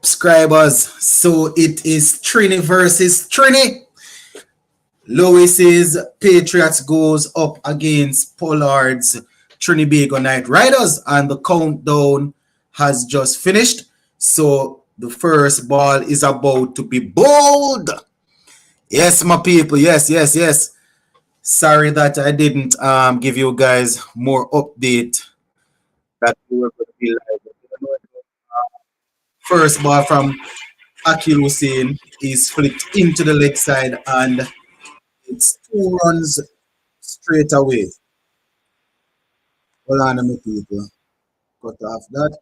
Subscribers. So it is Trini versus Trini. Lewis's Patriots goes up against Pollard's Trinbago Knight Riders, and the countdown has just finished. So the first ball is about to be bowled. Yes, my people. Yes. Sorry that I didn't give you guys more update that we were going to be live. First ball from Akil Hussein is flicked into the leg side, and it's 2 runs straight away. Hold on, my people. Cut off that.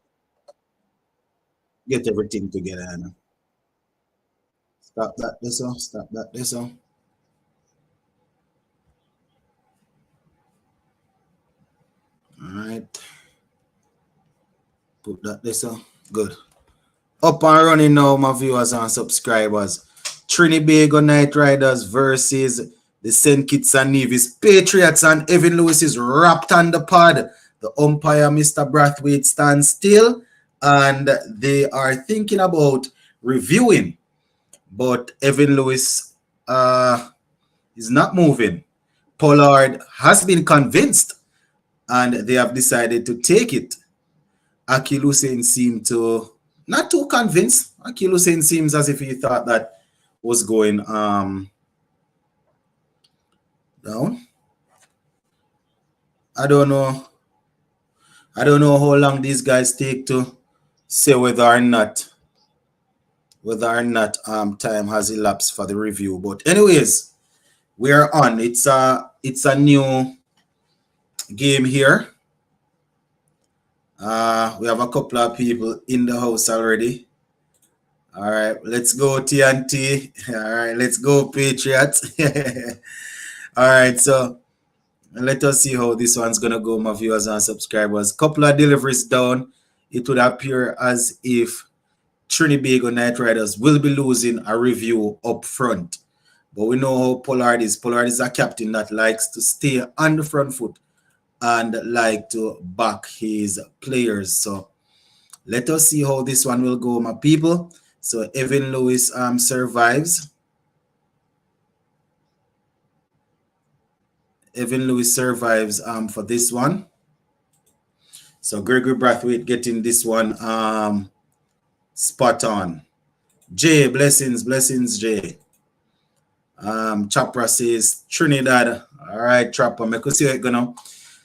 Get everything together now. Stop that this one. Stop that this one. Alright. Put that this one. Good. Up and running now, my viewers and subscribers. Trinbago Knight Riders versus the St. Kitts and Nevis Patriots, and Evan Lewis is wrapped on the pad. The umpire, Mr. Brathwaite, stands still, and they are thinking about reviewing. But Evan Lewis is not moving. Pollard has been convinced, and they have decided to take it. Akil Hussein seemed to not too convinced. Akil Hussein seems as if he thought that was going down. I don't know how long these guys take to say whether or not time has elapsed for the review. But anyways, we are on. It's a new game here. We have a couple of people in the house already. All right, let's go TNT. All right, let's go Patriots. All right, so let us see how this one's gonna go, my viewers and subscribers. Couple of deliveries down. It would appear as if Trinbago Knight Riders will be losing a review up front. But we know how Pollard is. Pollard is a captain that likes to stay on the front foot and like to back his players. So let us see how this one will go, my people. So Evan Lewis survives. Evan Lewis survives for this one. So Gregory Brathwaite getting this one spot on. Jay, blessings, Jay. Chopra says Trinidad. All right, Chopper, make us see it gonna.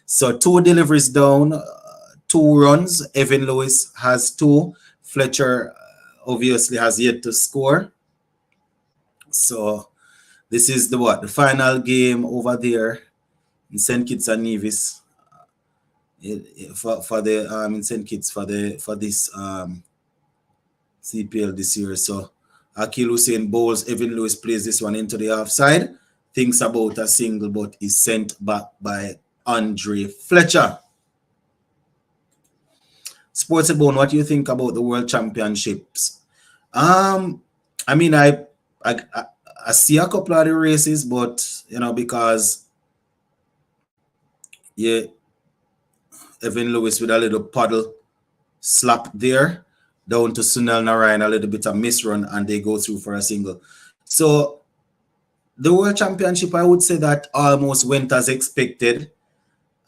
So 2 deliveries down, 2 runs. Evan Lewis has 2. Fletcher obviously has yet to score. So this is the final game over there in St. Kitts and Nevis for the in St. Kitts for this CPL this year. So Akil Hussein bowls. Evan Lewis plays this one into the offside. Thinks about a single, but is sent back by Andre Fletcher. Sportsbone, what do you think about the World Championships? I mean, I see a couple of the races, but because Evan Lewis with a little paddle slap there down to Sunil Narine, a little bit of misrun, and they go through for a single. So the World Championship, I would say that almost went as expected.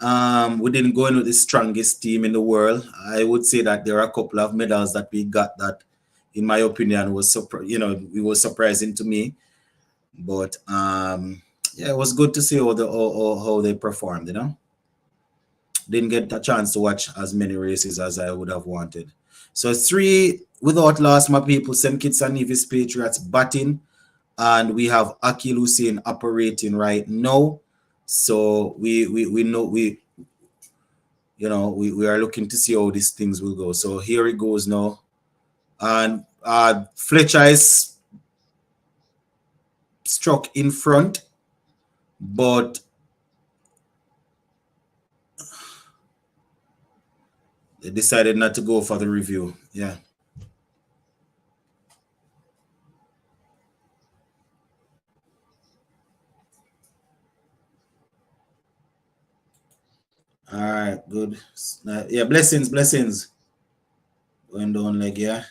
We didn't go in with the strongest team in the world. I would say that there are a couple of medals that we got that, in my opinion, was it was surprising to me. But it was good to see how they performed. Didn't get a chance to watch as many races as I would have wanted. So 3 without loss, my people. St. Kitts and Nevis Patriots batting, and we have Akil Hussein operating right now. So we know we are looking to see how these things will go. So here it goes now, and Fletcher is struck in front, but they decided not to go for the review. Yeah. All right, good. Yeah, blessings. Going down leg, yeah.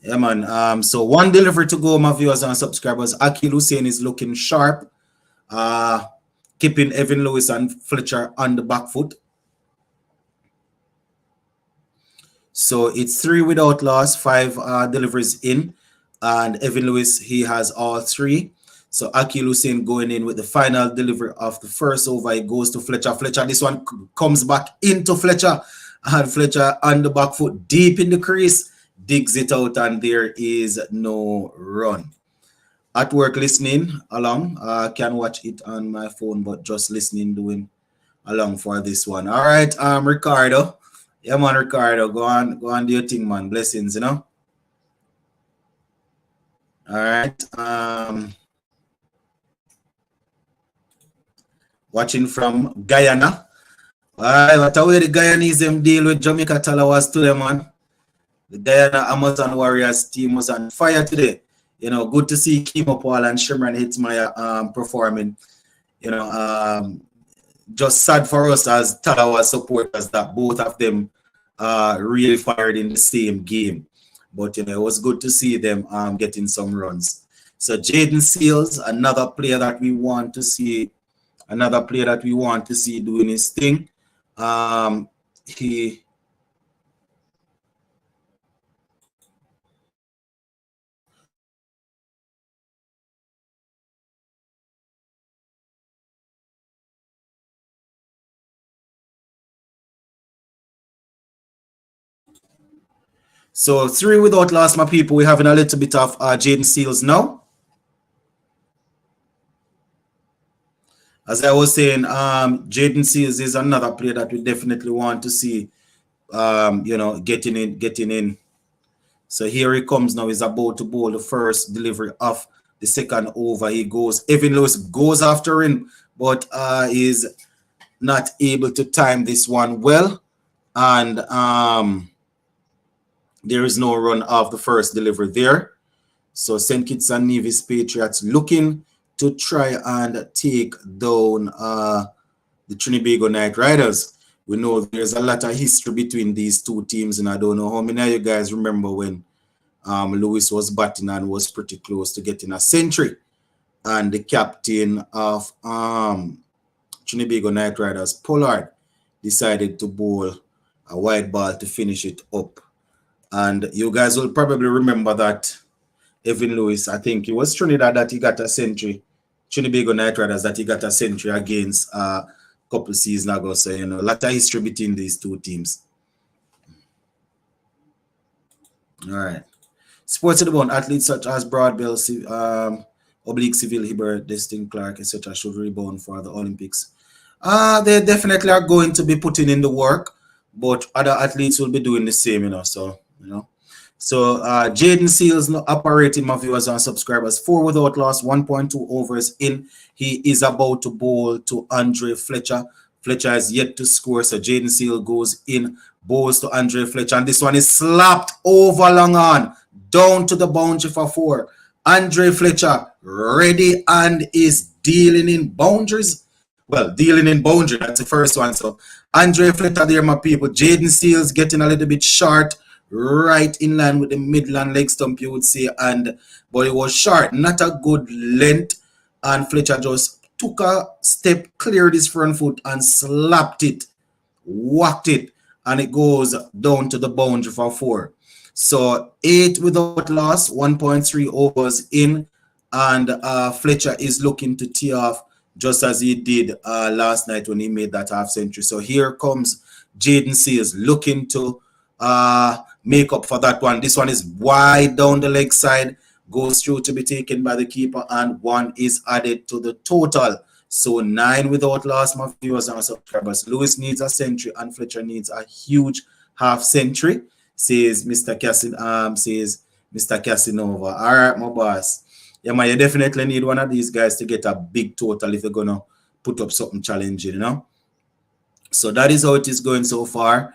Yeah, man. So one delivery to go, my viewers and subscribers. Akil Hussein is looking sharp. Keeping Evan Lewis and Fletcher on the back foot. So it's 3 without loss, 5 deliveries in. And Evan Lewis, he has all 3. So Akil Hussein going in with the final delivery of the first over. It goes to Fletcher. Fletcher, this one comes back into Fletcher. And Fletcher on the back foot, deep in the crease, digs it out, and there is no run. At work listening along. Can watch it on my phone, but just listening, doing along for this one. All right, Ricardo. Yeah, man, Ricardo. Go on, do your thing, man. Blessings, you know. All right. Watching from Guyana. All right, what a way the Guyanese deal with Jamaica Talawas today, man. The Guyana Amazon Warriors team was on fire today. You know, good to see Kimo Paul and Shimran Hitzmaya performing. You know, just sad for us as Talawa supporters that both of them really fired in the same game. But, you know, it was good to see them getting some runs. So Jaden Seals, another player that we want to see doing his thing. So 3 without loss, my people. We're having a little bit of Jaden Seals now. As I was saying, Jaden Seals is another player that we definitely want to see, you know, getting in. So here he comes now. He's about to bowl the first delivery of the second over. He goes. Evan Lewis goes after him, but is not able to time this one well. And there is no run off the first delivery there. So St. Kitts and Nevis Patriots looking to try and take down the Trinbago Knight Riders. We know there's a lot of history between these two teams, and I don't know how many of you guys remember when Lewis was batting and was pretty close to getting a century. And the captain of Trinbago Knight Riders, Pollard, decided to bowl a wide ball to finish it up. And you guys will probably remember that Evan Lewis, I think it was Trinidad that he got a century. Trinbago Knight Riders that he got a century against a couple seasons ago. So, you know, a lot of history between these two teams. All right. Sports of the Bone, athletes such as Broadbell, Oblique Civil, Hibbert, Destin Clark, etc. should rebound for the Olympics. They definitely are going to be putting in the work, but other athletes will be doing the same, you know. So, you know. So Jaden Seals operating, my viewers and subscribers, 4 without loss, 1.2 overs in. He is about to bowl to Andre Fletcher. Fletcher is yet to score, so Jaden Seals goes in, bowls to Andre Fletcher, and this one is slapped over long on, down to the boundary for 4. Andre Fletcher ready and is dealing in boundaries. Well, dealing in boundary, that's the first one. So Andre Fletcher there, my people. Jaden Seals getting a little bit short, right in line with the midland leg stump, you would say, but it was short, not a good length, and Fletcher just took a step, cleared his front foot and slapped it, whacked it, and it goes down to the boundary for 4. So 8 without loss, 1.3 overs in, and Fletcher is looking to tee off just as he did last night when he made that half century. So here comes Jaden Seals looking to make up for that one. This one is wide down the leg side, goes through to be taken by the keeper, and 1 is added to the total. So 9 without loss, my viewers and subscribers. Lewis needs a century and Fletcher needs a huge half century, says Mr. Casanova. All right, my boss. Yeah, man, you definitely need one of these guys to get a big total if you're going to put up something challenging, you know? So that is how it is going so far.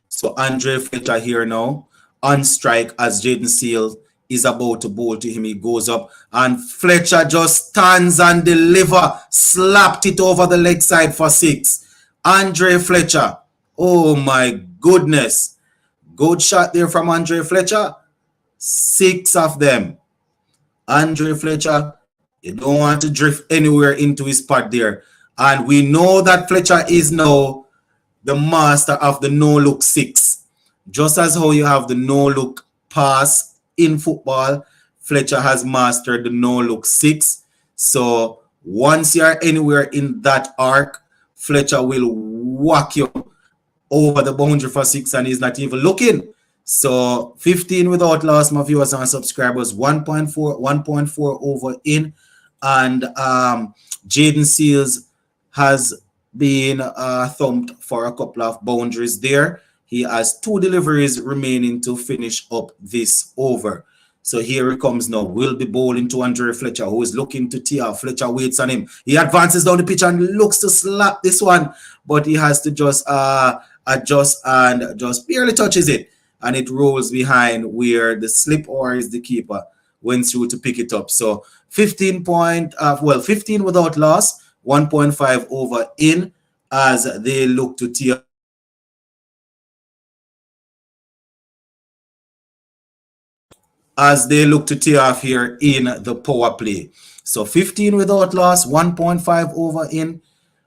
So Andre Fletcher here now on strike as Jaden Seals is about to bowl to him. He goes up and Fletcher just stands and deliver. Slapped it over the leg side for 6. Andre Fletcher. Oh my goodness. Good shot there from Andre Fletcher. 6 of them. Andre Fletcher, you don't want to drift anywhere into his spot there. And we know that Fletcher is now the master of the no-look 6. Just as how you have the no-look pass in football, Fletcher has mastered the no-look 6. So once you're anywhere in that arc, Fletcher will whack you over the boundary for 6 and he's not even looking. So 15 without loss, my viewers and subscribers, 1.4 over in. And Jaden Seals has been thumped for a couple of boundaries there. He has 2 deliveries remaining to finish up this over. So here he comes now. Will be bowling to Andre Fletcher, who is looking to tee off. Fletcher waits on him. He advances down the pitch and looks to slap this one, but he has to just adjust and just barely touches it. And it rolls behind where the slip or is the keeper went through to pick it up. So 15 without loss, 1.5 over in as they look to tee off here in the power play. So 15 without loss, 1.5 over in.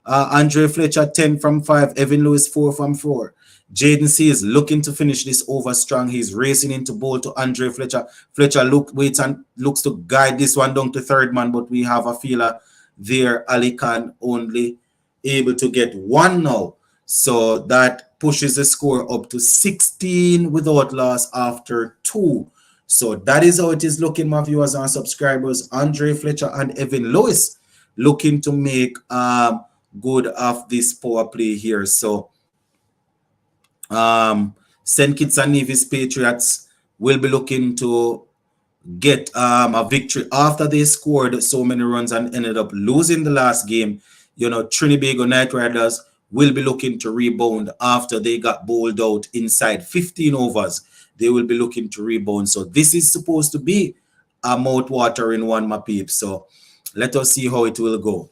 Andre Fletcher 10 from 5, Evan Lewis 4 from 4. Jaden C is looking to finish this over strong. He's racing into bowl to Andre Fletcher. Fletcher waits and looks to guide this one down to third man, but we have a feeler there. Ali Khan only able to get 1 now. So that pushes the score up to 16 without loss after 2. So that is how it is looking, my viewers and subscribers. Andre Fletcher and Evan Lewis looking to make good of this power play here. So St. Kitts and Nevis Patriots will be looking to get a victory after they scored so many runs and ended up losing the last game. You know, Trinbago Knight Riders will be looking to rebound after they got bowled out inside 15 overs. They will be looking to rebound. So this is supposed to be a mouth-watering one, my peeps. So let us see how it will go.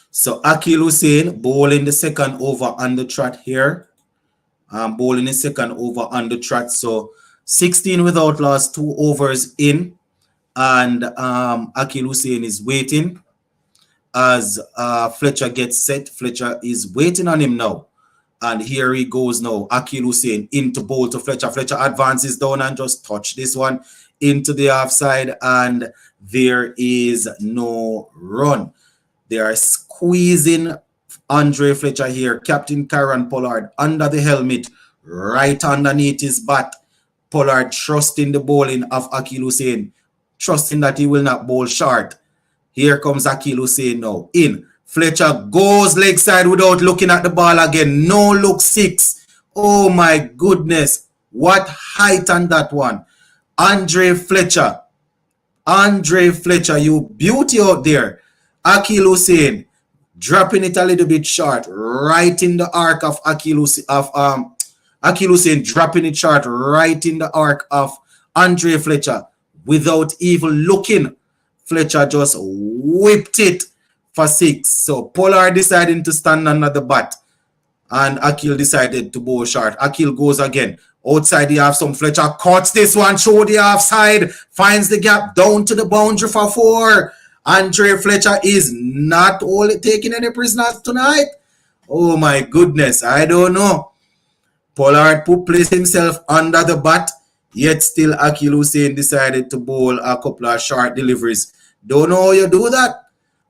So Akil Hussein bowling the second over on the trot here. Bowling the second over on the trot. So 16 without loss, 2 overs in. And Akil Hussein is waiting as Fletcher gets set. Fletcher is waiting on him now. And here he goes now. Akil Hussein into bowl to Fletcher. Fletcher advances down and just touch this one into the offside. And there is no run. They are squeezing Andre Fletcher here. Captain Karen Pollard under the helmet, right underneath his bat. Pollard trusting the bowling of Akil Hussein, trusting that he will not bowl short. Here comes Akil Hussein now. In. Fletcher goes leg side without looking at the ball again. No look 6. Oh my goodness. What height on that one. Andre Fletcher, you beauty out there. Akil Hussein dropping it a little bit short, right in the arc of Akil Hussein dropping it short, right in the arc of Andre Fletcher without even looking. Fletcher just whipped it for 6. So Pollard deciding to stand under the bat, and Akil decided to bowl short. Akil goes again. Outside the half, some Fletcher cuts this one, show the offside, finds the gap down to the boundary for 4. Andre Fletcher is not only taking any prisoners tonight. Oh my goodness, I don't know. Pollard placed himself under the bat, yet still Akil Hussein decided to bowl a couple of short deliveries. Don't know how you do that.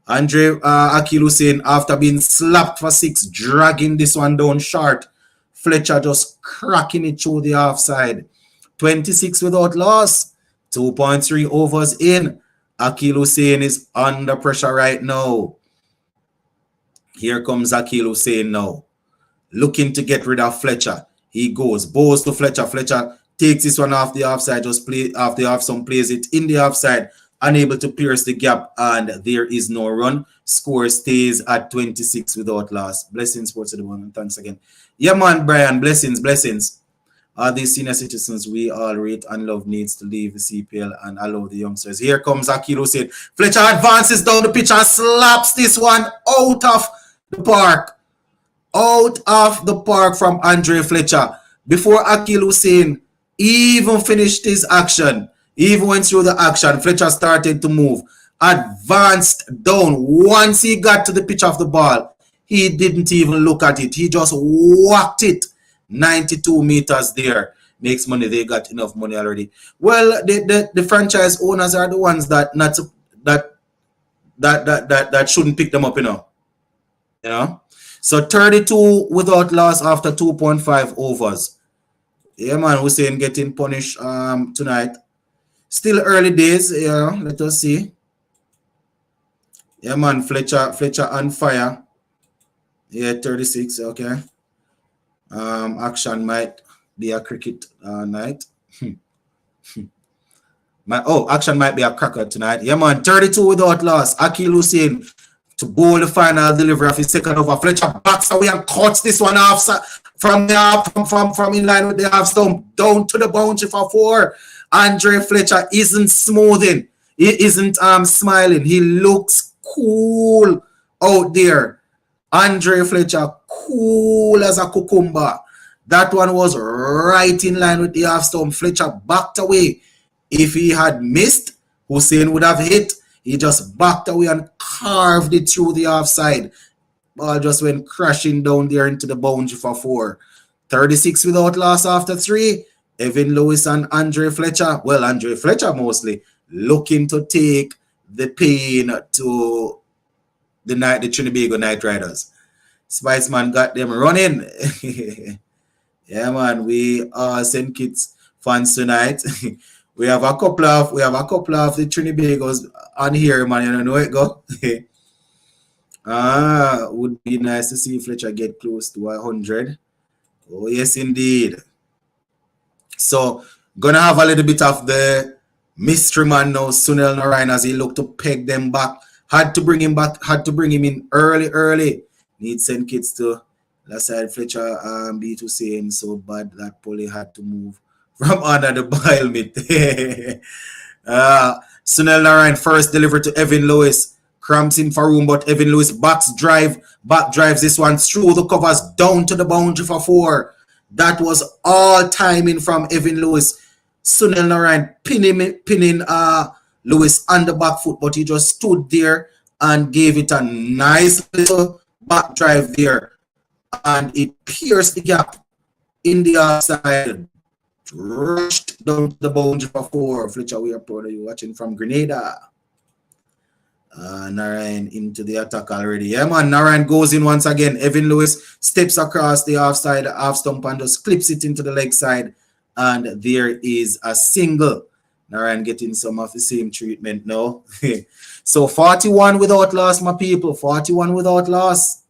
Akil Hussein, after being slapped for 6, dragging this one down short. Fletcher just cracking it through the offside. 26 without loss, 2.3 overs in. Akil Hussein is under pressure right now. Here comes Akil Hussein now, looking to get rid of Fletcher. He goes, bows to Fletcher. Fletcher takes this one off the offside, just play off the off, some plays it in the offside, unable to pierce the gap, and there is no run. Score stays at 26 without loss. Blessings, sports to the one, and thanks again. Yeah, man, Brian, blessings. All these senior citizens we all rate and love needs to leave the CPL and allow the youngsters. Here comes Akil Hussein. Fletcher advances down the pitch and slaps this one out of the park. Out of the park from Andre Fletcher. Before Akil Hussein even finished his action, even went through the action, Fletcher started to move. Advanced down. Once he got to the pitch of the ball, he didn't even look at it. He just whacked it 92 meters there. Makes money. They got enough money already. Well, the franchise owners are the ones that shouldn't pick them up, you know. So 32 without loss after 2.5 overs. Yeah, man, Hussein getting punished tonight. Still early days, let us see. Yeah, man, Fletcher on fire. Yeah, 36, okay. Action might be a cricket night. Action might be a cracker tonight. Yeah, man, 32 without loss. Akil Hussein to bowl the final delivery of his second over. Fletcher backs away and cuts this one off from in line with the half stump down to the boundary for 4. Andre Fletcher isn't smoothing. He isn't smiling. He looks cool out there. Andre Fletcher, cool as a cucumber. That one was right in line with the half stump. Fletcher backed away. If he had missed, Hussein would have hit. He just backed away and carved it through the offside. Ball just went crashing down there into the boundary for 4. 36 without loss after 3. Evan Lewis and Andre Fletcher. Well, Andre Fletcher mostly looking to take the pain to the Trinbago Night Riders. Spiceman got them running. Yeah, man. We are St. Kitts fans tonight. We have a couple of the Trinbagos on here, man. You know it go. Would be nice to see Fletcher get close to 100. Oh yes, indeed. So gonna have a little bit of the mystery man now, Sunil Narine, as he looked to peg them back. Had to bring him in early. Need St. Kitts to last side. Fletcher beat Hussein so bad that Polly had to move from under the bile mitt. Sunil Narine first delivered to Evan Lewis. Cramps in for room, but Evan Lewis back drives this one through the covers down to the boundary for 4. That was all timing from Evan Lewis. Sunil Narine pinning Lewis on the back foot, but he just stood there and gave it a nice little back drive there. And it pierced the gap in the outside. Rushed down to the boundary for 4. Fletcher, we are proud of you watching from Grenada. Narine into the attack already. Yeah, man. Narine goes in once again. Evan Lewis steps across the offside, half stump, and just clips it into the leg side. And there is a single. Narine getting some of the same treatment now. So 41 without loss, my people. 41 without loss.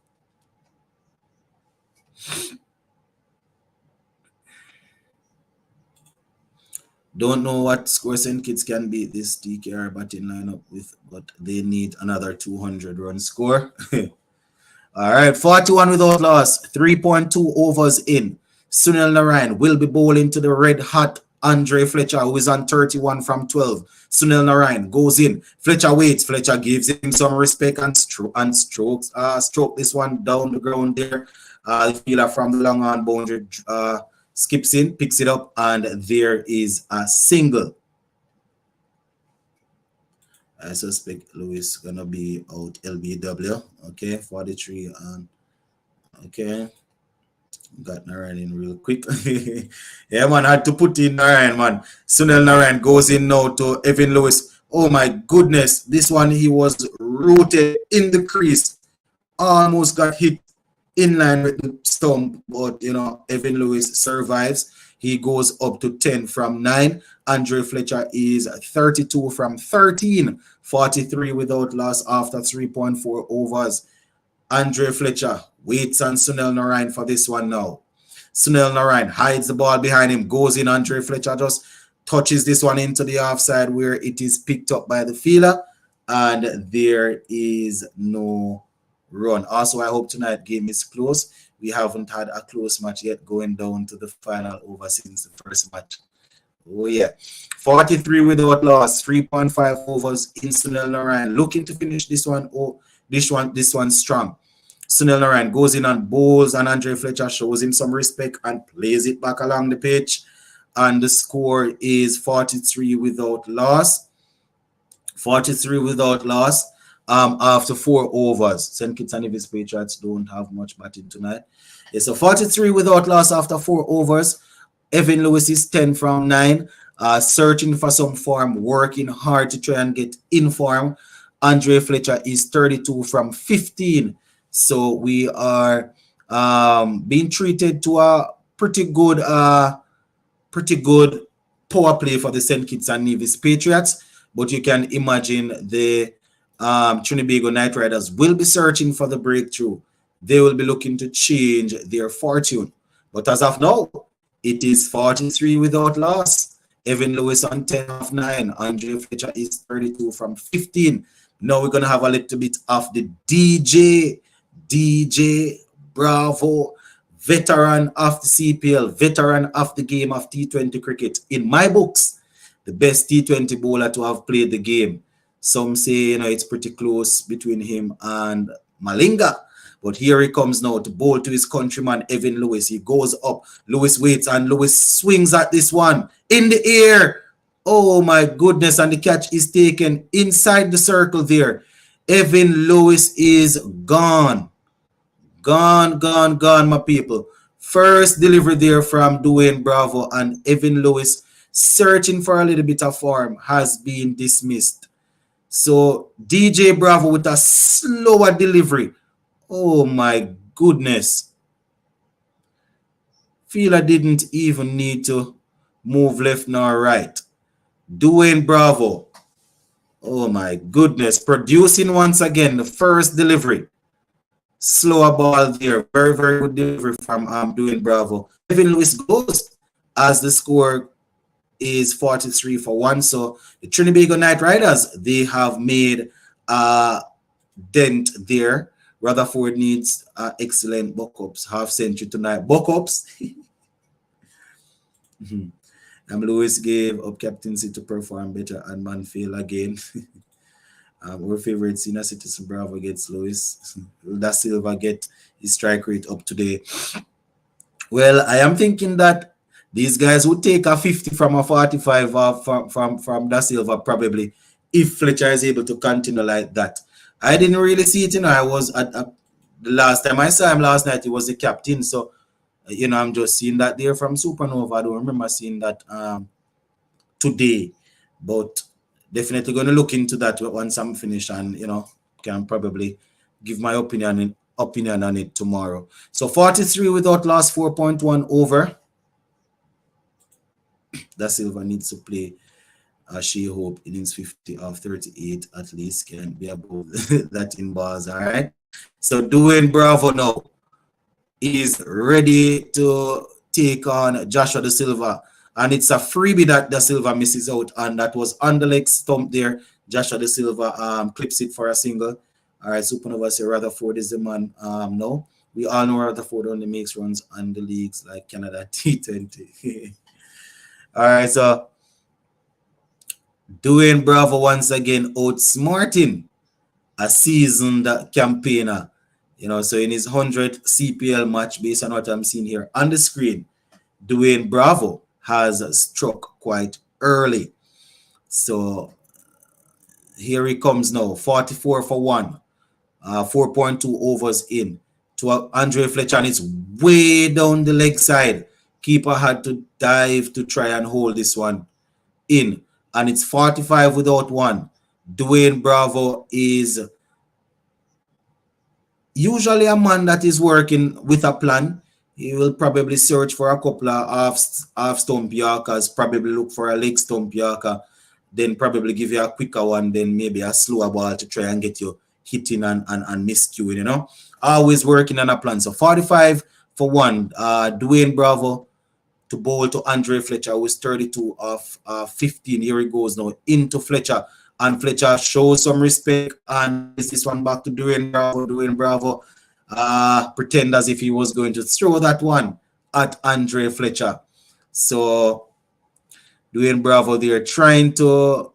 Don't know what score St. Kitts can beat this TKR batting lineup with, but they need another 200 run score. All right, 41 without loss, 3.2 overs in. Sunil Narine will be bowling to the red hot Andre Fletcher, who is on 31 from 12. Sunil Narine goes in. Fletcher waits. Fletcher gives him some respect and strokes. Stroke this one down the ground there. The fielder from the long on boundary skips in, picks it up, and there is a single. I suspect Lewis gonna be out LBW. Okay, 43 and okay. Got Narine in real quick. Yeah, man, had to put in Narine, man. Sunil Narine goes in now to Evan Lewis. Oh my goodness, this one he was rooted in the crease. Almost got hit in line with the stump, but Evan Lewis survives. He goes up to 10 from 9. Andre Fletcher is 32 from 13. 43 without loss after 3.4 overs. Andre Fletcher waits on Sunil Narine for this one now. Sunil Narine hides the ball behind him, goes in. Andre Fletcher just touches this one into the offside where it is picked up by the fielder, and there is no run. Also, I hope tonight game is close. we haven't had a close match yet going down to the final over since the first match. Oh yeah. 43 without loss, 3.5 overs in Sunil Narine. Looking to finish this one. Oh, this one strong. Sunil Narine goes in and bowls, and Andre Fletcher shows him some respect and plays it back along the pitch. And the score is 43 without loss. 43 without loss. After 4 overs. St. Kitts and Nevis Patriots don't have much batting tonight. Yeah, so 43 without loss after 4 overs. Evan Lewis is 10 from 9. Searching for some form, working hard to try and get in form. Andre Fletcher is 32 from 15. So we are being treated to a pretty good power play for the St. Kitts and Nevis Patriots. But you can imagine the Trinbago Knight Riders will be searching for the breakthrough. They will be looking to change their fortune. But as of now, it is 43 without loss. Evan Lewis on 10 of 9. Andre Fletcher is 32 from 15. Now we're going to have a little bit of the DJ Bravo, veteran of the CPL, veteran of the game of T20 cricket. In my books, the best T20 bowler to have played the game. Some say, it's pretty close between him and Malinga. But here he comes now to bowl to his countryman, Evan Lewis. He goes up. Lewis waits, and Lewis swings at this one. In the air. Oh, my goodness. And the catch is taken inside the circle there. Evan Lewis is gone. Gone, my people. First delivery there from Dwayne Bravo, and Evan Lewis, searching for a little bit of form, has been dismissed. So DJ Bravo with a slower delivery. Oh my goodness. Feel I didn't even need to move left nor right. Dwayne Bravo. Oh my goodness. Producing once again the first delivery. Slower ball there. Very, very good delivery from Dwayne Bravo. Evan Lewis goes as the score is 43 for 1. So the Trinbago Knight Riders, they have made a dent there. Rutherford needs excellent buck-ups. Half century tonight. Buck-ups. Lewis gave up captaincy to perform better and man fail again. Our favorite senior citizen Bravo gets Lewis. Da Silva get his strike rate up today. Well, I am thinking that these guys would take a 50 from a 45 from Da Silva probably if Fletcher is able to continue like that. I didn't really see it, I was at the last time I saw him last night, he was the captain. So, I'm just seeing that there from Supernova. I don't remember seeing that today, but definitely going to look into that once I'm finished and, can probably give my opinion on it tomorrow. So 43 without loss, 4.1 over. Da Silva needs to play She Hope innings 50 of 38 at least, can be above that in bars. All right. So Dwayne Bravo now is ready to take on Joshua Da Silva, and it's a freebie that Da Silva misses out, and that was on the leg stump there. Joshua Da Silva clips it for a single. All right, Supernova say Rutherford is the man. No, we all know Rutherford only makes runs on the leagues like Canada T20. All right, so Dwayne Bravo once again outsmarting a seasoned campaigner. So in his 100th CPL match, based on what I'm seeing here on the screen, Dwayne Bravo has struck quite early. So here he comes now, 44 for 1, 4.2 overs in. To Andre Fletcher, and it's way down the leg side. Keeper had to dive to try and hold this one in. And it's 45 without 1. Dwayne Bravo is usually a man that is working with a plan. He will probably search for a couple of half stump yorkers, probably look for a leg stump yorker, then probably give you a quicker one, then maybe a slower ball to try and get you hitting and miscuing, Always working on a plan. So 45 for 1. Dwayne Bravo to bowl to Andre Fletcher, who is 32 of 15. Here he goes now into Fletcher. And Fletcher shows some respect and is this one back to Dwayne Bravo. Dwayne Bravo pretend as if he was going to throw that one at Andre Fletcher. So Dwayne Bravo there trying to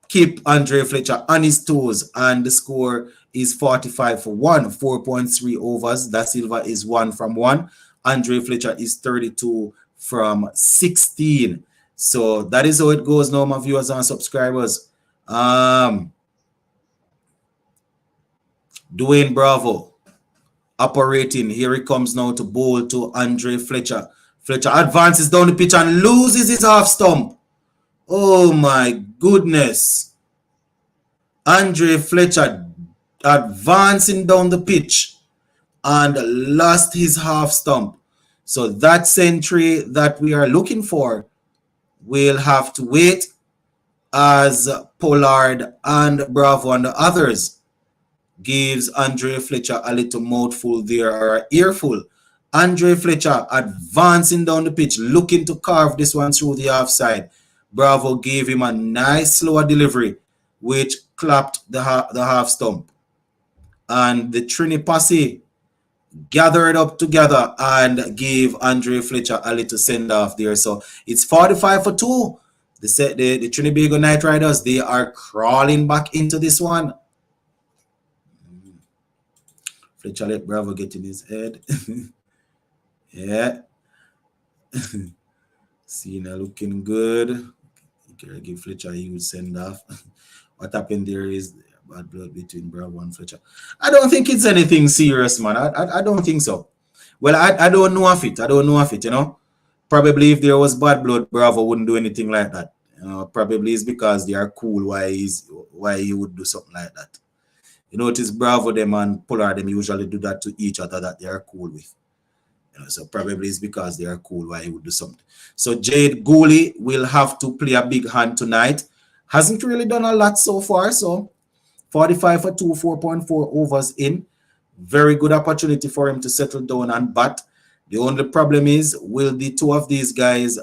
keep Andre Fletcher on his toes, and the score is 45 for 1, 4.3 overs. Da Silva is 1 from 1. Andre Fletcher is 32 from 16. So that is how it goes now, my viewers and subscribers. Dwayne Bravo operating. Here he comes now to bowl to Andre Fletcher. Fletcher advances down the pitch and loses his half stump. Oh my goodness. Andre Fletcher advancing down the pitch and lost his half stump. So that century that we are looking for will have to wait, as Pollard and Bravo and the others gives Andre Fletcher a little mouthful there, or an earful. Andre Fletcher advancing down the pitch, looking to carve this one through the offside. Bravo gave him a nice slower delivery, which clapped the half stump. And the Trini posse gathered up together and gave Andre Fletcher a little send-off there. So it's 45 for 2. The Trinbago Knight Riders, they are crawling back into this one. Fletcher let Bravo get in his head. Yeah. Cena looking good. Okay, give Fletcher a huge send-off. What happened there is bad blood between Bravo and Fletcher. I don't think it's anything serious, man. I don't think so. Well, I don't know of it. I don't know of it, you know. Probably if there was bad blood, Bravo wouldn't do anything like that. Probably it's because they are cool why he would do something like that. You notice Bravo them and Pollard them usually do that to each other that they are cool with. So probably it's because they are cool why he would do something. So Jade Gooley will have to play a big hand tonight. Hasn't really done a lot so far. So 45 for 2, 4.4 overs in. Very good opportunity for him to settle down and bat. The only problem is, will the two of these guys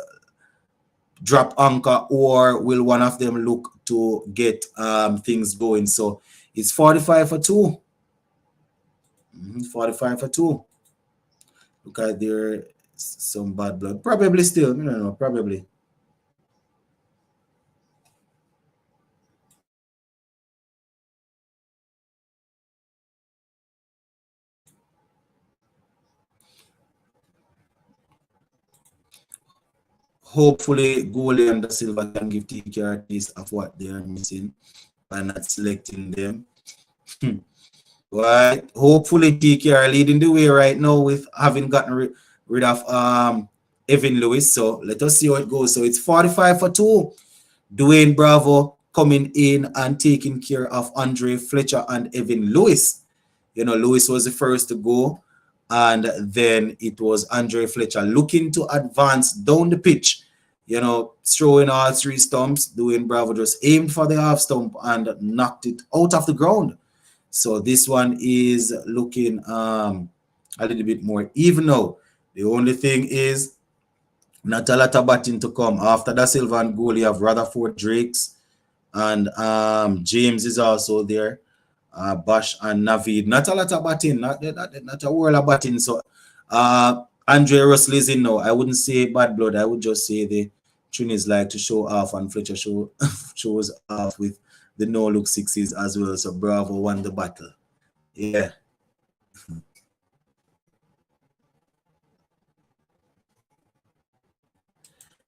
drop anchor, or will one of them look to get things going? So it's 45 for 2. 45 for 2. Look at there, some bad blood. Probably still, I don't know, probably. Hopefully, Goalie and Da Silva can give TKR a taste of what they are missing by not selecting them. Right. Hopefully, TKR leading the way right now with having gotten rid of Evan Lewis. So let us see how it goes. So it's 45 for 2. Dwayne Bravo coming in and taking care of Andre Fletcher and Evan Lewis. You know, Lewis was the first to go, and then it was Andre Fletcher looking to advance down the pitch, you know, throwing all 3 stumps. Dwayne Bravo just aimed for the half stump and knocked it out of the ground. So this one is looking a little bit more even now. The only thing is, not a lot of batting to come. After Da Silva and goal, you have Rutherford, Drakes, and James is also there. Bash and Navid. Not a lot of batting, not a world of batting. So Andre Russell is in now. I wouldn't say bad blood. I would just say the Trinis like to show off, and Fletcher shows off with the no-look sixes as well. So Bravo won the battle. Yeah.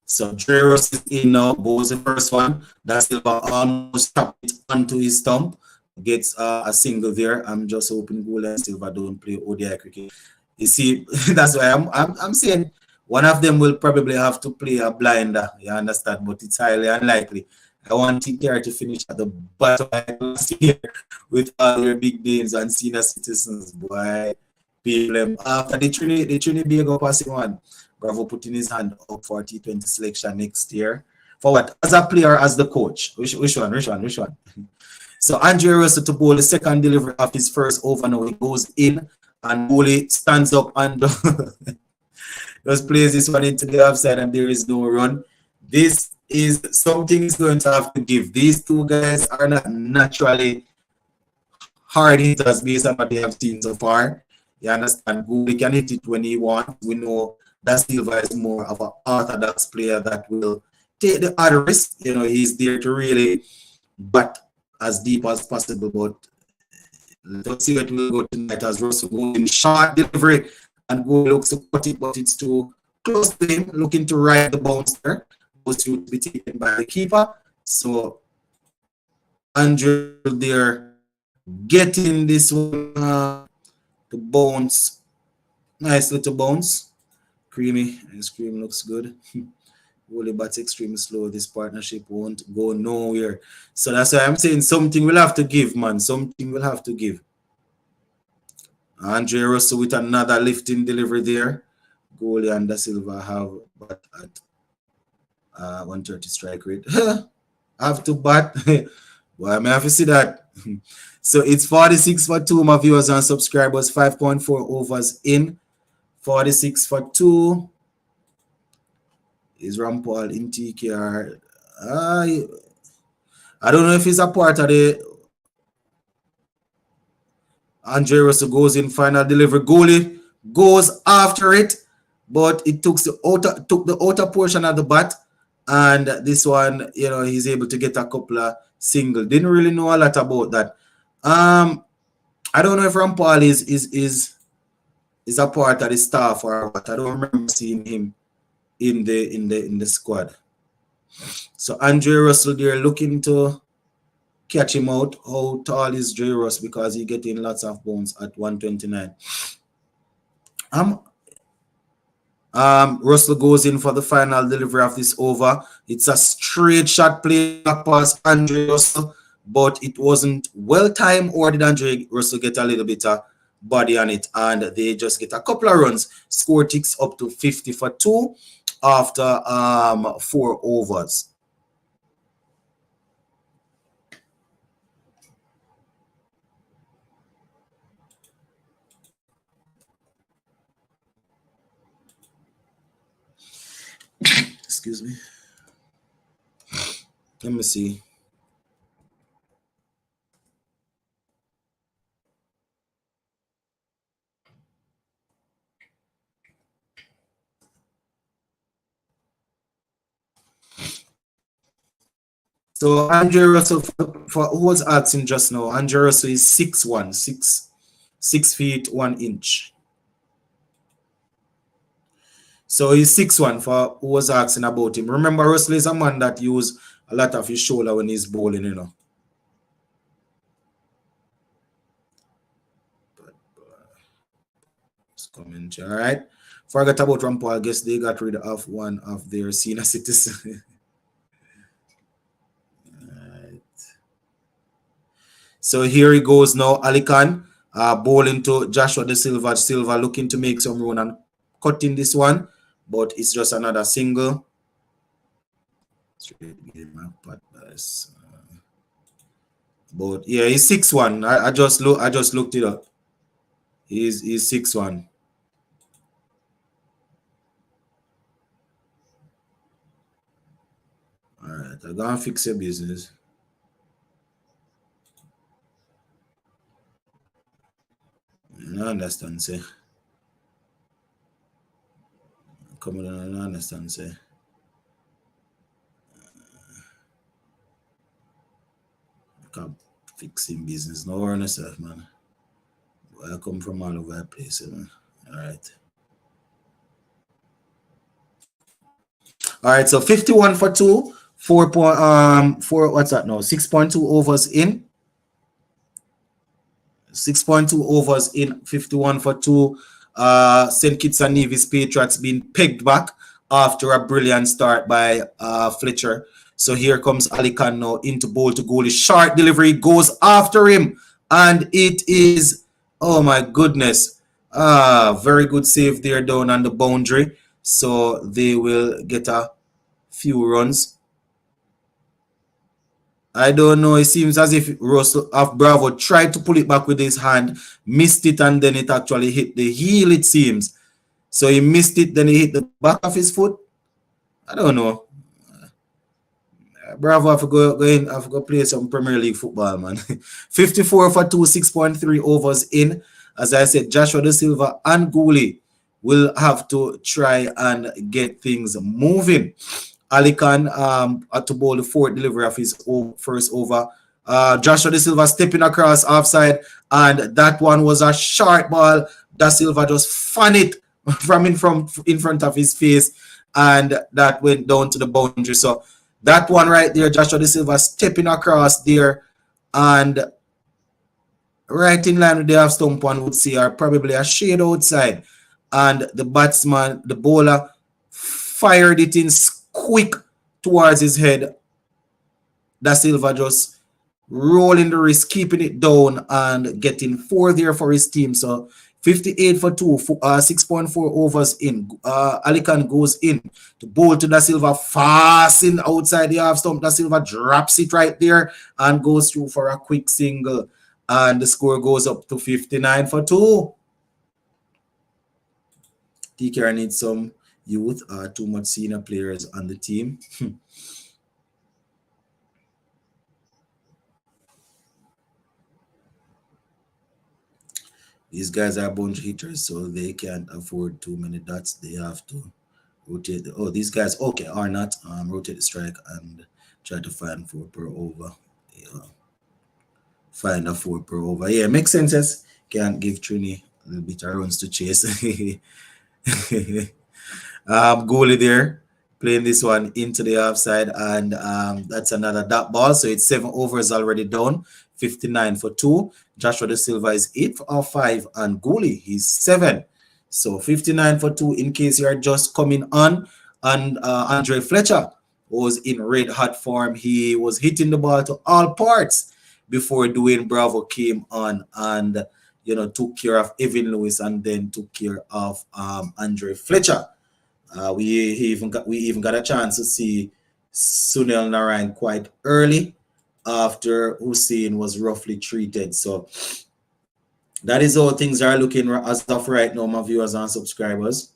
So Dre Russ is in now. Bows the first one. Da Silva almost tapped it onto his stump. Gets a single there. I'm just hoping Goal and Silva don't play ODI cricket. You see, that's why I'm saying one of them will probably have to play a blinder. You understand? But it's highly unlikely. I want TKR to finish at the bottom last year with all their big names and senior citizens. Boy, people after the Trinbago passing one. Bravo putting his hand up for T20 selection next year. For what? As a player, as the coach? Which one? So Andre Russell to bowl the second delivery of his first over now. He goes in and Bowley stands up and just plays this one into the offside, and there is no run. This is something is going to have to give. These two guys are not naturally hard hitters based on what they have seen so far. You understand? Goalie can hit it when he wants. We know that Silva is more of an orthodox player that will take the odd risk. You know, he's there to really bat as deep as possible. But let's see what will go tonight as Russell goes in short delivery and goal looks to cut it, but it's too close to him, looking to ride the bounce there. Goes to be taken by the keeper. So Andrew there getting this one, the bounce. Nice little bounce. Creamy. Ice cream looks good. Wooly bats extremely slow. This partnership won't go nowhere. So that's why I'm saying something will have to give, man. Something will have to give. Andre Russell with another lifting delivery there. Goalie and Da Silva have bat at 130 strike rate. Have to bat. Well, I may have to see that. So it's 46 for 2, my viewers and subscribers. 5.4 overs in. 46 for 2. Is Rampal in TKR? I don't know if he's a part of the. Andre Russell goes in, final delivery. Goalie goes after it, but it took the outer portion of the bat, and this one, you know, he's able to get a couple of single. Didn't really know a lot about that. I don't know if Rampal is a part of the staff or what. I don't remember seeing him in the squad. So Andre Russell there looking to catch him out. How tall is Dre Russ? Because he getting lots of bones at 129. Russell goes in for the final delivery of this over. It's a straight shot play back past Andre Russell, but it wasn't well timed, or did Andre Russell get a little bit of body on it, and they just get a couple of runs. Score ticks up to 50 for 2 after 4 overs. Excuse me. Let me see. So Andre Russell, for who was asking just now, Andre Russell is 6'1", 6 feet 1 inch. So he's 6'1" for who was asking about him. Remember, Russell is a man that uses a lot of his shoulder when he's bowling, you know. It's coming, all right. Forget about Rampal. I guess they got rid of one of their senior citizens. Right. So here he goes now. Alican bowling to Joshua Da Silva. Silva looking to make some run and cutting this one, but it's just another single. But yeah, he's 6'1". I just looked it up. He's 6'1". All right, I'm gonna fix your business. I understand, say. Come on, I understand, say. I can't fix him business. No worry yourself, man. I come from all over the place, man. All right. All right, so 51 for 2, 4 what's that now? 6.2 overs in. 6.2 overs in, 51 for 2. St. Kitts and Nevis Patriots being pegged back after a brilliant start by Fletcher. So here comes Alican now into bowl to goalie. Short delivery goes after him, and it is, oh my goodness, very good save there down on the boundary. So they will get a few runs. I don't know. It seems as if Russell of Bravo tried to pull it back with his hand, missed it, and then it actually hit the heel, it seems. So he missed it, then he hit the back of his foot. I don't know. Bravo, I have to go in. I have to go play some Premier League football, man. 54 for 2, 6.3 overs in. As I said, Joshua De Silva and Gooley will have to try and get things moving. Ali Khan to bowl the fourth delivery of his first over. Joshua De Silva stepping across offside, and that one was a short ball. Da Silva just fan it from in front of his face, and that went down to the boundary. So that one right there, Joshua De Silva stepping across there, and right in line with the half stump, one would see, are probably a shade outside, and the batsman, the bowler, fired it in quick towards his head. Da Silva just rolling the wrist, keeping it down, and getting 4 there for his team. So 58 for 2, 6.4 overs in. Ali Khan goes in to bowl to Da Silva, fast in outside the half stump. Da Silva drops it right there and goes through for a quick single. And the score goes up to 59 for 2. TKR needs some youth, too much senior players on the team. These guys are bunch hitters, so they can't afford too many dots. They have to rotate. These guys, okay, are not. Rotate the strike and try to find 4 per over. Yeah. Find a 4 per over. Yeah, makes sense. Yes. Can't give Trini a little bit of runs to chase. Goalie there playing this one into the offside, and that's another dot ball. So it's 7 overs already done. 59 for 2. Joshua De Silva is 8 for 5, and Goalie he's 7. So 59 for 2 in case you are just coming on. And Andre Fletcher was in red hot form. He was hitting the ball to all parts before Dwayne Bravo came on and took care of Evan Lewis and then took care of Andre Fletcher. We even got a chance to see Sunil Narine quite early after Hussein was roughly treated. So that is how things are looking as of right now, my viewers and subscribers.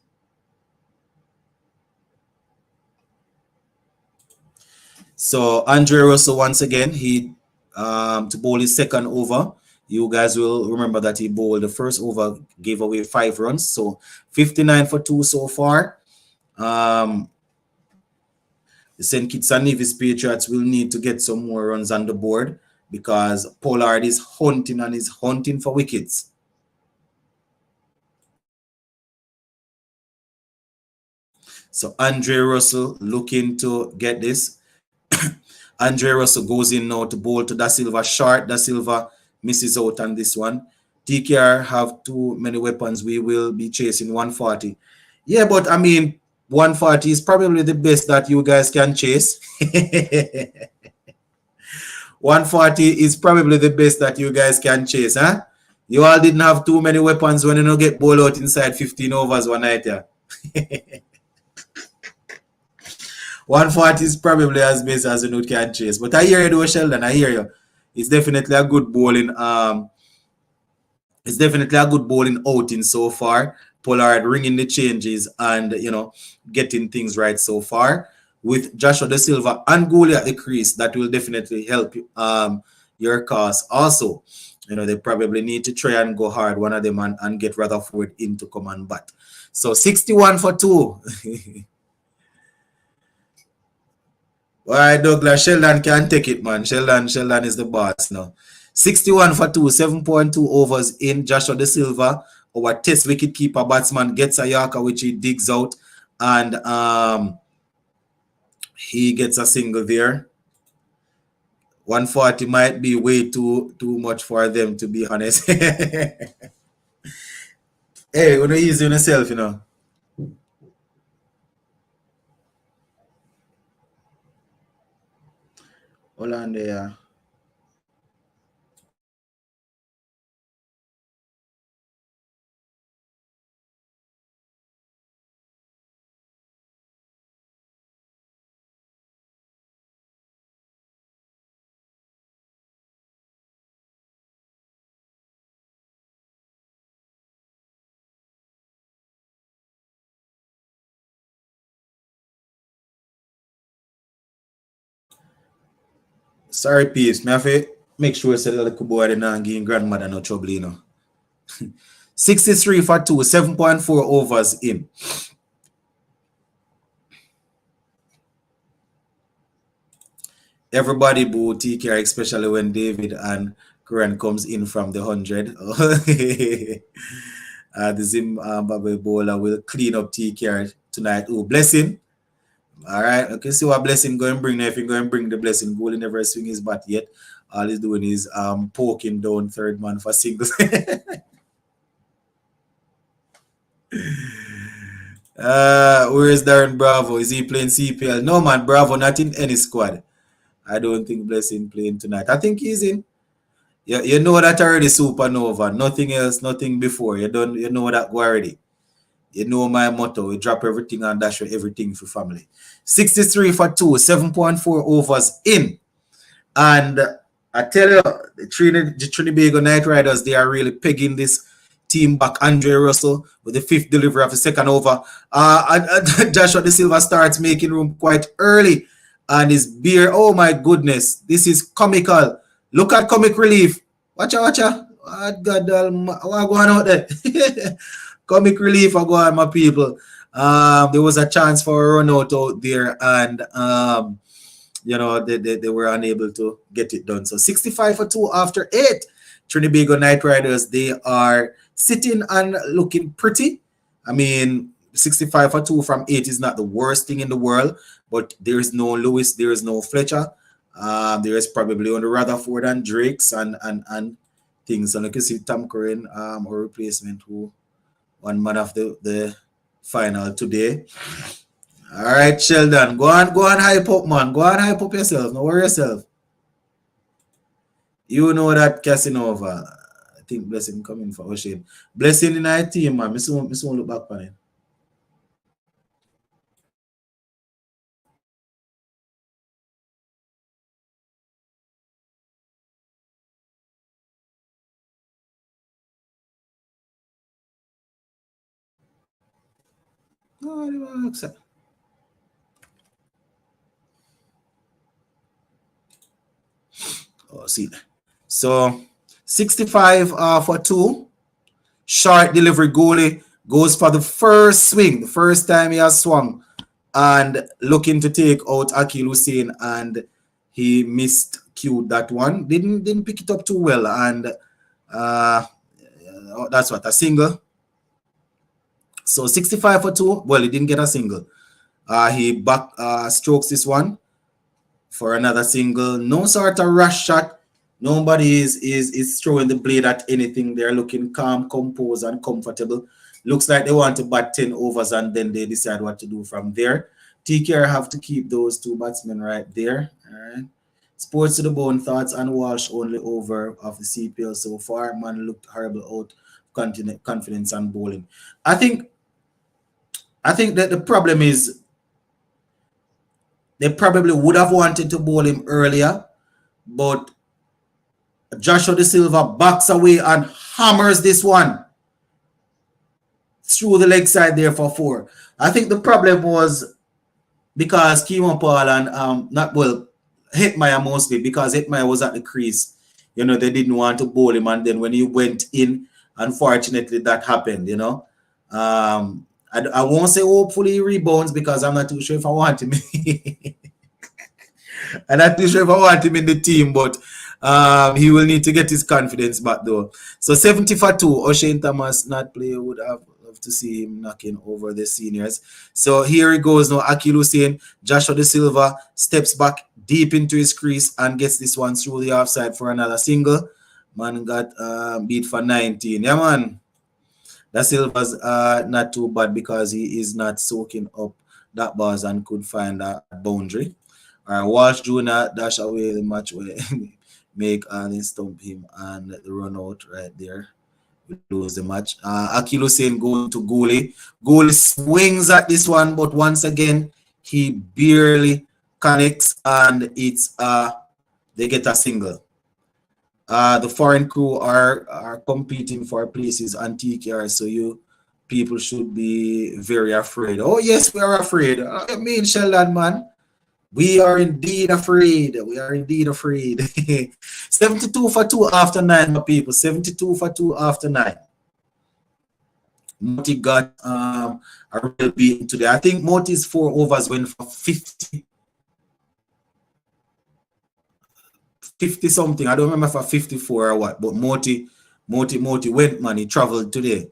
So Andre Russell, once again, he to bowl his second over. You guys will remember that he bowled the first over, gave away 5 runs. So 59 for 2 so far. The St. Kitts and Nevis Patriots will need to get some more runs on the board because Pollard is hunting and is hunting for wickets. So Andre Russell looking to get this. Andre Russell goes in now to bowl to Da Silva short. Da Silva misses out on this one. TKR have too many weapons. We will be chasing 140. Yeah, but I mean, 140 is probably the best that you guys can chase. 140 is probably the best that you guys can chase, huh? You all didn't have too many weapons when you don't get bowled out inside 15 overs one night, yeah. 140 is probably as best as you can chase. But I hear you though, Sheldon. I hear you. It's definitely a good bowling. It's definitely a good bowling outing so far. Pollard ringing the changes and getting things right so far. With Joshua De Silva and Gooley at the crease, that will definitely help your cause. Also, they probably need to try and go hard, one of them, and get Rutherford in to come and bat. So 61 for 2. All right, Douglas, Sheldon can take it, man. Sheldon is the boss now. 61 for 2, 7.2 overs in. Joshua De Silva, our test wicket keeper batsman, gets a Yorker, which he digs out. And he gets a single there. 140 might be way too much for them, to be honest. Hey, you're not easy on yourself, Hold on there. Sorry, peeps. Me have to make sure that the little boy not giving grandmother no trouble, you know. 63 for 2, 7.4 overs in. Everybody boo TKR, especially when David and Curran comes in from the 100. The Zimbabwe bowler will clean up TKR tonight. Oh, blessing. All right. Okay, see what blessing going to bring now. If he going to bring the blessing, goalie never swing his bat yet. All he's doing is poking down third man for singles. Where is Darren Bravo? Is he playing CPL? No, man. Bravo not in any squad. I don't think Blessing playing tonight. I think he's in. You know that already, Supernova. Nothing else, nothing before. You know that already. You know my motto. We drop everything and dash everything for family. 63 for 2, 7.4 overs in. And I tell you, the Trinbago Knight Riders, they are really pegging this team back. Andre Russell with the 5th delivery of the second over. Joshua De Silva starts making room quite early. And his beer, oh my goodness, this is comical. Look at comic relief. Watch out. Oh, God, what's going on out there? Comic relief, I go on, my people. There was a chance for a run out there, and you know, they were unable to get it done. So 65 for 2 after 8. Trinbago Knight Riders, they are sitting and looking pretty. I mean, 65 for 2 from 8 is not the worst thing in the world, but there is no Lewis, there is no Fletcher. There is probably only Rutherford and Drakes and things. And like you see, Tom Curran, or replacement, who one man of the final today. All right, Sheldon, go on, hype up, man. Go on, hype up yourself. Don't worry yourself. You know that Casanova. I think Blessing coming for Ocean. Blessing in our team, man. I soon look back on it. Oh, see. So 65 for 2. Short delivery. Goalie goes for the first swing. The first time he has swung. And looking to take out Akil Hussein, and he missed cue that one. Didn't pick it up too well. And that's what, a single. So 65 for 2. Well, he didn't get a single. He back strokes this one for another single. No sort of rush shot. Nobody is throwing the blade at anything. They're looking calm, composed, and comfortable. Looks like they want to bat 10 overs, and then they decide what to do from there. TKR have to keep those 2 batsmen right there. All right. Sports to the bone, thoughts on Walsh only over of the CPL so far. Man looked horrible out. Confidence and bowling. I think that the problem is they probably would have wanted to bowl him earlier, but Joshua De Silva backs away and hammers this one through the leg side there for 4. I think the problem was because Kimo Paul and Hetmeyer mostly, because Hetmeyer was at the crease. You know, they didn't want to bowl him, and then when he went in, unfortunately that happened, you know. I won't say hopefully he rebounds, because I'm not too sure if I want him. I'm not too sure if I want him in the team, but he will need to get his confidence back though. So 70 for 2. O'Shane Thomas not play. Would have loved to see him knocking over the seniors. So here he goes now. Akil Hussein, Joshua De Silva steps back deep into his crease and gets this one through the offside for another single. Man got beat for 19. Yeah, man. Da Silva's not too bad, because he is not soaking up that bars and could find a boundary. All right, Walsh Jr. dash away the match where make and stump him, and the run out right there. We lose the match. Akil Hussein going to Goalie. Goalie swings at this one, but once again, he barely connects, and it's they get a single. The foreign crew are competing for places on TKR, so you people should be very afraid. Oh yes, we are afraid. I mean, Sheldon, man. We are indeed afraid. We are indeed afraid. 72 for 2 after 9, my people. 72 for 2 after 9. Moti got a real beating today. I think Moti's 4 overs went for 50 something. I don't remember for 54 or what, but Moti went, man. He traveled today.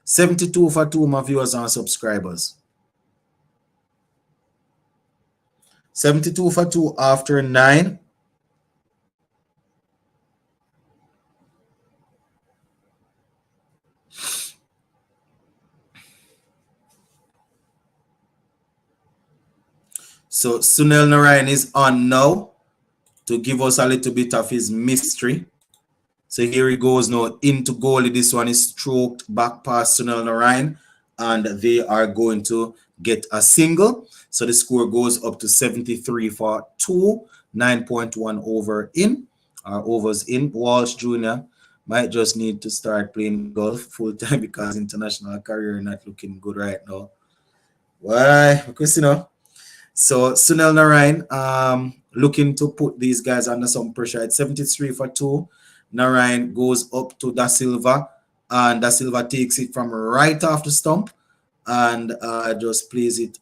72 for 2, my viewers and subscribers. 72 for 2 after 9. So Sunil Narine is on now to give us a little bit of his mystery. So here he goes now into goalie. This one is stroked back past Sunil Narine, and they are going to get a single. So the score goes up to 73 for 2, 9.1 over in. Overs in. Walsh Jr. might just need to start playing golf full time because international career not looking good right now. Why? Because so Sunil Narine looking to put these guys under some pressure. It's 73 for 2. Narine goes up to Da Silva, and Da Silva takes it from right off the stump and just plays it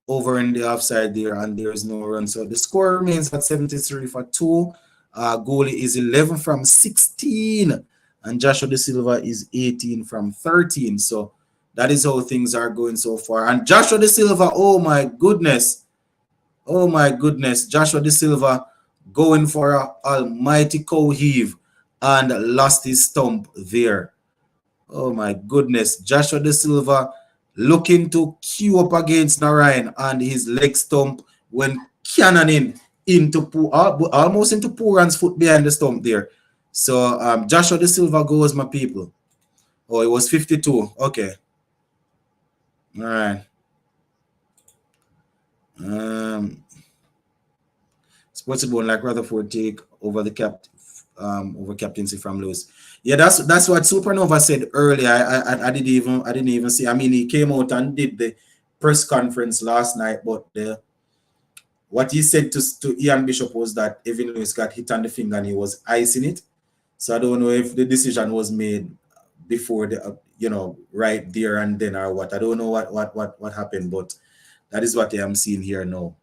over in the offside there, and there is no run. So the score remains at 73 for 2. Goalie is 11 from 16, and Joshua Da Silva is 18 from 13. So that is how things are going so far. And Joshua Da Silva, oh my goodness, Joshua Da Silva going for an almighty cow heave and lost his stump there. Oh my goodness. Joshua Da Silva looking to queue up against Narine, and his leg stump went cannoning into almost into Puran's foot behind the stump there. So Joshua Da Silva goes, my people. Oh, it was 52. Okay. All right. Sportsable like Rutherford take over the over captaincy from Lewis. Yeah, that's what Supernova said earlier. I didn't even see. I mean, he came out and did the press conference last night, but what he said to Ian Bishop was that Evan Lewis got hit on the finger and he was icing it. So I don't know if the decision was made before the right there and then or what. I don't know what happened, but that is what I am seeing here now.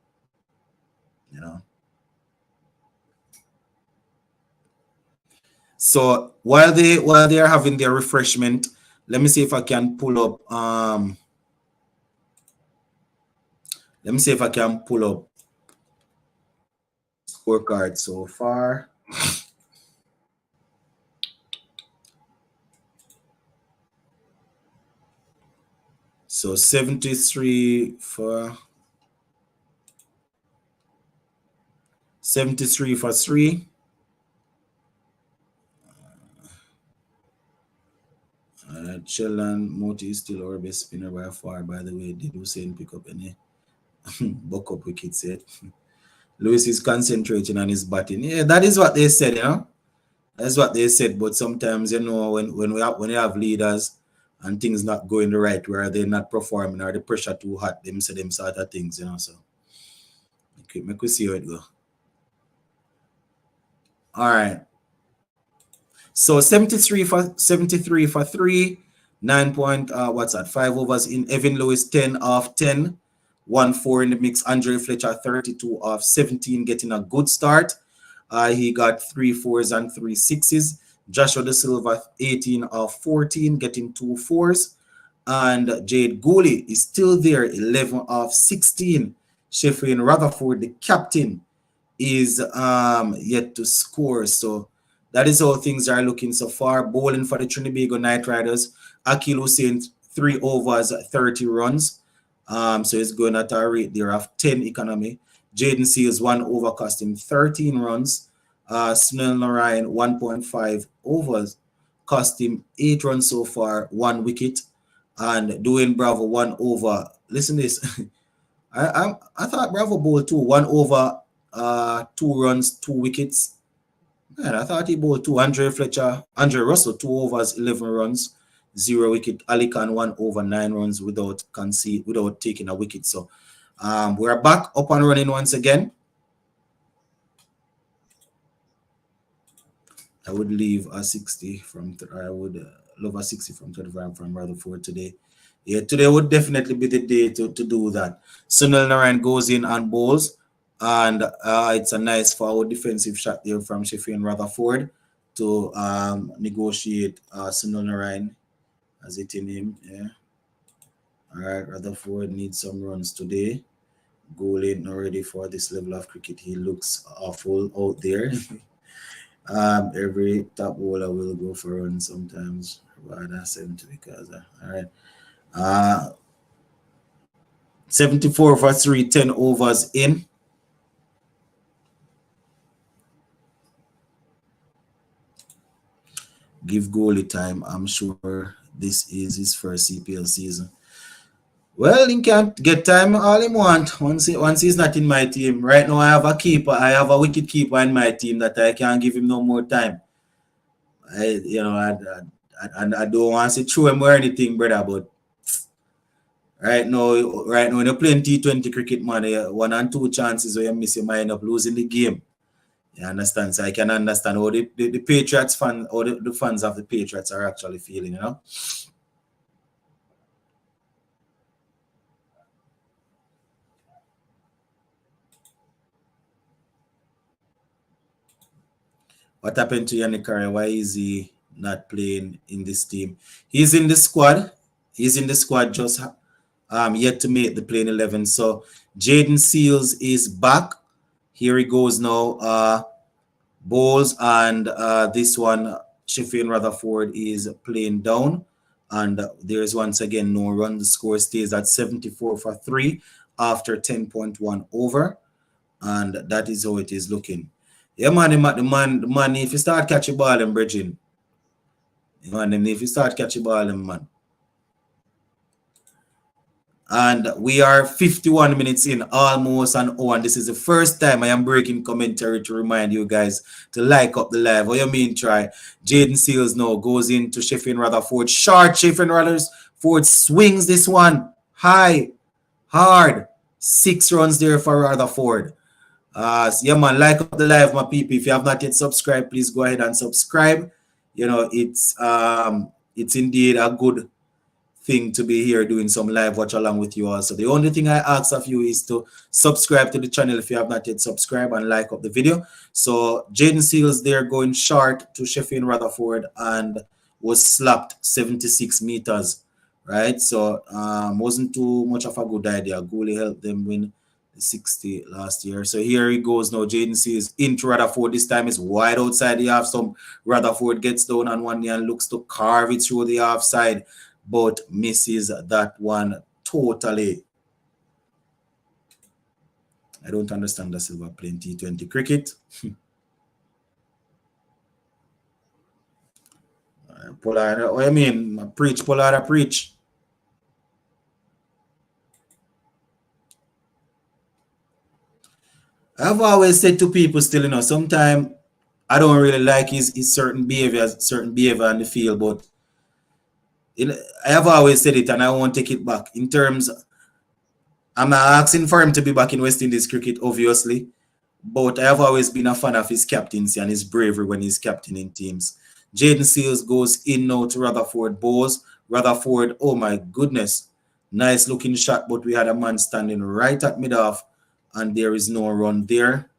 So while they are having their refreshment, let me see if I can pull up scorecard so far. So 73 for 3. Chelan Moti is still our best spinner by far, by the way. Did Hussein pick up any buck up wickets yet? Lewis is concentrating on his batting. Yeah, that is what they said, That's what they said. But sometimes, when you have leaders and things not going the right way, they're not performing or the pressure too hot, them say them sort of things, So make we see how it go. All right. So 73 for 3, 9 point, 5 overs in. Evan Lewis 10 off 10, 1-4 in the mix. Andre Fletcher 32 off 17, getting a good start. He got 3 4s and 3 6s. Joshua Da Silva 18 off 14, getting 2 4s. And Jade Gooley is still there, 11 off 16. Sheffield Rutherford, the captain, is yet to score. So that is how things are looking so far. Bowling for the Trinbago Knight Riders. Akil Hussein 3 overs, 30 runs. So he's going at a rate there of 10 economy. Jaden Seals 1 over, cost him 13 runs. Sunil Narine 1.5 overs, cost him 8 runs so far, 1 wicket. And Dwayne Bravo 1 over. Listen to this. I thought Bravo bowled 1 over, 2 runs, 2 wickets. Man, I thought he bowled 2. Andre Russell 2 overs, 11 runs, 0 wicket. Ali Khan 1 over, 9 runs without taking a wicket. So we're back up and running once again. I would leave a 60 from, I would love a 60 from 25 from Rutherford today. Yeah, today would definitely be the day to do that. Sunil Narine goes in and bowls, and it's a nice forward defensive shot there from Sheffield Rutherford to negotiate Sunil Narine as it in him. Yeah. All right, Rutherford needs some runs today. Goal ain't not ready for this level of cricket. He looks awful out there. Every top bowler will go for runs sometimes. Rather 70 because all right. 74 for 3, 10 overs in. Give goalie time. I'm sure this is his first CPL season. Well, he can't get time all he want once he's not in my team. Right now, I have a keeper. I have a wicket keeper in my team that I can't give him no more time. I don't want to throw him or anything, brother, but right now, when you're playing T20 cricket, man, 1 and 2 chances where you miss, you might end up losing the game. You understand? So I can understand how the Patriots fans, or the fans of the Patriots are actually feeling, you know? What happened to Yannick Curry? Why is he not playing in this team? He's in the squad. He's in the squad, just yet to make the playing 11. So Jaden Seals is back. Here he goes now. Bowls, and this one, Sheffield Rutherford is playing down. And there's once again no run. The score stays at 74 for 3 after 10.1 over. And that is how it is looking. Yeah, man, the man, if you start catching ball and bridging, if you start catching ball, man. And we are 51 minutes in, almost an hour. And this is the first time I am breaking commentary to remind you guys to like up the live. What you mean, try? Jaden Seals now goes into Sheffield Rutherford. Short Sheffield Rutherford swings this one. High, hard. 6 runs there for Rutherford. Yeah, man, like up the live, my people. If you have not yet subscribed, please go ahead and subscribe. You know, it's indeed a good thing to be here doing some live watch along with you all. So the only thing I ask of you is to subscribe to the channel if you have not yet subscribed, and like up the video. So Jaden Seals there going short to Sheffield Rutherford and was slapped 76 meters, right? So wasn't too much of a good idea. Goalie helped them win 60 last year. So here he goes now. Jaden Seals into Rutherford. This time is wide outside the half stump. Rutherford gets down on one knee and looks to carve it through the half side, but misses that one totally. I don't understand the Silver playing T20 cricket. Pollard, what I mean? Preach, Pollard, preach. I've always said to people still, you know, sometimes I don't really like his certain behavior on the field, but I have always said it and I won't take it back. In terms, I'm not asking for him to be back in West Indies cricket, obviously, but I have always been a fan of his captaincy and his bravery when he's captaining teams. Jaden Seals goes in now to Rutherford Bowes. Rutherford, oh my goodness, nice looking shot, but we had a man standing right at mid-off and there is no run there.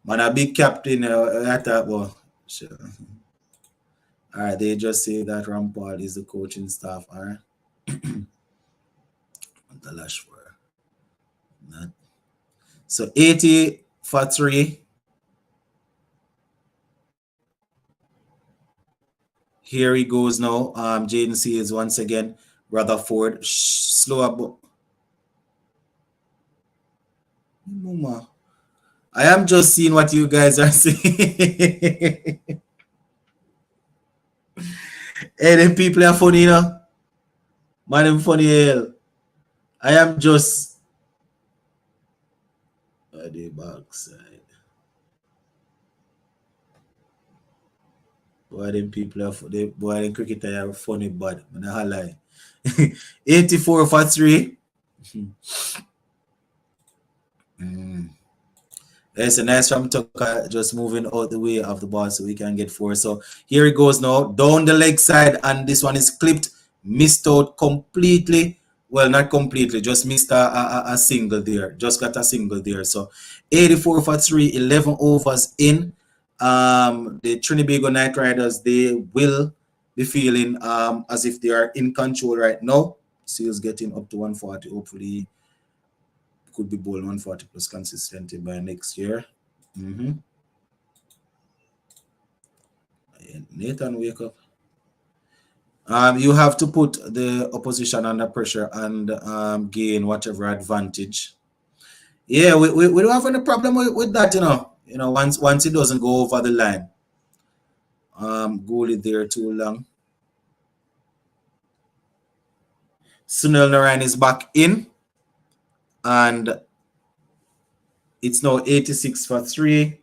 Man, a big captain, I thought, well, sure. All right, they just say that Rampal is the coaching staff, all right? The lash for that. So 80 for 3. Here he goes now. Jaden Seals once again. Rutherford. Slow up. Mama. I am just seeing what you guys are saying. Hey, them people are funny, you know. Man, them funny hell. I am just at the backside. Boy, them people are boy, them cricketer are funny bad. Man, I lie. 84 for 3. It's a nice from Tucker, just moving out the way of the ball so we can get 4. So here it goes now, down the leg side, and this one is clipped, missed out completely. Well, not completely, just missed a single there. Just got a single there. So 84 for 3, 11 overs in. The Trinbago Knight Riders, they will be feeling as if they are in control right now. Seals getting up to 140. Hopefully, could be bowling 140 plus consistently by next year. Nathan, wake up. You have to put the opposition under pressure and gain whatever advantage. Yeah, we don't have any problem with that, you know. You know, once it doesn't go over the line. Goalie there too long. Sunil Narine is back in. And it's now 86 for 3.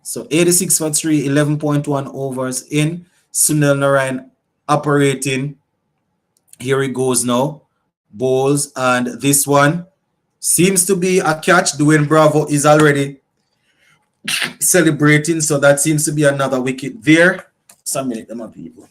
So 86 for 3, 11.1 overs in. Sunil Narine operating. Here he goes now. Bowls, and this one seems to be a catch. Dwayne Bravo is already celebrating, so that seems to be another wicket there. Some minute, them people.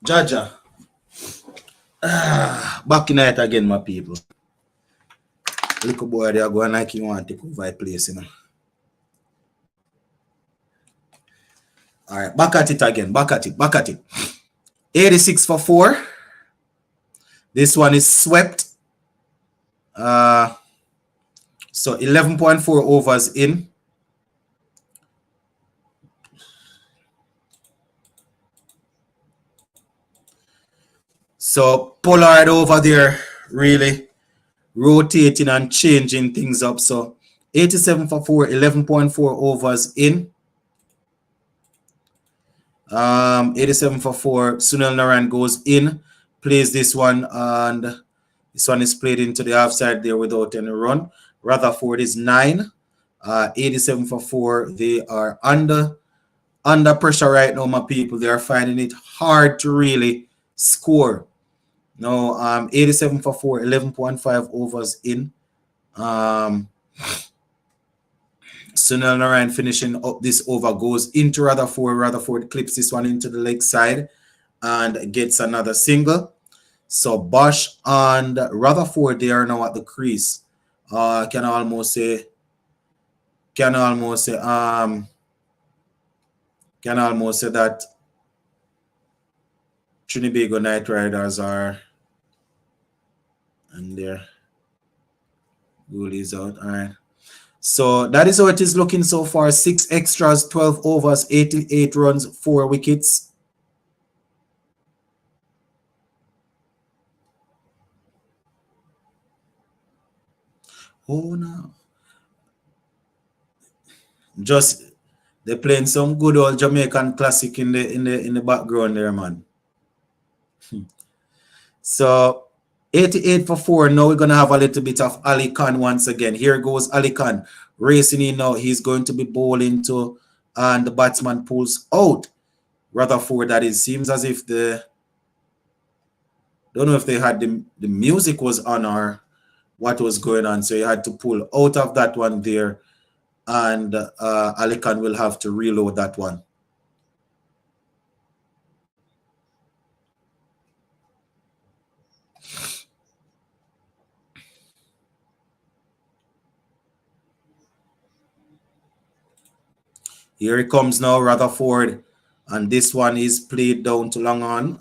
Jaja. Back in it again, my people. Little boy, they are going like you want to take over place, you know. All right, back at it again. Back at it. 86 for 4. This one is swept. So 11.4 overs in. So Pollard over there really rotating and changing things up. So 87 for 4, 11.4 overs in. 87 for 4. Sunil Narine goes in, plays this one, and this one is played into the offside there without any run. Rutherford is 9. 87 for 4. They are under pressure right now, my people. They are finding it hard to really score. No, 87 for 4, 11.5 overs in. Sunil Narine finishing up this over, goes into Rutherford. Rutherford clips this one into the leg side and gets another single. So Bosch and Rutherford, they are now at the crease. Can almost say that Trinbago Knight Riders are, and their goal is out. All right. So that is how it is looking so far. 6 extras, 12 overs, 88 runs, 4 wickets. Oh no. Just they're playing some good old Jamaican classic in the background there, man. So 88 for 4. Now we're gonna have a little bit of Ali Khan once again. Here goes Ali Khan racing in now. He's going to be bowling to, and the batsman pulls out. Rutherford, that is. Seems as if don't know if they had the music was on or what was going on. So he had to pull out of that one there, and Ali Khan will have to reload that one. Here it comes now, Rutherford, and this one is played down to long on,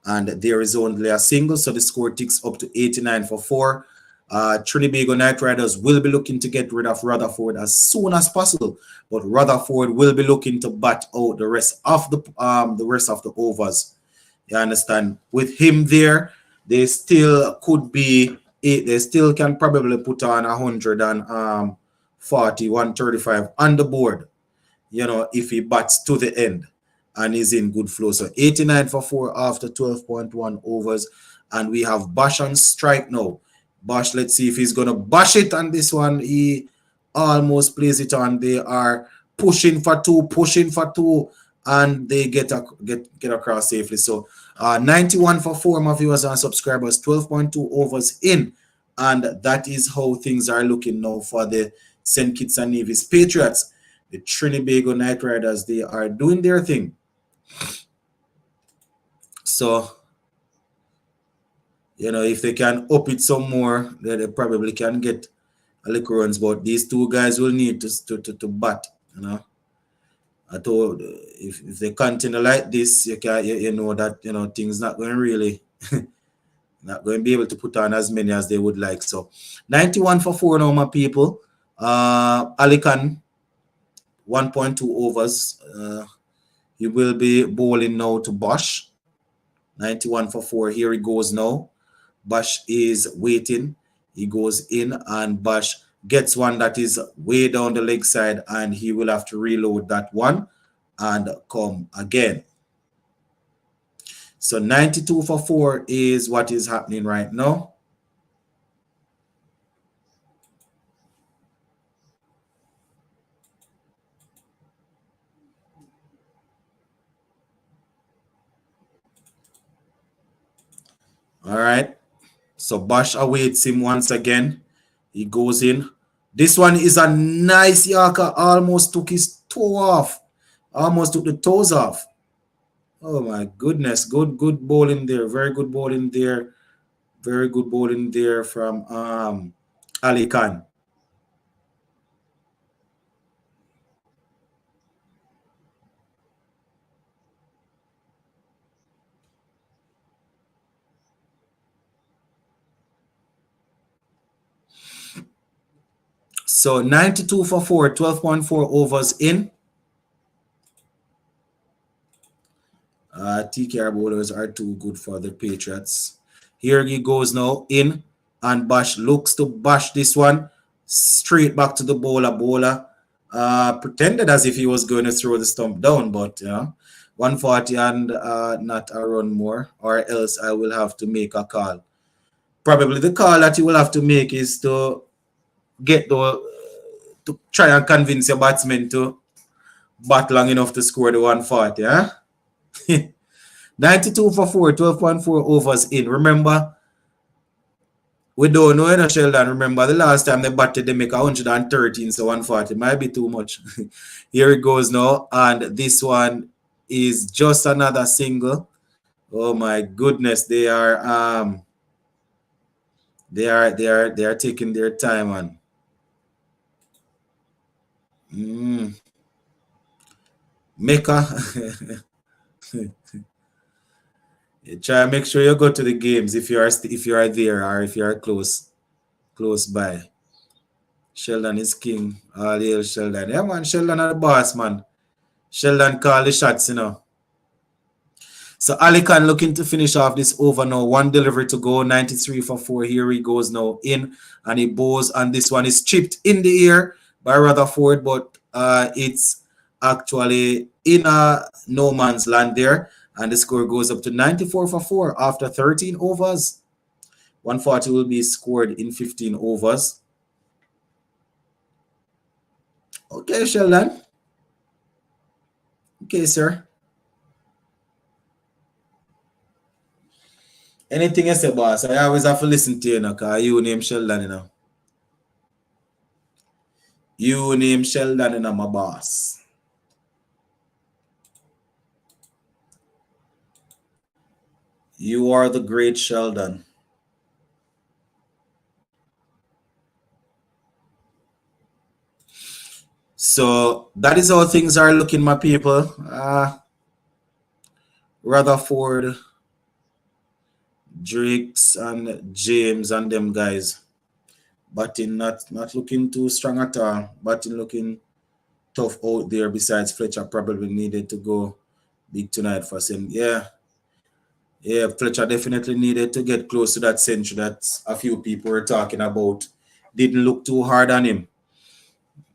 and there is only a single, so the score ticks up to 89 for 4. Trinbago Knight Riders will be looking to get rid of Rutherford as soon as possible, but Rutherford will be looking to bat out the rest of the overs. You understand? With him there, they still could be. They still can probably put on 140, 135 on the board. If he bats to the end and is in good flow. So 89 for 4 after 12.1 overs. And we have Bosch on strike now. Bosch, let's see if he's going to bash it on this one. He almost plays it on. They are pushing for two, and they get across safely. So 91 for 4, my viewers and subscribers, 12.2 overs in. And that is how things are looking now for the St. Kitts and Nevis Patriots. The Trinbago Knight Riders, they are doing their thing. So, if they can up it some more, then they probably can get a little runs. But these two guys will need to bat, I told if they continue like this, you know that things not going really not going to be able to put on as many as they would like. So 91 for 4 now, my people. Ali Khan, 1.2 overs. He will be bowling now to Bosch. 91 for 4. Here he goes now. Bosch is waiting. He goes in, and Bosch gets one that is way down the leg side, and he will have to reload that one and come again. So 92 for 4 is what is happening right now. All right. So Bosch awaits him once again. He goes in. This one is a nice Yorker. Almost took his toe off. Almost took the toes off. Oh my goodness. Good bowling there. Very good bowling there. Very good bowling there from Ali Khan. So 92 for 4, 12.4 overs in. TKR bowlers are too good for the Patriots. Here he goes now in, and Bosch looks to bash this one straight back to the bowler. Bowler pretended as if he was going to throw the stump down, but 140 and not a run more, or else I will have to make a call. Probably the call that you will have to make is to get to try and convince your batsmen to bat long enough to score the 140. Yeah? 92 for 4, 12.4 overs in. Remember, we don't know, Sheldon. Remember, the last time they batted, they make 113, so 140 might be too much. Here it goes now, and this one is just another single. Oh my goodness, they are taking their time on. Mecca. Try and make sure you go to the games if you are there or if you are close by. Sheldon is king. All hail Sheldon. Yeah, man, Sheldon are the boss, man. Sheldon call the shots, you know. So Ali Khan looking to finish off this over now. One delivery to go, 93 for 4. Here he goes now in, and he bows, and this one is chipped in the air by Rutherford, but it's actually in no man's land there, and the score goes up to 94 for 4 after 13 overs. 140 will be scored in 15 overs. Okay, Sheldon. Okay, sir. Anything you say, boss, I always have to listen to you, because you name Sheldon, you know. You name Sheldon, you know, my boss. You are the great Sheldon. So that is how things are looking, my people. Rutherford, Drakes, and James and them guys. Batting not looking too strong at all. Batting looking tough out there. Besides, Fletcher probably needed to go big tonight for him. Yeah, Fletcher definitely needed to get close to that century that a few people were talking about. Didn't look too hard on him.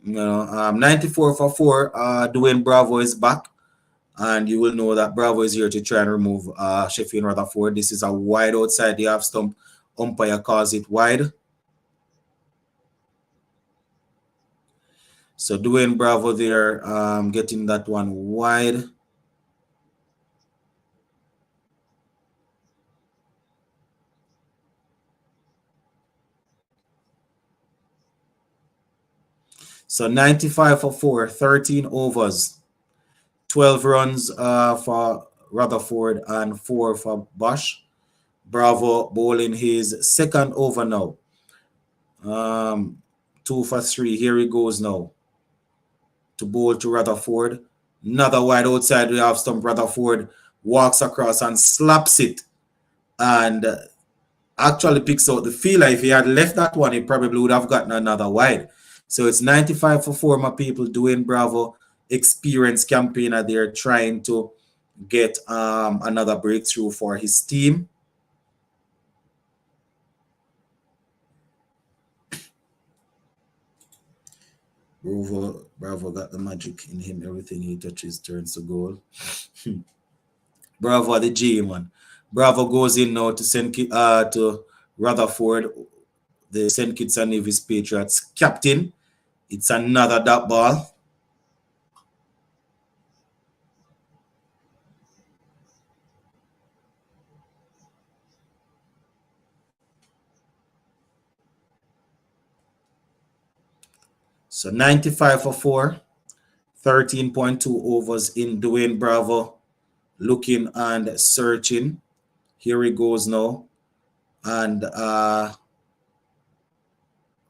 94 for 4. Dwayne Bravo is back. And you will know that Bravo is here to try and remove Sheffield Rutherford. This is a wide outside the half stump. Umpire calls it wide. So Dwayne Bravo there getting that one wide. So 95 for 4, 13 overs. 12 runs for Rutherford and 4 for Bosch. Bravo bowling his second over now. 2 for 3. Here he goes now. To bowl to Rutherford. Another wide outside the half stump. Rutherford walks across and slaps it. And actually picks out the fielder. If he had left that one, he probably would have gotten another wide. So it's 95 for 4, my people. Dwayne Bravo, experienced campaigner there, trying to get another breakthrough for his team. Bravo got the magic in him. Everything he touches turns to goal. Bravo, the G, man. Bravo goes in now to send to Rutherford, the St. Kitts and Nevis Patriots captain. It's another dot ball. So 95 for 4, 13.2 overs in. Dwayne Bravo looking and searching. Here he goes now. And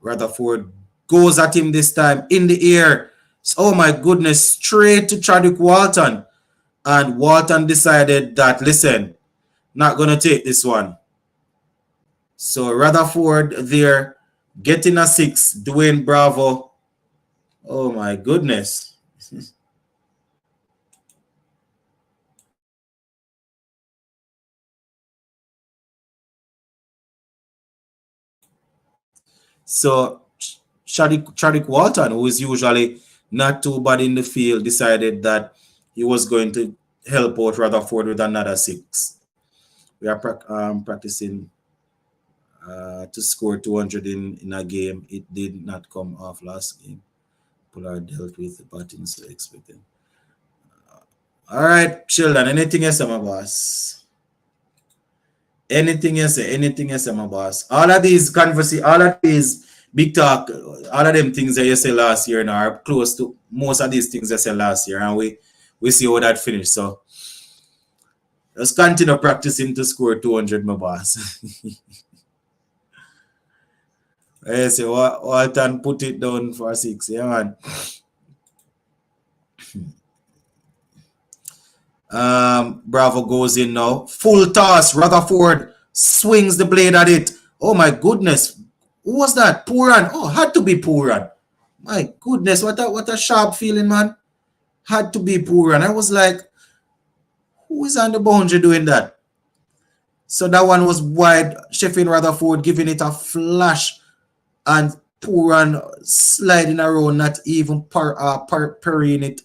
Rutherford goes at him this time in the air. Oh my goodness, straight to Chadwick Walton. And Walton decided that, listen, not going to take this one. So Rutherford there getting a 6. Dwayne Bravo. Oh my goodness. So Chadwick Walton, who is usually not too bad in the field, decided that he was going to help out Rutherford with another 6. We are practicing to score 200 in a game. It did not come off last game. Polar dealt with the batting, so expected. All right, Sheldon, anything else, my boss? Anything else, my boss? All of these conversations, all of these big talk, all of them things that you said last year now are close to most of these things I said last year, and we see how that finished. So let's continue practicing to score 200, my boss. I say, Walton put it down for 6. Yeah, man. Bravo goes in now. Full toss. Rutherford swings the blade at it. Oh, my goodness. Who was that? Puran. Oh, had to be Puran. My goodness. What a sharp feeling, man. Had to be Puran. I was like, who is on the boundary doing that? So that one was wide. Sheffield Rutherford giving it a flash. And Puran sliding around, not even parrying it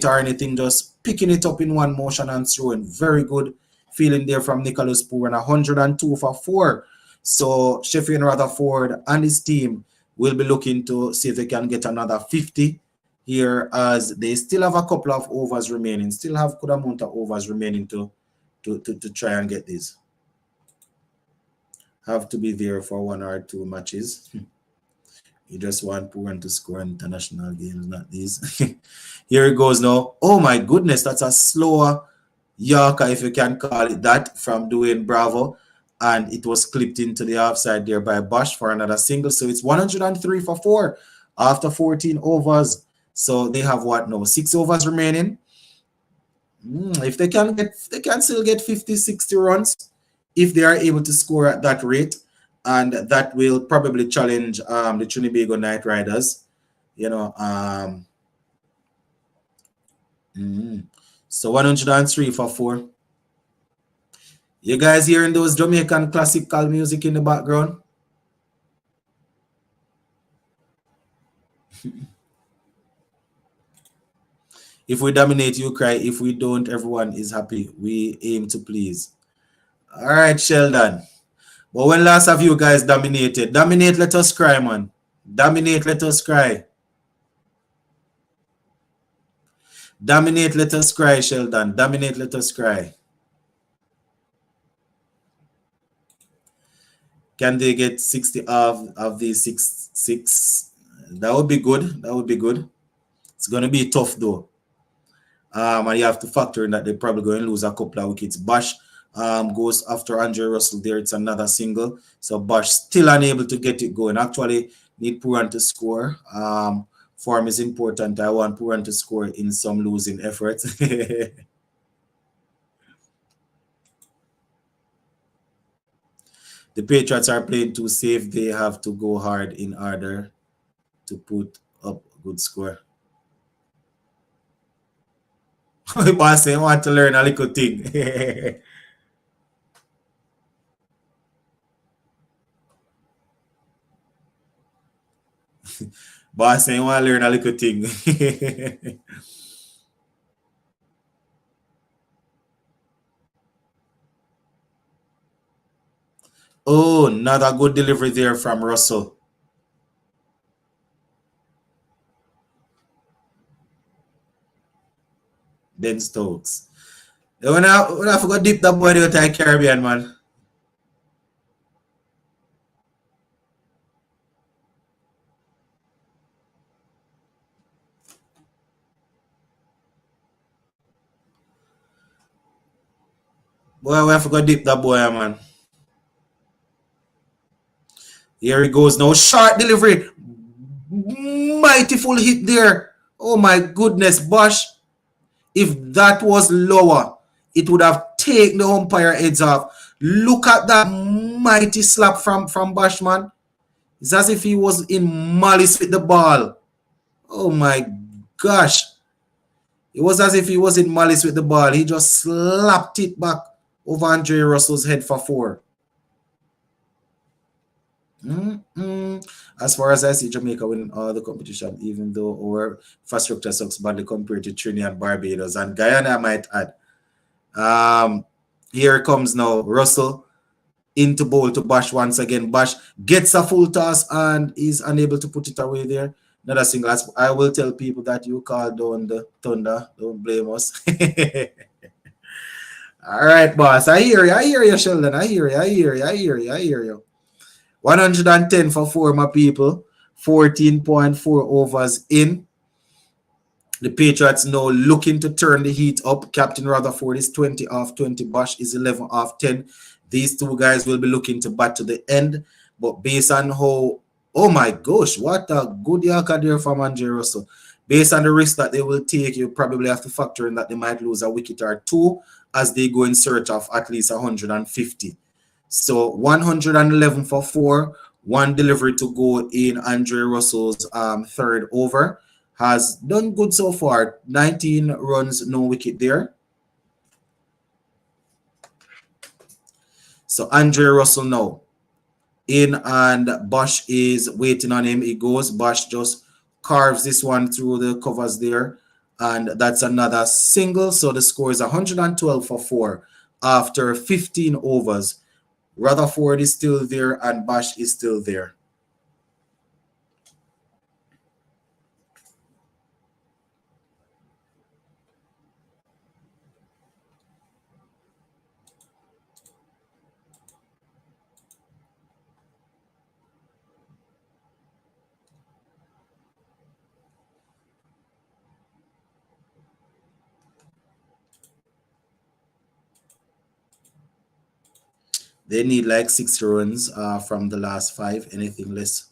or anything, just picking it up in one motion and throwing. Very good feeling there from Nicholas Puran. 102 for 4. So Sheffield Rutherford and his team will be looking to see if they can get another 50 here, as they still have a couple of overs remaining, still have good amount of overs remaining to try and get this. Have to be there for 1 or 2 matches. You just want Puran to score in international games, not these. Here it goes now. Oh my goodness, that's a slower Yorker, if you can call it that, from Dwayne Bravo. And it was clipped into the offside there by Bosch for another single. So it's 103 for 4 after 14 overs. So they have what now? 6 overs remaining. If they can still get 50, 60 runs if they are able to score at that rate, and that will probably challenge the Trinbago Knight Riders, you know. So 103 for 4. You guys hearing those Jamaican classical music in the background? If we dominate, you cry. If we don't, everyone is happy. We aim to please. All right, Sheldon. But when last have you guys dominated? Dominate, let us cry, man. Dominate, let us cry. Dominate, let us cry, Sheldon. Dominate, let us cry. Can they get 60 of these 6? That would be good. That would be good. It's going to be tough, though. And you have to factor in that they're probably going to lose a couple of wickets. Bosch goes after Andre Russell there. It's another single. So Bosch still unable to get it going. Actually, need Puran to score. Form is important. I want Puran to score in some losing efforts. The Patriots are playing too safe. They have to go hard in order to put up a good score. Boss, I want to learn a little thing. Boss, I want to learn a little thing. Oh, another good delivery there from Russell. Ben Stokes. When I forgot deep that boy out of Caribbean, man. Boy, I forgot deep that boy, man. Here he goes now. Short delivery. Mighty full hit there. Oh my goodness, Bosch. If that was lower, it would have taken the umpire heads off. Look at that mighty slap from Bosch, man. It's as if he was in malice with the ball. Oh my gosh. It was as if he was in malice with the ball. He just slapped it back over Andre Russell's head for 4. As far as I see, Jamaica winning all the competition, even though our infrastructure sucks badly compared to Trinidad and Barbados and Guyana, I might add. Here comes now Russell. into bowl to Bash once again. Bash gets a full toss and is unable to put it away there. Another single. I will tell people that you called down the Thunder. Don't blame us. All right, boss. I hear you. I hear you, Sheldon. I hear you. I hear you. I hear you. I hear you. 110 for 4, my people. 14.4 overs in. The Patriots now looking to turn the heat up. Captain Rutherford is 20 off 20. Bosch is 11 off 10. These two guys will be looking to bat to the end. But based on how, oh my gosh, what a good Yorker there from Andre Russell. Based on the risk that they will take, you probably have to factor in that they might lose a wicket or two as they go in search of at least 150. So 111 for 4. One delivery to go in Andre Russell's third over. Has done good so far. 19 runs, no wicket there. So Andre Russell now in, and Bosch is waiting on him. He goes. Bosch just carves this one through the covers there. And that's another single. So the score is 112 for 4 after 15 overs. Rutherford is still there and Bosch is still there. They need like 6 runs from the last 5. Anything less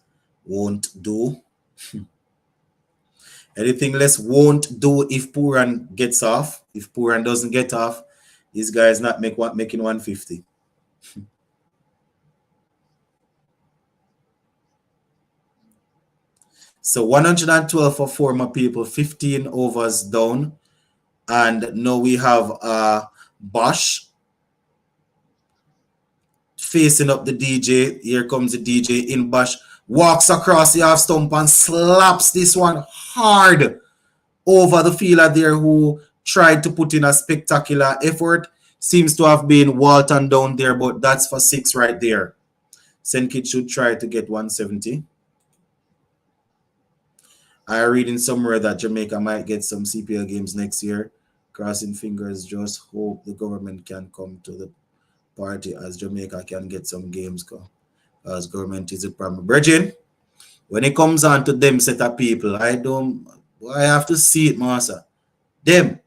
won't do. Anything less won't do if Puran gets off. If Puran doesn't get off, this guy is not making 150. So 112 for 4, my people. 15 overs down. And now we have Bosch facing up the DJ. Here comes the DJ in. Bosch walks across the half stump and slaps this one hard over the fielder there who tried to put in a spectacular effort. Seems to have been Walton down there, but that's for 6 right there. St. Kitts should try to get 170. I read in somewhere that Jamaica might get some CPL games next year. Crossing fingers, just hope the government can come to the party as Jamaica can get some games. Because government is a problem. Bridging, when it comes on to them set of people, I have to see it, Master. Them.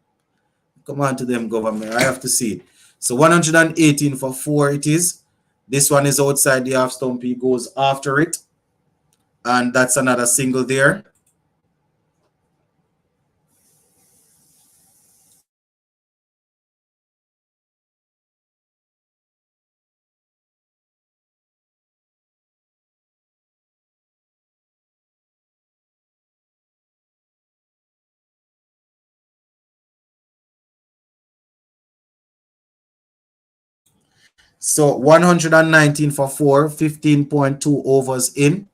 Come on to them, government. I have to see it. So 118 for 4 it is. This one is outside the half stump. He goes after it. And that's another single there. So 119 for 4, 15.2 overs in.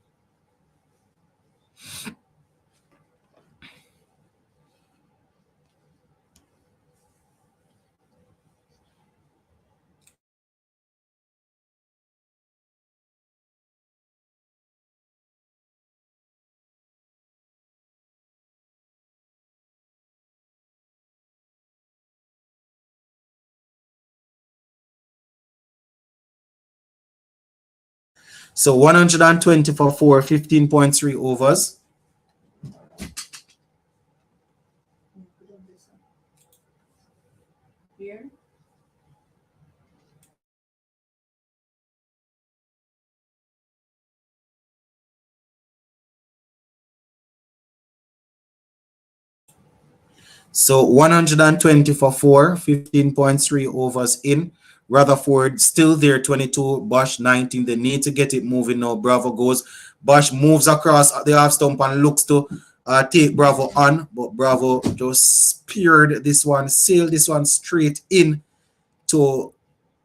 So 120 for 4, 15.3 overs. So 120 for 4, 15.3 overs in. Rutherford still there, 22. Bosch 19. They need to get it moving now. Bravo goes. Bosch moves across the half stump and looks to take Bravo on. But Bravo just speared this one, sailed this one straight in to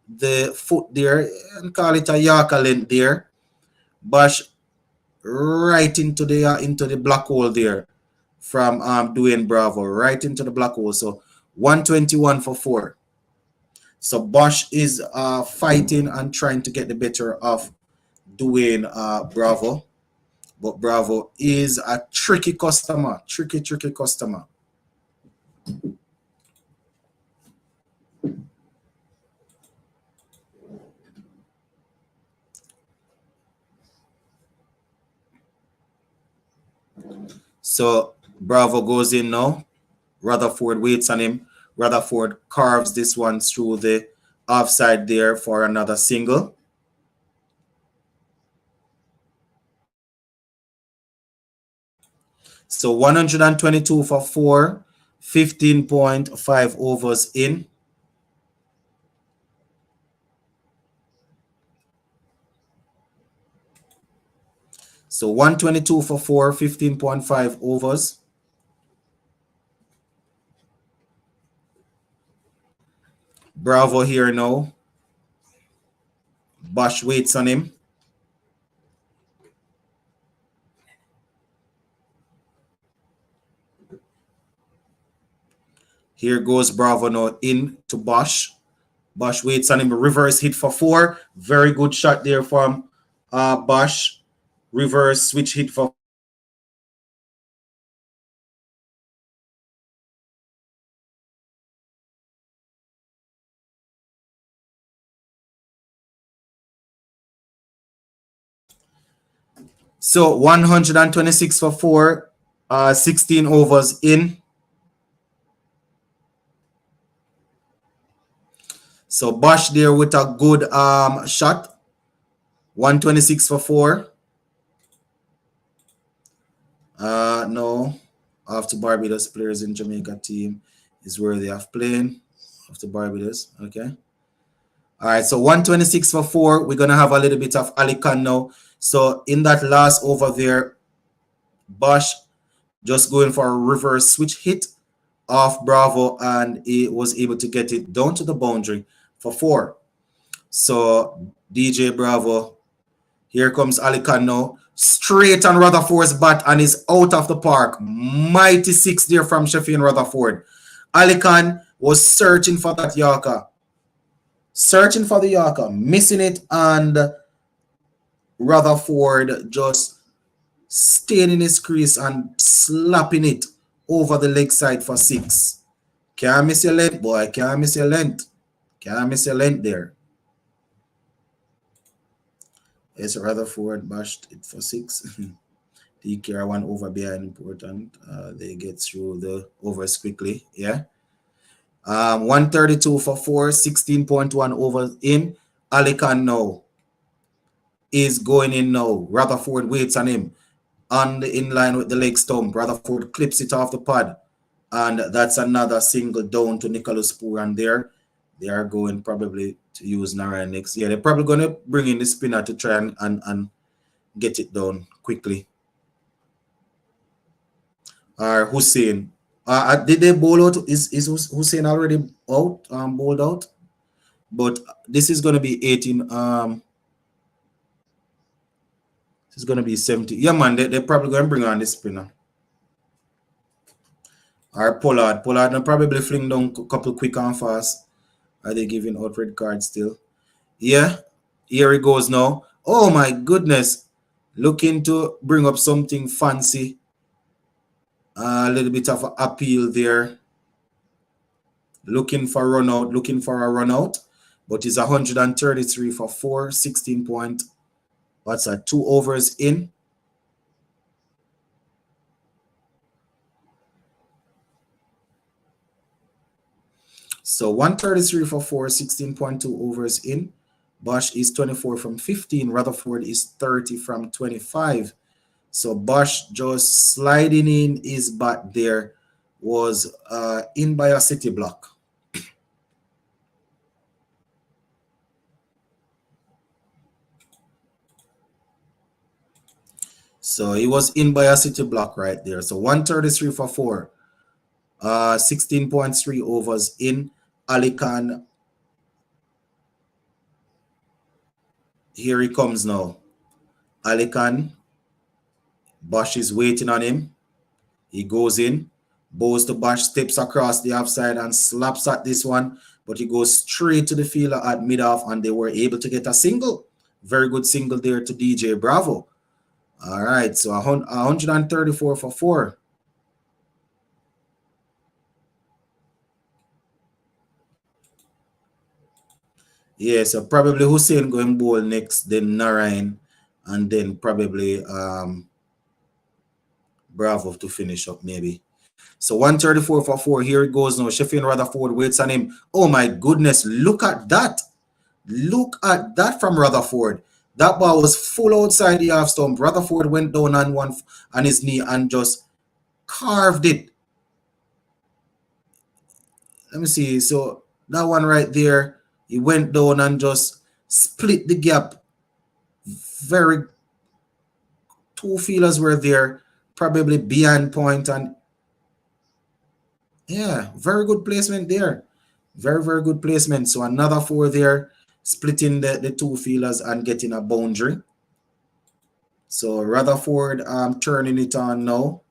the foot there and call it a Yorker length there. Bosch right into the black hole there from Dwayne Bravo, right into the black hole. So 121 for 4. So Bosch is fighting and trying to get the better of Dwayne Bravo. But Bravo is a tricky customer. Tricky customer. So Bravo goes in now. Rutherford waits on him. Rutherford carves this one through the offside there for another single. So 122 for 4, 15.5 overs in. So 122 for 4, 15.5 overs. Bravo here now. Bosch waits on him. Here goes Bravo now in to Bosch. Bosch waits on him. Reverse hit for 4. Very good shot there from Bosch. Reverse switch hit for So 126 for 4, 16 overs in. So Bosch there with a good shot. 126 for 4. No. After Barbados players in Jamaica team is where they have playing. After Barbados. Okay. All right. So 126 for 4. We're going to have a little bit of Ali Khan now. So in that last over there, Bosch just going for a reverse switch hit off Bravo, and he was able to get it down to the boundary for 4. So DJ Bravo, here comes Ali Khan now, straight on Rutherford's bat, and is out of the park. Mighty 6 there from Sheffield Rutherford. Ali Khan was searching for that Yorker. Searching for the Yorker, missing it, and Rutherford just staying in his crease and slapping it over the leg side for 6. Can't miss your length, boy. Can't miss your length. Can't miss your length there. Yes, Rutherford bashed it for 6. DKR 1 over behind important. They get through the overs quickly. Yeah. 132 for 4, 16.1 overs in. Ali Khan now is going in now. Rutherford waits on him on the inline with the leg stump. Rutherford clips it off the pad. And that's another single down to Nicholas Puran there. They are going probably to use Narine next. Yeah, they're probably going to bring in the spinner to try and get it down quickly. Or Hussein. Did they bowl out? Is Hussein already out? Bowled out? But this is going to be 18. This is going to be 70. Yeah, man, they're probably going to bring on the spinner. Or Pollard. Pollard will probably fling down a couple quick and fast. Are they giving out red cards still? Yeah, here it goes now. Oh my goodness. Looking to bring up something fancy. A little bit of an appeal there. Looking for a run out. But it's 133 for 4, 16 point. What's that? 2 overs in. So 133 for 4, 16.2 overs in. Bosch is 24 from 15. Rutherford is 30 from 25. So Bosch just sliding in his bat there was in by a city block. So he was in by a city block right there. So 133 for 4. 16.3 overs in. Ali Khan. Here he comes now. Ali Khan. Bosch is waiting on him. He goes in. Bows to Bosch, steps across the offside and slaps at this one. but he goes straight to the fielder at mid-off, and they were able to get a single. Very good single there to DJ Bravo. All right, so 134 for 4. Yeah, so probably Hussein going bowl next, then Narine, and then probably Bravo to finish up maybe. So 134 for 4. Here it goes now. Sheffield Rutherford waits on him. Oh my goodness, look at that. Look at that from Rutherford. That ball was full outside the half stump. Rutherford went down on his knee and just carved it. Let me see. So that one right there, he went down and just split the gap. Very two fielders were there, probably behind point, and yeah, very good placement there. Very, very good placement. So another 4 there, splitting the two fielders and getting a boundary. So Rutherford turning it on now.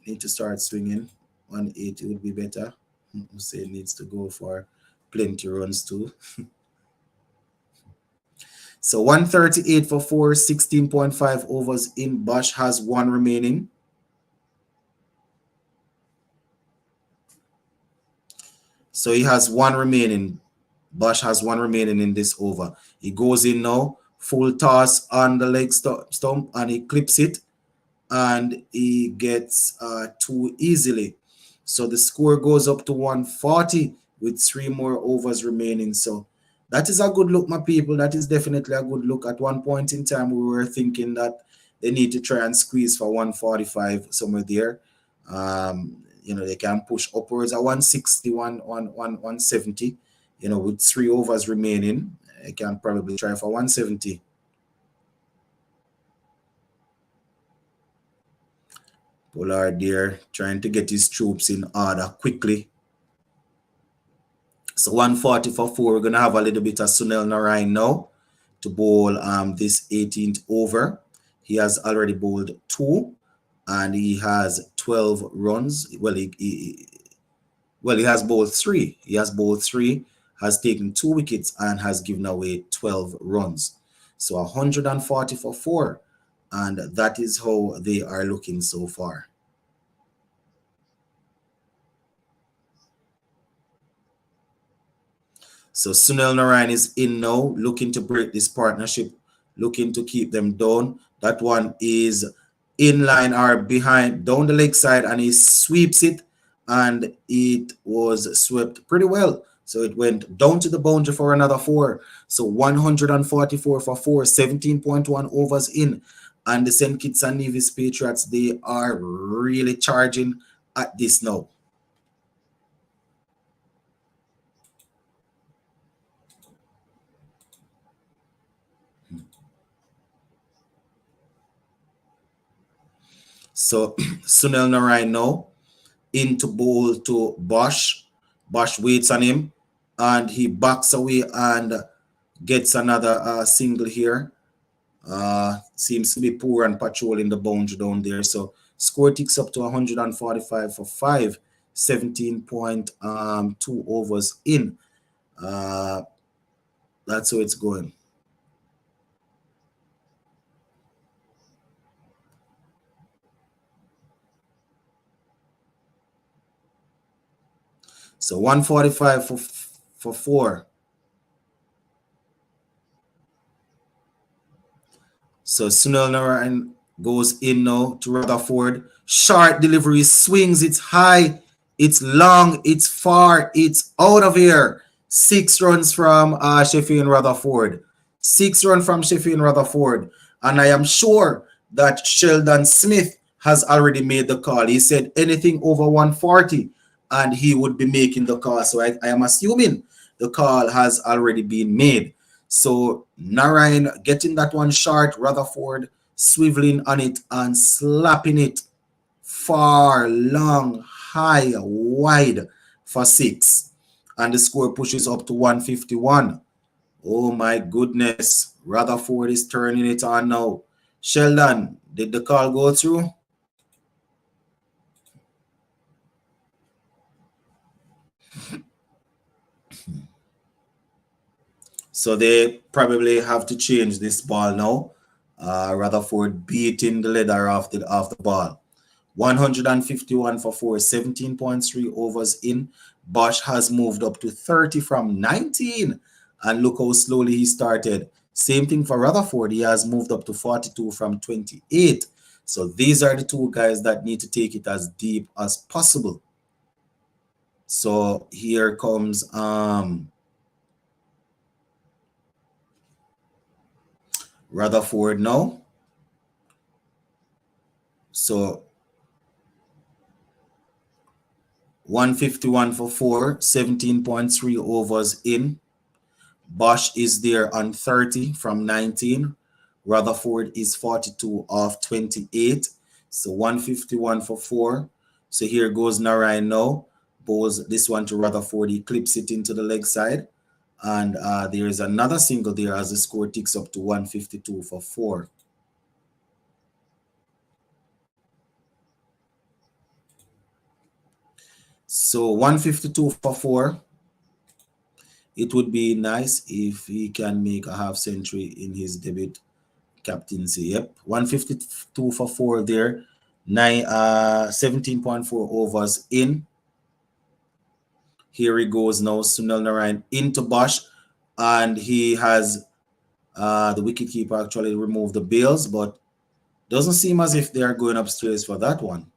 Need to start swinging. 180 would be better. Hussein needs to go for plenty runs too. So 138 for 4, 16.5 overs in. Bosch has 1 remaining. So he has 1 remaining. Bosch has 1 remaining in this over. He goes in now, full toss on the leg stump, and he clips it, and he gets 2 easily. So the score goes up to 140 with 3 more overs remaining. So that is a good look, my people. That is definitely a good look. At one point in time, we were thinking that they need to try and squeeze for 145 somewhere there. They can push upwards at 160, 170. With 3 overs remaining, they can probably try for 170. Pollard there trying to get his troops in order quickly. So 140 for 4. We're going to have a little bit of Sunil Narine now to bowl this 18th over. He has already bowled 2, and he has 12 runs. Well, he has bowled 3. He has bowled 3, has taken 2 wickets, and has given away 12 runs. So 140 for 4. And that is how they are looking so far. So Sunil Narine is in now, looking to break this partnership, looking to keep them down. That one is in line or behind, down the leg side, and he sweeps it, and it was swept pretty well. So it went down to the boundary for another 4. So 144 for 4, 17.1 overs in. And the St. Kitts and Nevis Patriots, they are really charging at this now. So Sunil Narine now into bowl to Bosch. Bosch waits on him, and he backs away and gets another single here. Seems to be poor and patrolling the boundary down there. So score ticks up to 145 for 5, 17.2 overs in. That's how it's going. So 145 for 4. So Sunil Narine goes in now to Rutherford. Short delivery, swings, it's high, it's long, it's far, it's out of here. 6 runs from Sheffield Rutherford. 6 runs from Sheffield Rutherford. And I am sure that Sheldon Smith has already made the call. He said anything over 140 and he would be making the call. So I am assuming the call has already been made. So Narine getting that one short, Rutherford swiveling on it and slapping it far, long, high, wide for 6. And the score pushes up to 151. Oh my goodness. Rutherford is turning it on now. Sheldon, did the call go through? So they probably have to change this ball now. Rutherford beating the leather off the ball. 151 for 4, 17.3 overs in. Bosch has moved up to 30 from 19. And look how slowly he started. Same thing for Rutherford. He has moved up to 42 from 28. So these are the two guys that need to take it as deep as possible. So here comes Rutherford now. So 151 for 4, 17.3 overs in. Bosch is there on 30 from 19. Rutherford is 42 off 28. So 151 for 4. So here goes Narine now. Bowls this one to Rutherford. He clips it into the leg side. And there is another single there as the score ticks up to 152 for 4. So 152 for 4. It would be nice if he can make a half century in his debut captaincy. Yep, 152 for 4 there. 17.4 overs in. Here he goes now, Sunil Narine into Bosch, and he has the wicketkeeper actually removed the bails, but doesn't seem as if they are going upstairs for that one.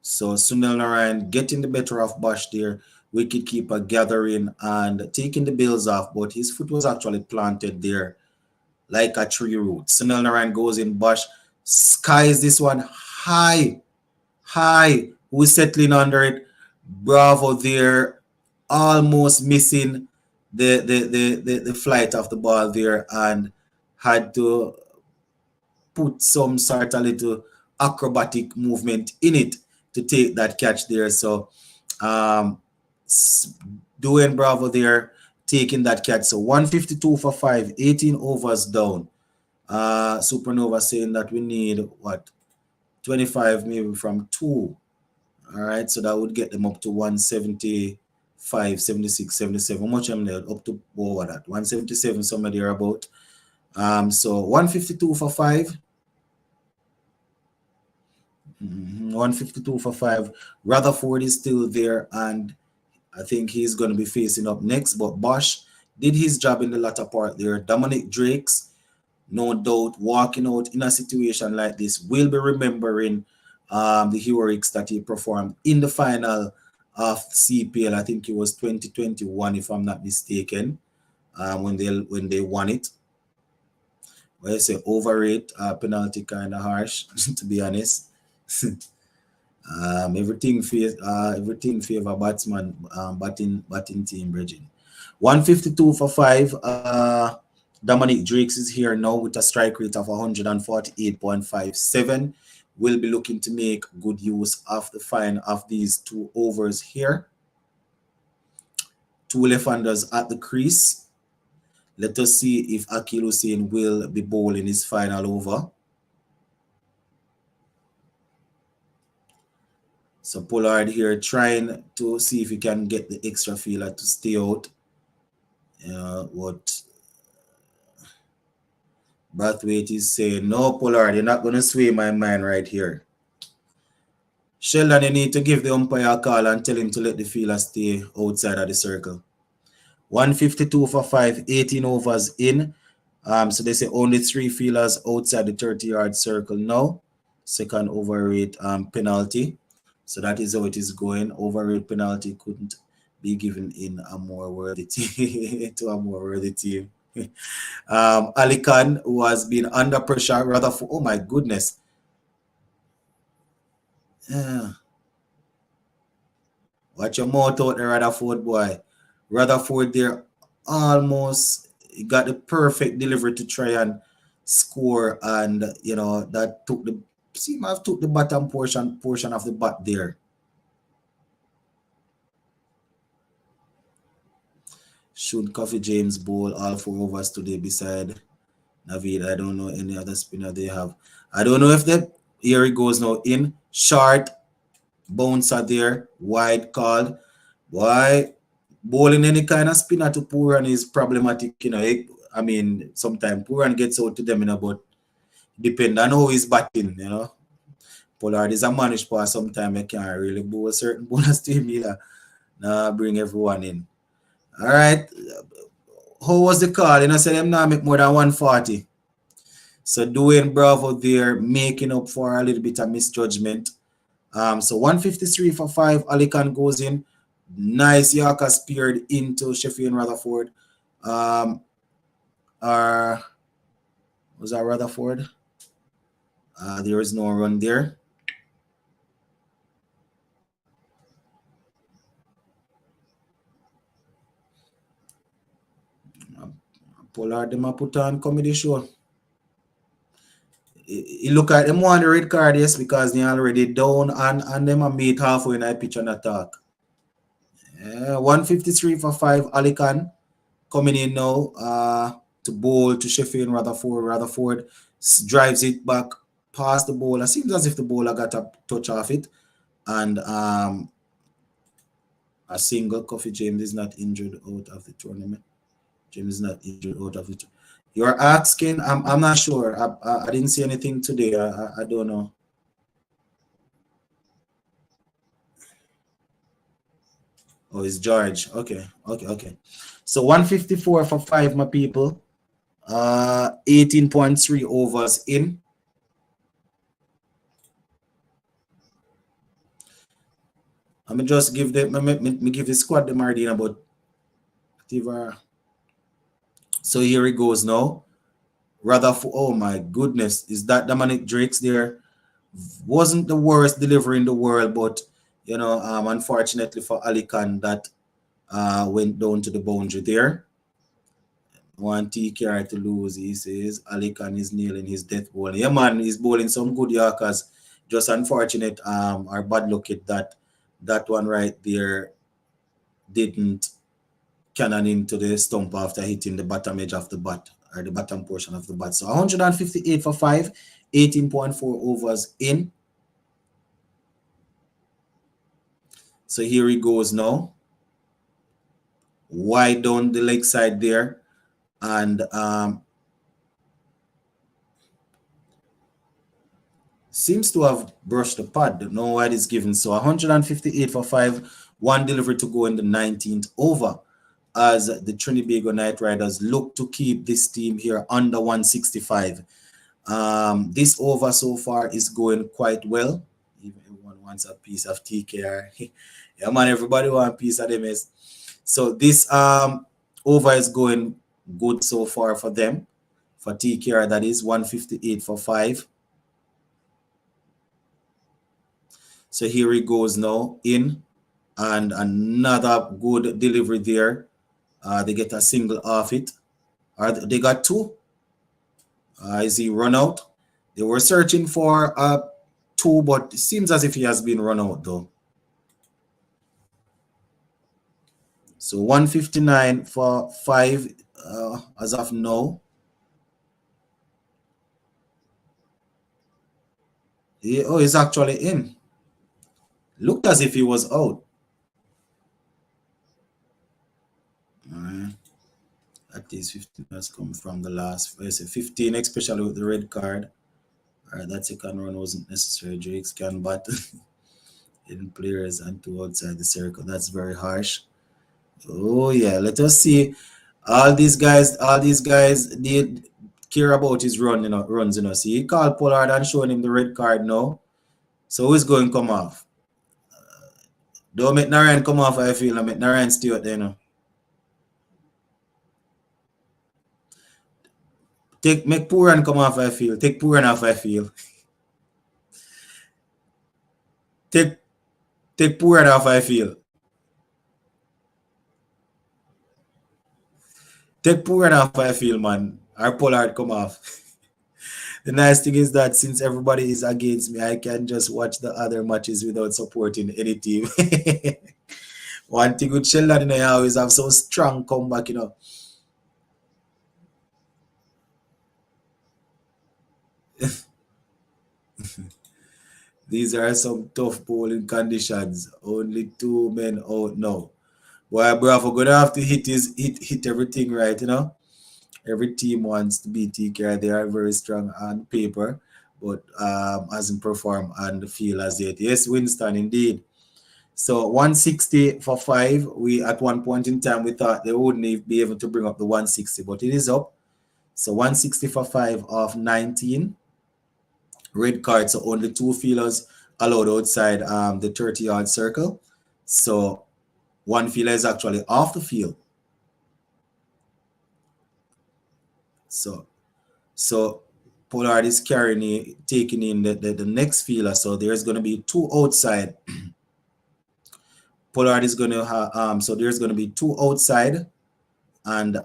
So Sunil Narine getting the better of Bosch there. Wicketkeeper gathering and taking the bails off, but his foot was actually planted there like a tree root. Sunil Narine goes in. Bosch skies this one high. Who's settling under it? Bravo there, almost missing the flight of the ball there, and had to put some sort of little acrobatic movement in it to take that catch there. So doing Bravo there, taking that catch. So 152 for 5, 18 overs down. Supernova saying that we need what, 25 maybe from 2. All right, so that would get them up to 175, 76, 77. How much am they up to? Over that 177, somewhere there about. So 152 for 5. 152 for 5. Rutherford is still there, and I think he's going to be facing up next. But Bosch did his job in the latter part there. Dominic Drakes, no doubt, walking out in a situation like this, will be remembering the heroics that he performed in the final of CPL. I think it was 2021, if I'm not mistaken, when they won it. Well, I say overrate, penalty kind of harsh, to be honest. Everything favor batsman, batting team, Bridging. 152 for 5. Dominic Drakes is here now with a strike rate of 148.57. Will be looking to make good use of the fine of these 2 overs here. 2 left-handers at the crease. Let us see if Akil Hussain will be bowling his final over. So Pollard here trying to see if he can get the extra fielder to stay out. What Brathwaite is saying, no, Pollard, you're not going to sway my mind right here. Sheldon, you need to give the umpire a call and tell him to let the fielder stay outside of the circle. 152 for 5, 18 overs in. So they say only 3 fielders outside the 30-yard circle now. Second overrate penalty. So that is how it is going. Overrate penalty couldn't be given in a more worthy team to a more worthy team. Ali Khan, who has been under pressure rather for, oh my goodness. Yeah. Watch your mouth out there, Rutherford boy. Rutherford there almost got the perfect delivery to try and score, and that took the bottom portion of the bat there. Should Coffee James bowl all 4 overs today beside Navid? I don't know any other spinner they have. I don't know if they. Here he goes now in. Short bouncer there. Wide called. Boy, bowling any kind of spinner to Puran is problematic, you know. I mean, sometimes Puran gets out to them, you know, but depend on how he's batting, you know. Pollard is a managed pass, sometimes you can't really bowl certain bowlers to him either. Nah, bring everyone in. All right. How was the call? You know, say them now make more than 140. So Dwayne Bravo there making up for a little bit of misjudgment. So 153 for 5. Alican goes in. Nice Yorker speared into Sheffield and Rutherford. Was that Rutherford? There is no run there. Pollard them a put on comedy show. You look at them on the red card, yes, because they already down and them a meet halfway in a pitch and attack. 153 for 5. Alican coming in now to bowl to Sheffield and Rutherford. Rutherford drives it back past the bowler. Seems as if the bowler got a touch off it. And a single. Coffee James is not injured out of the tournament. James is not injured out of it. You're asking, I'm not sure. I didn't see anything today. I don't know. Oh, it's George. Okay. So 154 for 5, my people. 18.3 overs in. I'm mean, just give them. Me give the squad the Mardina, but so here it goes now. Rutherford. Oh my goodness, is that Dominic Drake's there? Wasn't the worst delivery in the world, but you know, unfortunately for Alican, that went down to the boundary there. One TKR to lose, he says. Alican is nailing his death ball. Yeah, man, he's bowling some good Yorkers. Just unfortunate, or bad luck at that one right there didn't cannon into the stump after hitting the bottom edge of the bat, or the bottom portion of the bat. So 158 for 5, 18.4 overs in. So here he goes now. Wide down the leg side there. And seems to have brushed the pad. Don't know why it's given. So 158 for 5, 1 delivery to go in the 19th over, as the Trinbago Knight Riders look to keep this team here under 165. This over so far is going quite well. Even everyone wants a piece of TKR. Yeah, man, everybody wants a piece of them. So this over is going good so far for them. For TKR, that is 158 for 5. So here he goes now in, and another good delivery there. They get a single off it. They got 2. Is he run out? They were searching for 2, but it seems as if he has been run out though. So 159 for 5 as of now. He's actually in. Looked as if he was out. At least 15 has come from the last. 15, especially with the red card. All right, that second run wasn't necessary. Drake's can bat in players and 2 outside the circle. That's very harsh. Oh yeah, let us see. All these guys did care about his runs, you know. See, he called Pollard and showing him the red card now. So who's going to come off? Don't make Narine come off, I feel. I make Narine stay out there, you know. Make Puran come off, I feel. Take Puran off, I feel. Take Puran off, I feel. Take Puran off, I feel, man. Or Pollard come off. The nice thing is that since everybody is against me, I can just watch the other matches without supporting any team. One thing with Sheldon, you know, you always have so strong comeback, you know. These are some tough bowling conditions. Only 2 men out now. Boy, Bravo gonna have to hit everything right, you know. Every team wants to beat TKR. They are very strong on paper, but hasn't performed on the field as yet. Yes, Winston, indeed. So 160 for 5. We at one point in time we thought they wouldn't be able to bring up the 160, but it is up. So 160 for 5 of 19. Red card, so only 2 fielders allowed outside the 30-yard circle. So one fielder is actually off the field. So Pollard is taking in the next fielder. So there's going to be 2 outside. Pollard is going to have so there's going to be 2 outside, and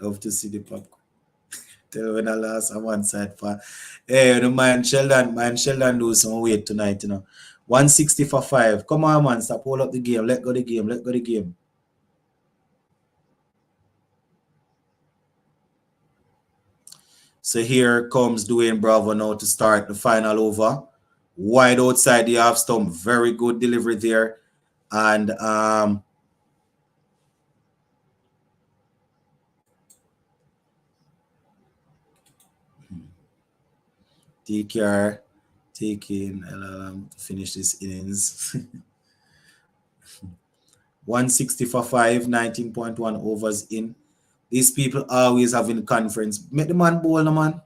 love to see the popcorn. Tell when I lost on one side for the man Sheldon lose some weight tonight, you know. 160 for 5. Come on, man, stop, hold up the game. Let go the game. So here comes Dwayne Bravo now to start the final over. Wide outside the half stump. Very good delivery there. And TKR taking to finish this innings. 160 for 5, 19.1 overs in. These people always having conference. Make the man bowl, no man.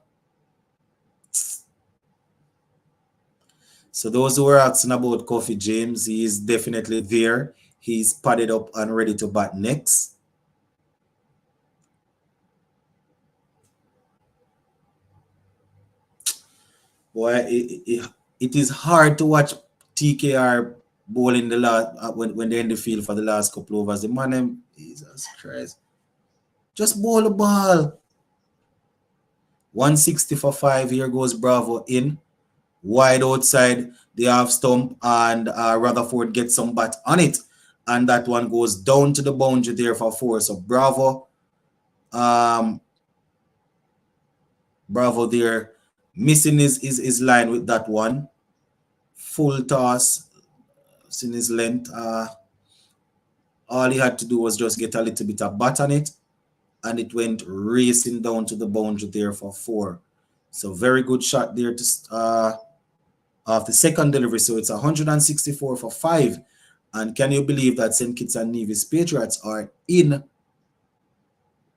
So those who were asking about Coffee James, he is definitely there. He's padded up and ready to bat next. Boy, it is hard to watch TKR bowling the last when they're in the field for the last couple overs. The man, Jesus Christ, just bowl the ball. 160 for 5. Here goes Bravo in. Wide outside the half stump, and Rutherford gets some bat on it, and that one goes down to the boundary there for 4. So Bravo there missing his line with that one. Full toss in his length. All he had to do was just get a little bit of bat on it, and it went racing down to the boundary there for 4. So very good shot there to of the second delivery. So it's 164 for 5. And can you believe that St. Kitts and Nevis Patriots are in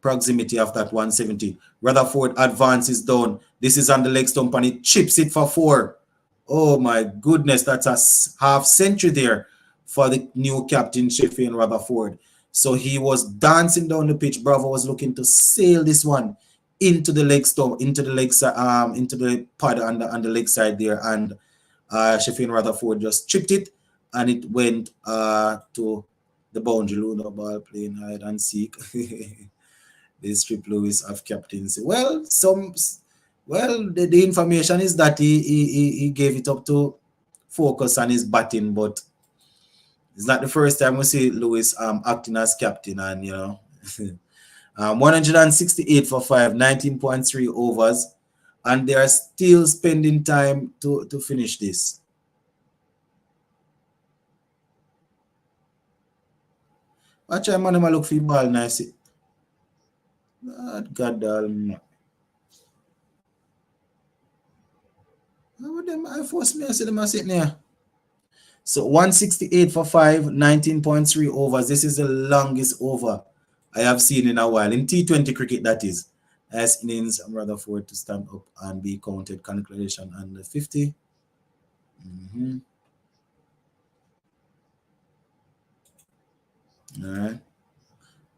proximity of that 170? Rutherford advances down. This is on the leg stump, and he chips it for 4. Oh my goodness, that's a half century there for the new captain, Sheffield Rutherford. So he was dancing down the pitch. Bravo was looking to sail this one into the leg stump, into the pad on the leg side there, and Sheffield Rutherford just chipped it, and it went to the boundary. Luna ball playing hide and seek. This Strip Lewis of captaincy. Well, the information is that he gave it up to focus on his batting, but it's not the first time we see Lewis acting as captain, and you know. 168 for 5, 19.3 overs, and they are still spending time to finish this. Watch out, man, I look for ball nice. God damn. How would them I force me? I see them sitting here. So 168 for 5, 19.3 overs. This is the longest over I have seen in a while. In T20 cricket, that is. As innings, I'm rather forward to stand up and be counted. Calculation under 50. All right.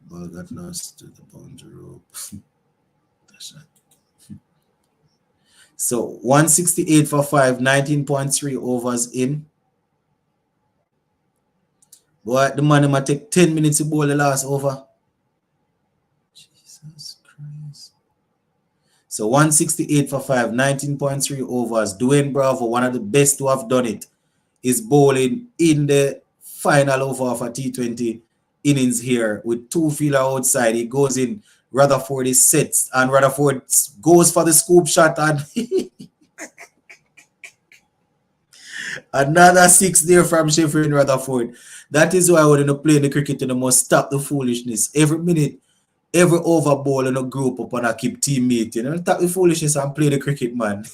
Ball got lost to the boundary rope. So 168 for 5, 19.3 overs in. Boy, the man might take 10 minutes to bowl the last over. Jesus Christ. So 168 for 5, 19.3 overs. Dwayne Bravo, one of the best to have done it, is bowling in the final over of a T20 innings here with 2 fielder outside. He goes in. Rutherford is set, and Rutherford goes for the scoop shot, and Another 6 there from Sheffield Rutherford. That is why when you play the cricket, you must stop the foolishness. Every minute, every over ball, you know, group up and I keep teammate. You know, stop the foolishness and play the cricket, man.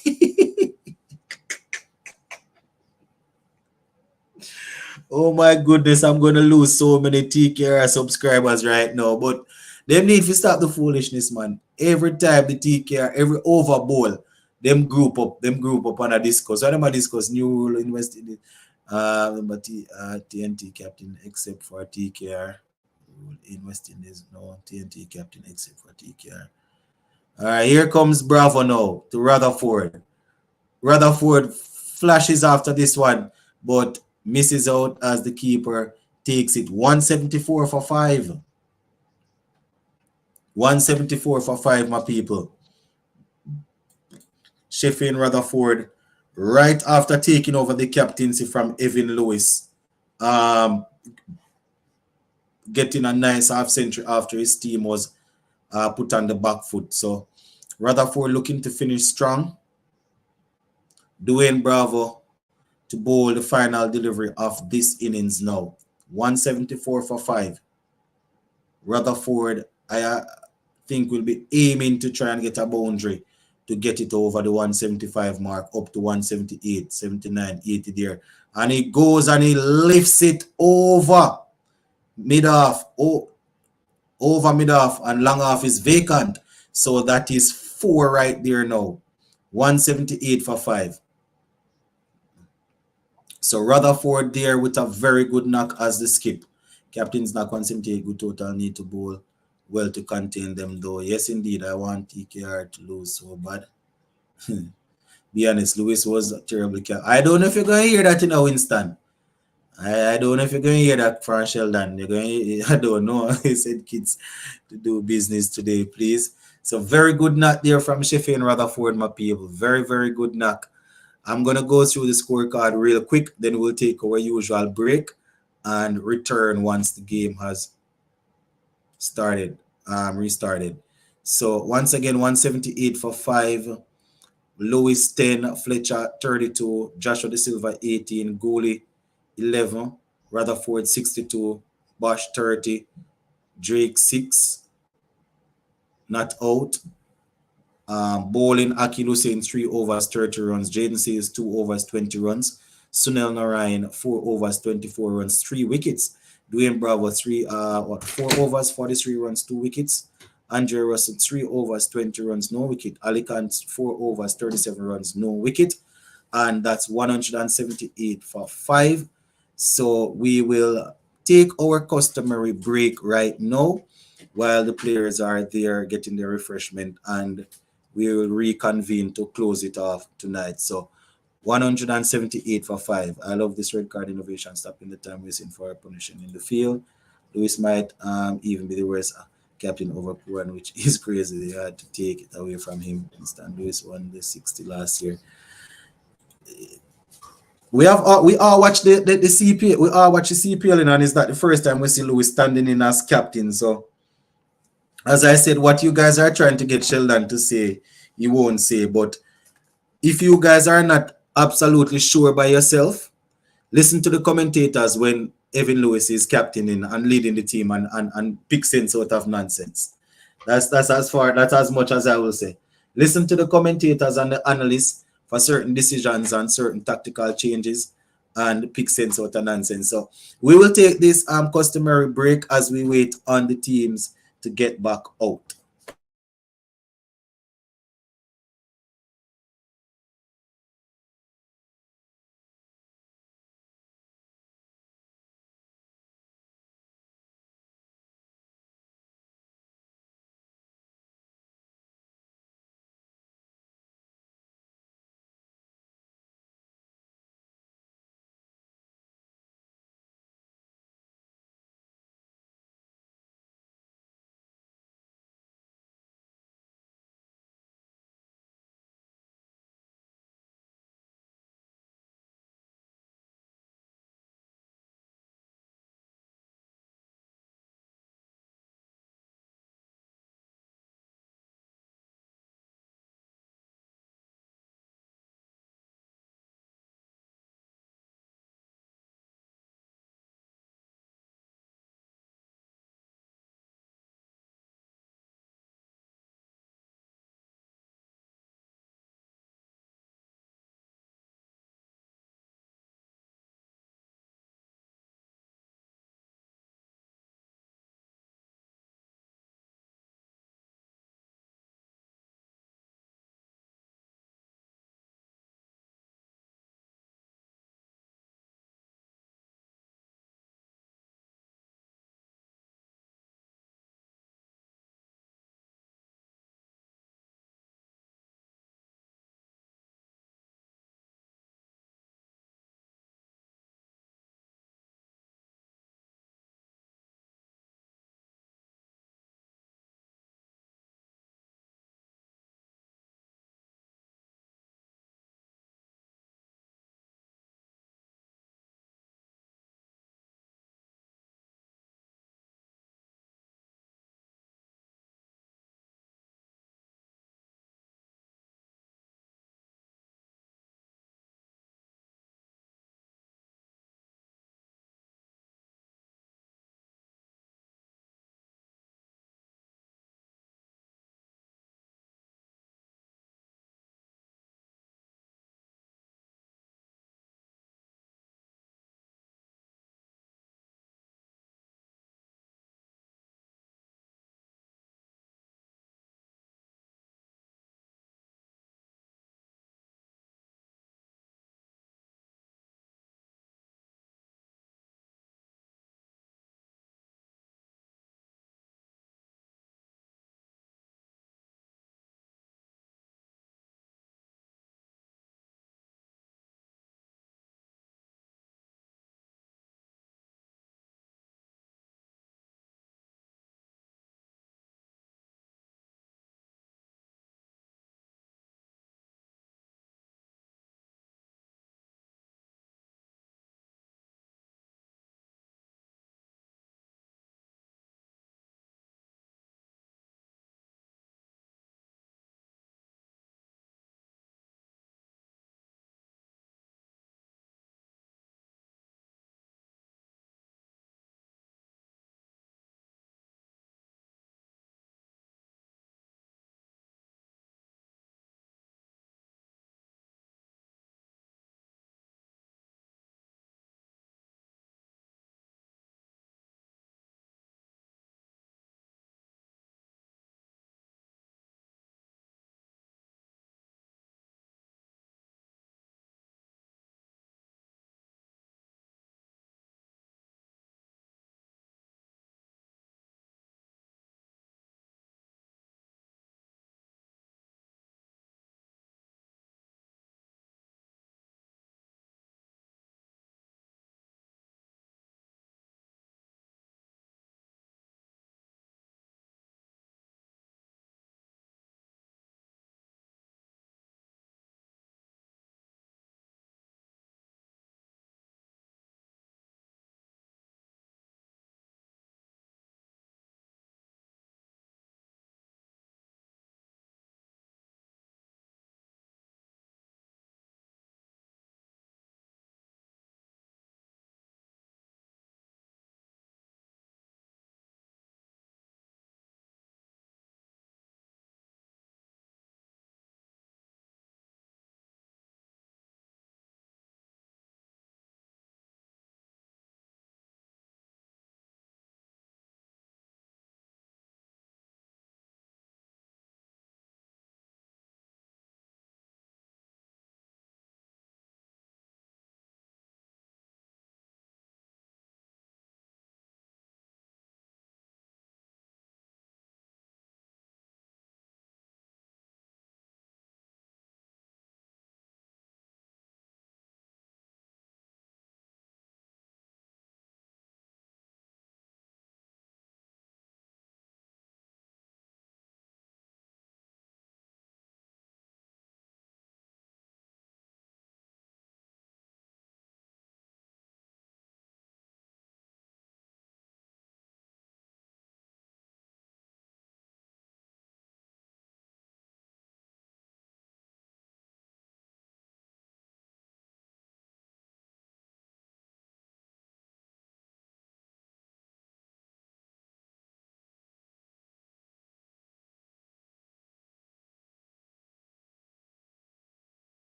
Oh my goodness, I'm gonna lose so many TKR subscribers right now. But they need to stop the foolishness, man. Every time the TKR, every over ball, them group up and a discuss. What them a discuss? New rule invest in it. Remember TNT captain except for TKR. Rule invest in this no TNT captain except for TKR. All right, here comes Bravo now to Rutherford. Rutherford flashes after this one, but misses out as the keeper takes it. 174 for 5. 174 for 5, my people. Sheffield Rutherford, right after taking over the captaincy from Evan Lewis, getting a nice half century after his team was put on the back foot. So Rutherford looking to finish strong. Dwayne Bravo to bowl the final delivery of this innings now. 174 for 5. Rutherford, I think, will be aiming to try and get a boundary to get it over the 175 mark, up to 178, 79, 80 there. And he goes and he lifts it over mid-off, over mid-off, and long-off is vacant. So that is 4 right there now. 178 for 5. So Rutherford there with a very good knock as the skip. Captain's knock 178, good total, need to bowl well to contain them though. Yes, indeed, I want TKR to lose so bad. Be honest, Lewis was a terrible I don't know if you're going to hear that in a Winston. I don't know if you're going to hear that from Sheldon. You're going to, I don't know. He said kids to do business today, please. So very good knock there from Sheffield and Rutherford, my people. Very, very good knock. I'm going to go through the scorecard real quick. Then we'll take our usual break and return once the game has restarted. So once again, 178 for 5. Lewis 10, Fletcher 32, Joshua De Silva 18, Gooley 11, Rutherford 62, Bosch 30, Drake 6, not out. Bowling Akil Hussein 3 overs 30 runs, Jaden Sayers 2 overs 20 runs, Sunil Narine 4 overs 24 runs, 3 wickets. Dwayne Bravo 4 overs 43 runs, 2 wickets. Andre Russell 3 overs 20 runs, no wicket. Ali Khan 4 overs 37 runs, no wicket. And that's 178 for 5. So we will take our customary break right now while the players are there getting their refreshment, and we will reconvene to close it off tonight. So 178 for 5. I love this red card innovation, stopping the time wasting for a punishing in the field. Lewis might even be the worst captain over Puran, which is crazy. They had to take it away from him. Instant Lewis won the 60 last year. We all watched the CPL. We all watch the CPL, and it's not the first time we see Lewis standing in as captain. So, as I said, what you guys are trying to get Sheldon to say, you won't say. But if you guys are not absolutely sure by yourself, listen to the commentators when Evan Lewis is captaining and leading the team and pick sense out of nonsense. That's as much as I will say. Listen to the commentators and the analysts for certain decisions and certain tactical changes and pick sense out of nonsense. So we will take this customary break as we wait on the teams to get back out.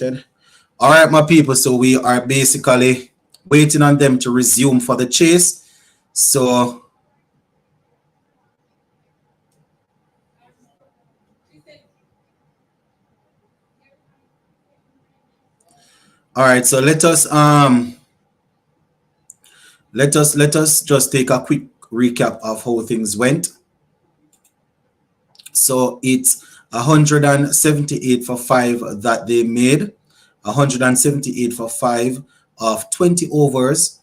All right, my people. So we are basically waiting on them to resume for the chase. So all right, so let us just take a quick recap of how things went. So it's 178 for 5 that they made. 178 for 5 of 20 overs.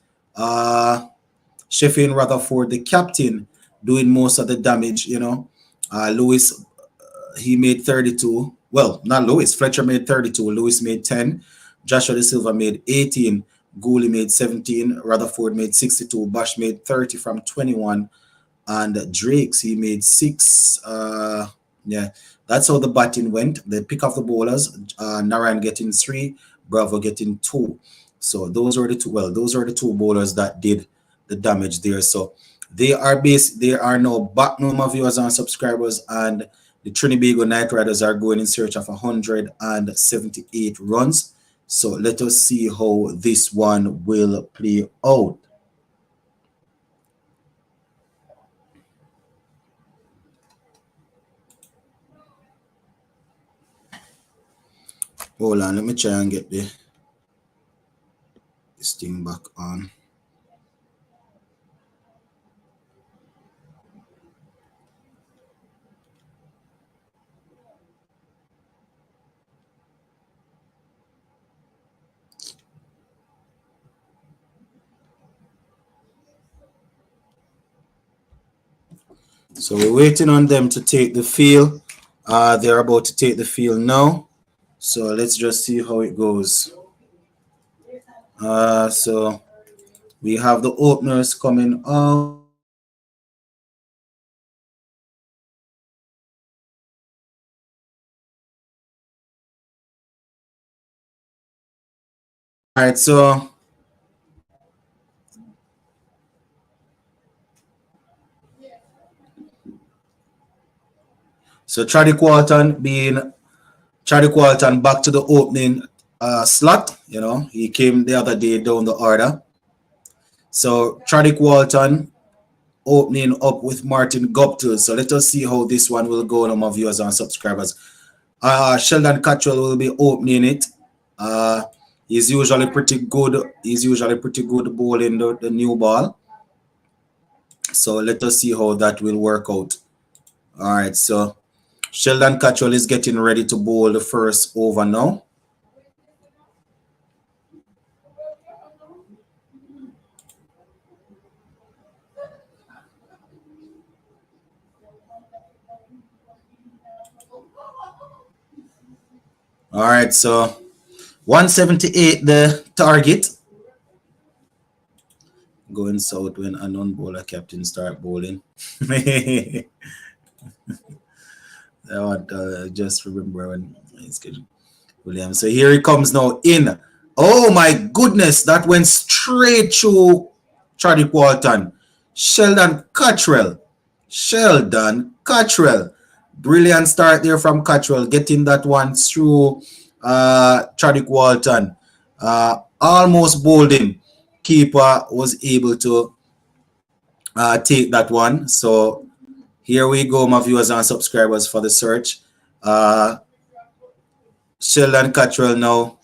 Sheffield Rutherford, the captain, doing most of the damage, you know. Lewis, he made 32. Well, not Lewis. Fletcher made 32. Lewis made 10. Joshua De Silva made 18. Gooley made 17. Rutherford made 62. Bosch made 30 from 21. And Drakes, he made 6. Yeah, that's how the batting went. They pick off the bowlers. Narine getting 3. Bravo getting 2. So those are the two. Well, those are the 2 bowlers that did the damage there. So they are now back, no more viewers and subscribers, and the Trinbago Knight Riders are going in search of 178 runs. So let us see how this one will play out. Hold on, let me try and get this thing back on. So we're waiting on them to take the field. They're about to take the field now. So let's just see how it goes. So we have the openers coming out. All right, so Charlie Quarton back to the opening slot. You know, he came the other day down the order. So Charlie Quarton opening up with Martin Guptill. So let us see how this one will go, my viewers and subscribers. Sheldon Cottrell will be opening it. He's usually pretty good. He's usually pretty good bowling the new ball. So let us see how that will work out. All right, so Sheldon Cottrell is getting ready to bowl the first over now. All right, so 178 the target. Going south when a non-bowler captain start bowling. I want just remember when it's William. So here he comes now in. Oh my goodness, that went straight through Charlie Quarton. Sheldon Cottrell. Brilliant start there from Cottrell, getting that one through Charlie Quarton. Almost bowled him. Keeper was able to take that one. So here we go, my viewers and subscribers, for the search. Sheldon Cottrell now.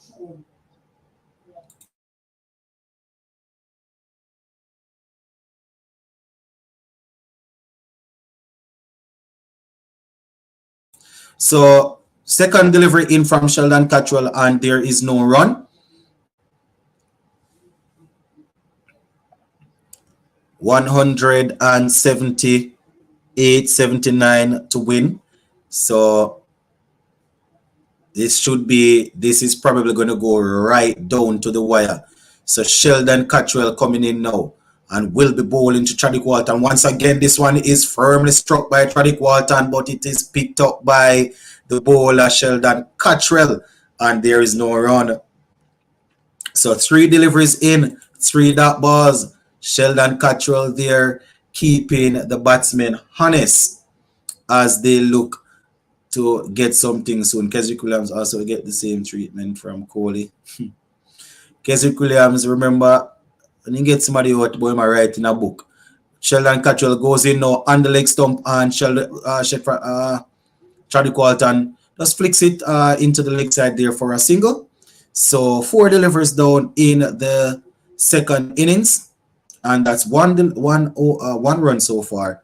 So second delivery in from Sheldon Cottrell, and there is no run. 178-79 to win. So this is probably going to go right down to the wire. So Sheldon Cottrell coming in now and will be bowling to Charlie Quarton. Once again, this one is firmly struck by Charlie Quarton, but it is picked up by the bowler Sheldon Cottrell, and there is no run. So 3 deliveries in, 3 dot balls. Sheldon Cottrell there keeping the batsmen honest as they look to get something soon. Keswick Williams also get the same treatment from Coley. Keswick Williams, remember, when you get somebody out, boy, might write in a book. Sheldon Cattrall goes in now on the leg stump, and Charlie Walton just flicks it into the leg side there for a single. So 4 delivers down in the second innings, and that's one run so far.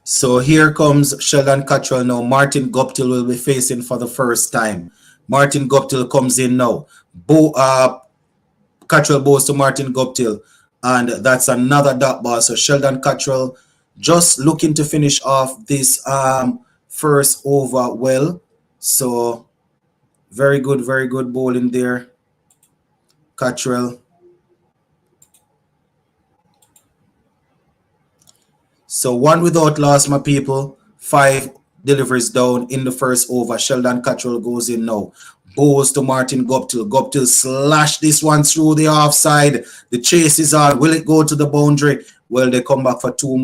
So here comes Sheldon Cattrall now. Martin Guptill will be facing for the first time. Martin Guptill comes in now. Cattrall bows to Martin Guptill, and that's another dot ball. So Sheldon Cattrall just looking to finish off this first over well. So very good bowling there, Cattrall. So 1 without loss, my people. 5 delivers down in the first over. Sheldon Cattrall goes in now. Bows to Martin Guptill. Guptill slash this one through the offside. The chase is on. Will it go to the boundary? Well, they come back for 2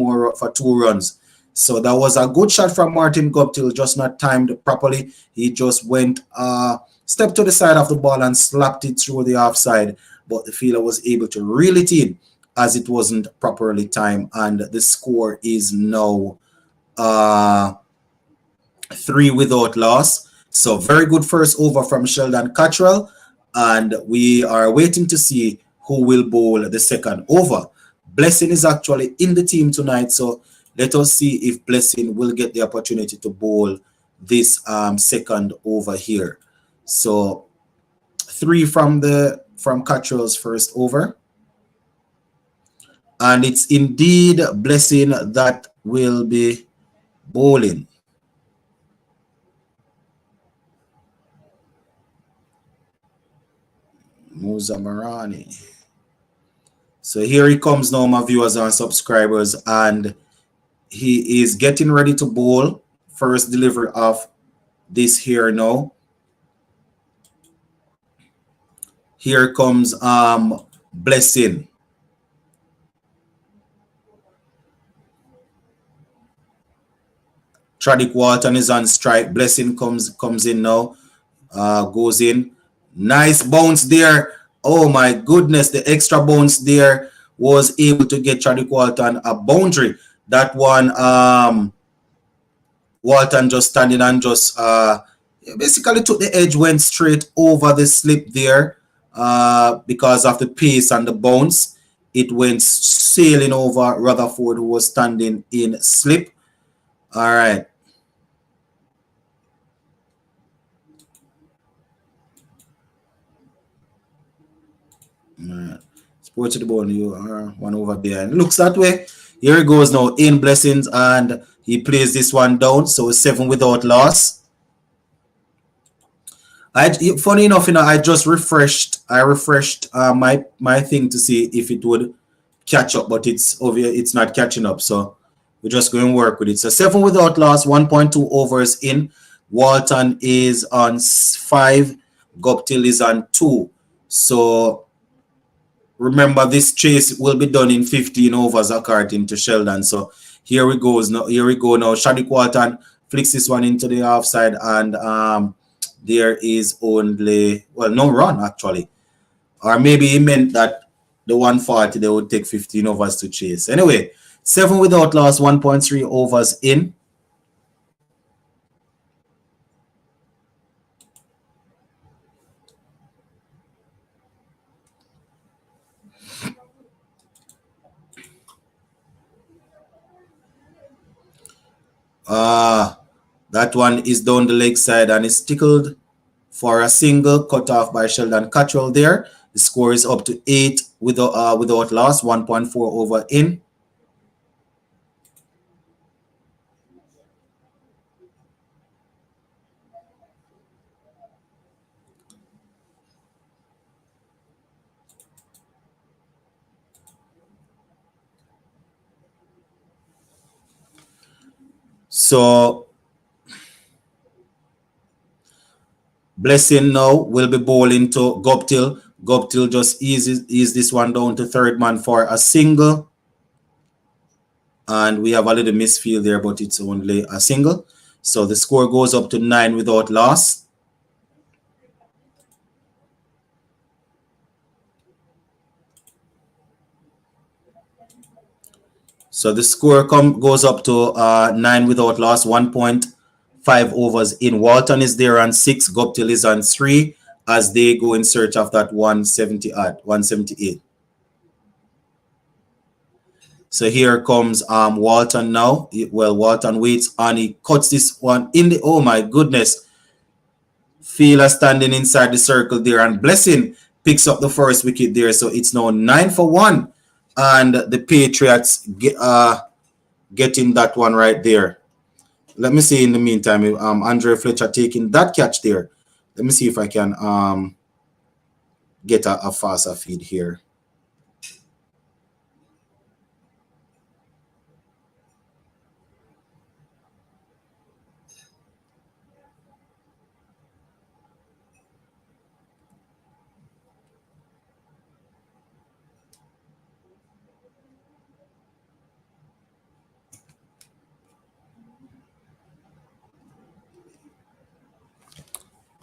runs. So that was a good shot from Martin Guptill, just not timed properly. He just went step to the side of the ball and slapped it through the offside. But the fielder was able to reel it in as it wasn't properly timed, and the score is now 3 without loss. So very good first over from Sheldon Cattrall, and we are waiting to see who will bowl the second over. Blessing is actually in the team tonight, so let us see if Blessing will get the opportunity to bowl this second over here. So 3 from Cattrall's first over. And it's indeed Blessing that will be bowling. Muzamarani. So here he comes now, my viewers and subscribers, and he is getting ready to bowl. First delivery of this here now. Here comes Blessing. Tradick Walton is on strike. Blessing comes in now. Goes in. Nice bounce there. Oh my goodness, the extra bounce there was able to get Tradick Walton a boundary. That one, Walton just standing and just basically took the edge, went straight over the slip there because of the pace and the bounce. It went sailing over Rutherford, who was standing in slip. All right. Sport to the ball, you are one over behind. Looks that way. Here he goes now in Blessings, and he plays this one down. So 7 without loss. Funny enough, I just refreshed. I refreshed my thing to see if it would catch up, but it's obvious it's not catching up. So we're just going to work with it. So 7 without loss, 1.2 overs in. Walton is on 5. Guptill is on 2. So remember, this chase will be done in 15 overs according to Sheldon. So here we go now. Tradick Walton flicks this one into the offside, and there is only, well, no run actually. Or maybe he meant that the 140 they would take 15 overs to chase. Anyway, 7 without loss, 1.3 overs in. That one is down the leg side and is tickled for a single, cut off by Sheldon Cattrall there. The score is up to 8 without loss, 1.4 over in. So Blessing now will be bowling to Guptill. Guptill just ease this one down to third man for a single. And we have a little misfield there, but it's only a single. So the score goes up to 9 without loss. So the score goes up to 9 without loss, 1.5 overs in. Walton is there on 6, Guptill is on 3 as they go in search of that 178. So here comes Walton now. Well, Walton waits and he cuts this one in the, oh my goodness. Feeler standing inside the circle there, and Blessing picks up the first wicket there. So it's now 9 for 1. And the Patriots getting that one right there. Let me see in the meantime, Andre Fletcher taking that catch there. Let me see if I can get a faster feed here.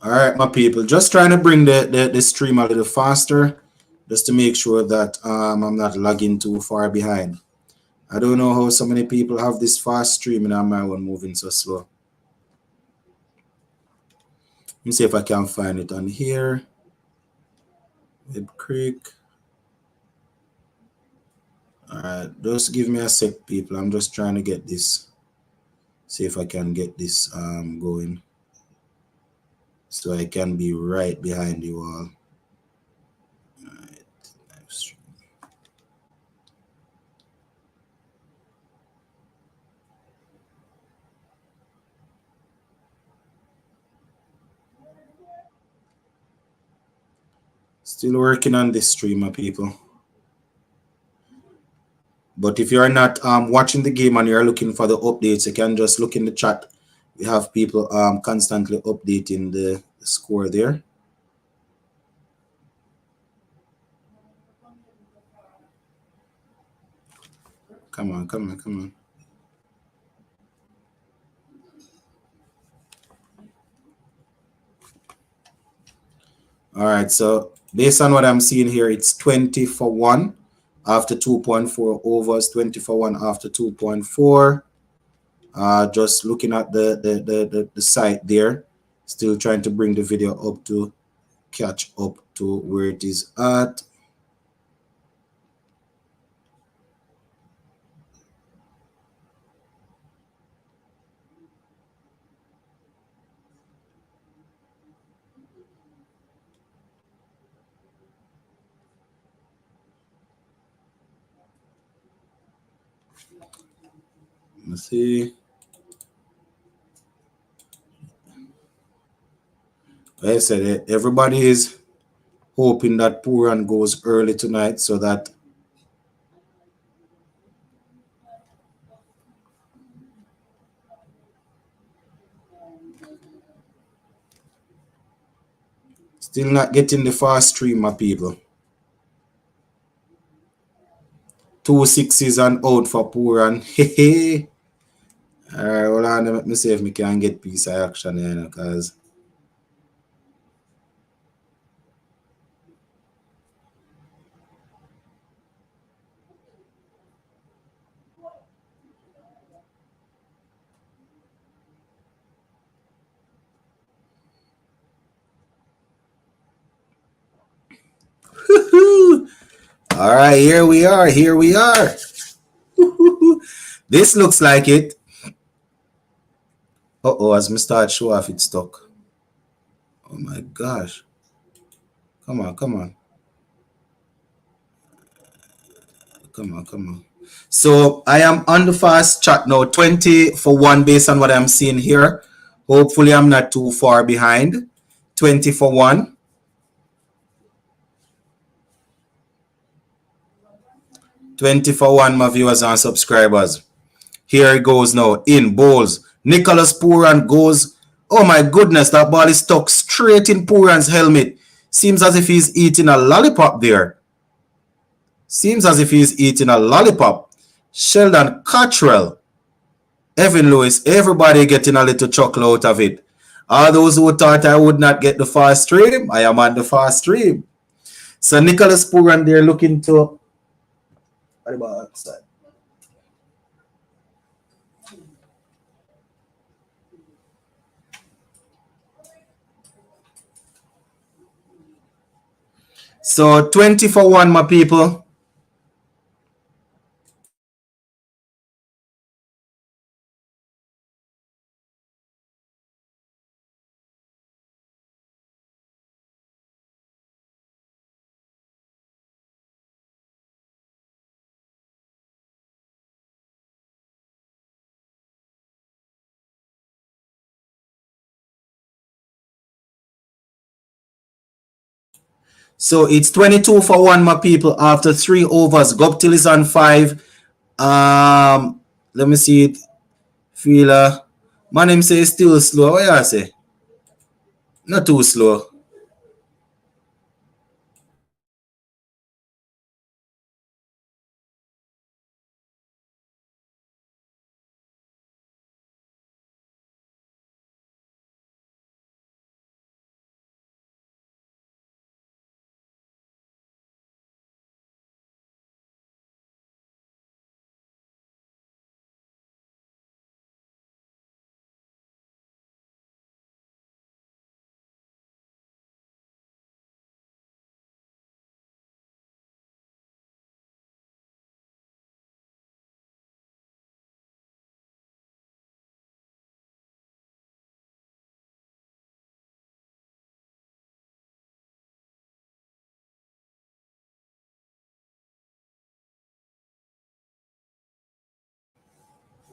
All right, my people, just trying to bring the stream a little faster just to make sure that I'm not lagging too far behind. I don't know how so many people have this fast stream and my one moving so slow. Let me see if I can find it on here. Web Creek. All right, just give me a sec, people. I'm just trying to get this. See if I can get this going. So I can be right behind you all. All right. Still working on this stream, my people. But if you're not watching the game and you're looking for the updates, you can just look in the chat. We have people constantly updating the score there. Come on, come on, come on. All right, so based on what I'm seeing here, it's 20 for 1 after 2.4 overs, 20 for 1 after 2.4. Just looking at the site there, still trying to bring the video up to catch up to where it is at. Let's see. Like I said, everybody is hoping that Puran goes early tonight so that still not getting the fast stream, my people. 2 6s and out for Puran. Hey. All right, hold on. Let me see if we can get piece of action here, because all right, here we are. Here we are. This looks like it. Uh-oh, as me start show off, it's stuck. Oh my gosh. Come on, come on. Come on, come on. So I am on the fast chat now, 20 for 1 based on what I'm seeing here. Hopefully I'm not too far behind. 20 for 1. 20 for 1, my viewers and subscribers. Here it goes now. In bowls. Nicholas Puran goes. Oh my goodness, that ball is stuck straight in Pooran's helmet. Seems as if he's eating a lollipop there. Seems as if he's eating a lollipop. Sheldon Cottrell, Evan Lewis, everybody getting a little chuckle out of it. All those who thought I would not get the fast stream, I am on the fast stream. So Nicholas Pooran there looking to... What about outside? So 20 for 1, my people. So it's 22 for 1, my people, after 3 overs. Guptill is on 5. Let me see it. Feeler. Man, him say still slow. What you say? Not too slow.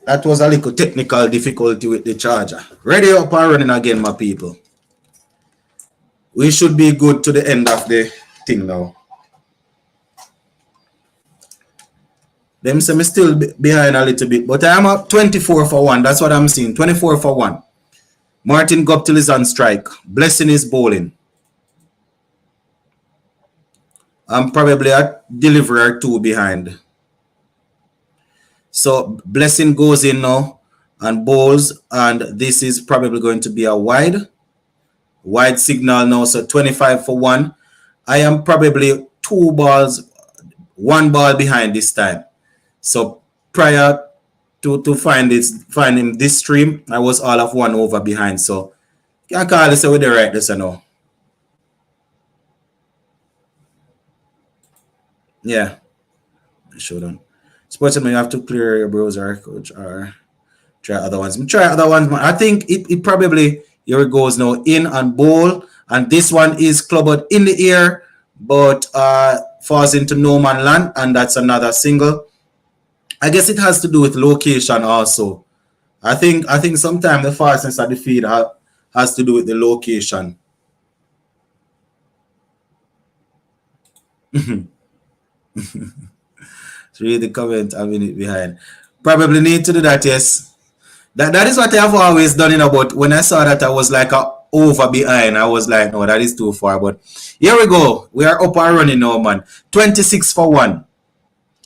That was a little technical difficulty with the charger. Ready up and running again, my people. We should be good to the end of the thing now. Them say me still behind a little bit, but I am up 24 for 1. That's what I'm seeing. 24 for 1. Martin Guptill is on strike. Blessing is bowling. I'm probably a delivery or 2 behind. So Blessing goes in now and bowls, and this is probably going to be a wide signal now. So 25 for 1. I am probably 2 balls, 1 ball behind this time. So prior to finding this stream, I was all of 1 over behind. So can't call this with the right this now. Yeah, I shouldn't. Sportsman, you have to clear your browser, coach, or try other ones. Try other ones. I think it probably, here it goes now, in and bowl. And this one is clubbed in the air, but falls into no man land, and that's another single. I guess it has to do with location also. I think sometimes the fastness of the feed has to do with the location. Read the comment a minute behind. Probably need to do that, yes. That is what I have always done, but when I saw that I was like over behind, I was like, no, that is too far. But here we go. We are up and running now, man. 26 for 1.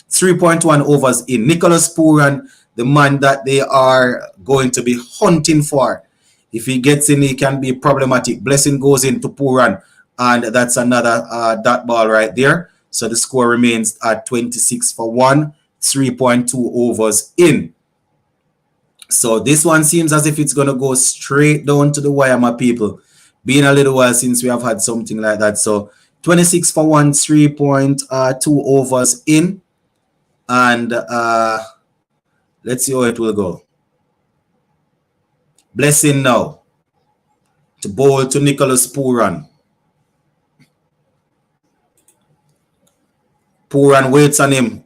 3.1 overs in. Nicholas Pooran, the man that they are going to be hunting for. If he gets in, he can be problematic. Blessing goes into Pooran, and that's another dot ball right there. So the score remains at 26 for 1, 3.2 overs in. So this one seems as if it's going to go straight down to the wire, my people. Been a little while since we have had something like that. So 26 for 1, 3.2 overs in. And let's see how it will go. Blessing now to bowl to Nicholas Pooran. Pooran waits on him.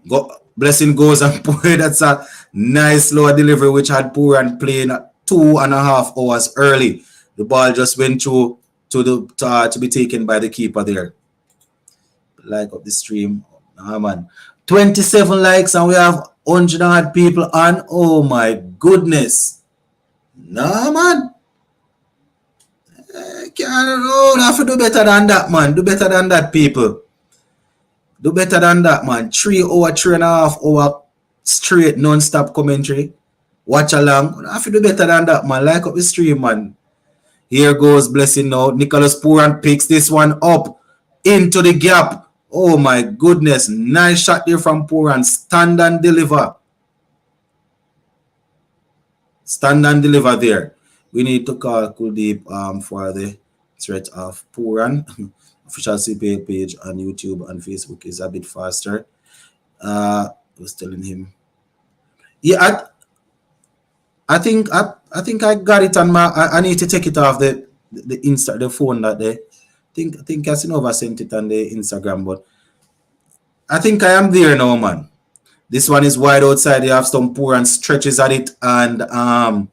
Blessing goes and Pooran. That's a nice slow delivery, which had Pooran playing 2.5 hours early. The ball just went through to be taken by the keeper there. Like up the stream. Man. 27 likes and we have 100 people on. Oh my goodness. Nah, man. No, have to do better than that, man. Do better than that, people. Do better than that, man. 3 hour, 3.5 hour straight non-stop commentary. Watch along. Have to do better than that, man. Like up the stream, man. Here goes Blessing now. Nicholas Puran picks this one up into the gap. Oh my goodness. Nice shot there from Puran. Stand and deliver. Stand and deliver there. We need to call Kuldeep for the threat of Puran. Official CPL page on YouTube and Facebook is a bit faster. I was telling him. Yeah, I think I got it on my. I need to take it off the phone that day. I think Casanova sent it on the Instagram, but I think I am there now, man. This one is wide outside. You have some Puran stretches at it and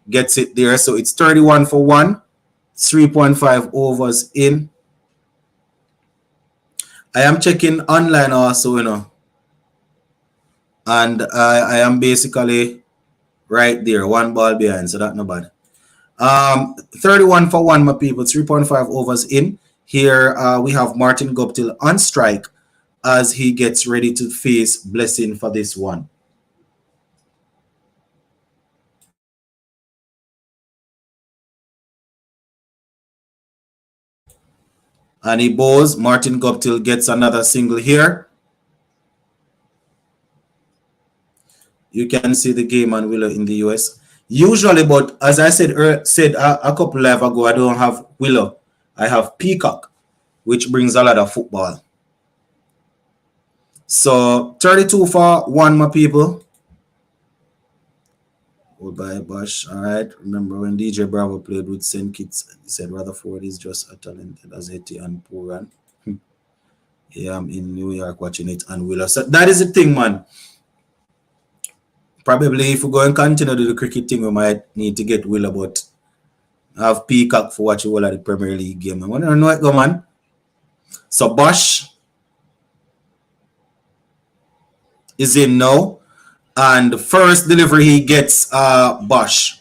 gets it there. So it's 31 for 1, 3.5 overs in. I am checking online also, you know, and I am basically right there, 1 ball behind, so that's not bad. 31 for 1, my people, 3.5 overs in. Here we have Martin Guptill on strike as he gets ready to face Blessing for this one. And he bows. Martin Guptill gets another single here. You can see the game on Willow in the US. Usually, but as I said a couple live ago, I don't have Willow. I have Peacock, which brings a lot of football. So 32 for 1, my people. Goodbye, Bosch. All right. Remember when DJ Bravo played with St. Kitts, he said Rutherford is just as talented as Eti and Puran. Yeah, I'm in New York watching it and Willow. So that is the thing, man. Probably if we go and continue to do the cricket thing, we might need to get Willow, but I have Peacock for watching all of the Premier League game. I want to know it go, man. So Bosch is in now. And the first delivery he gets Bosch.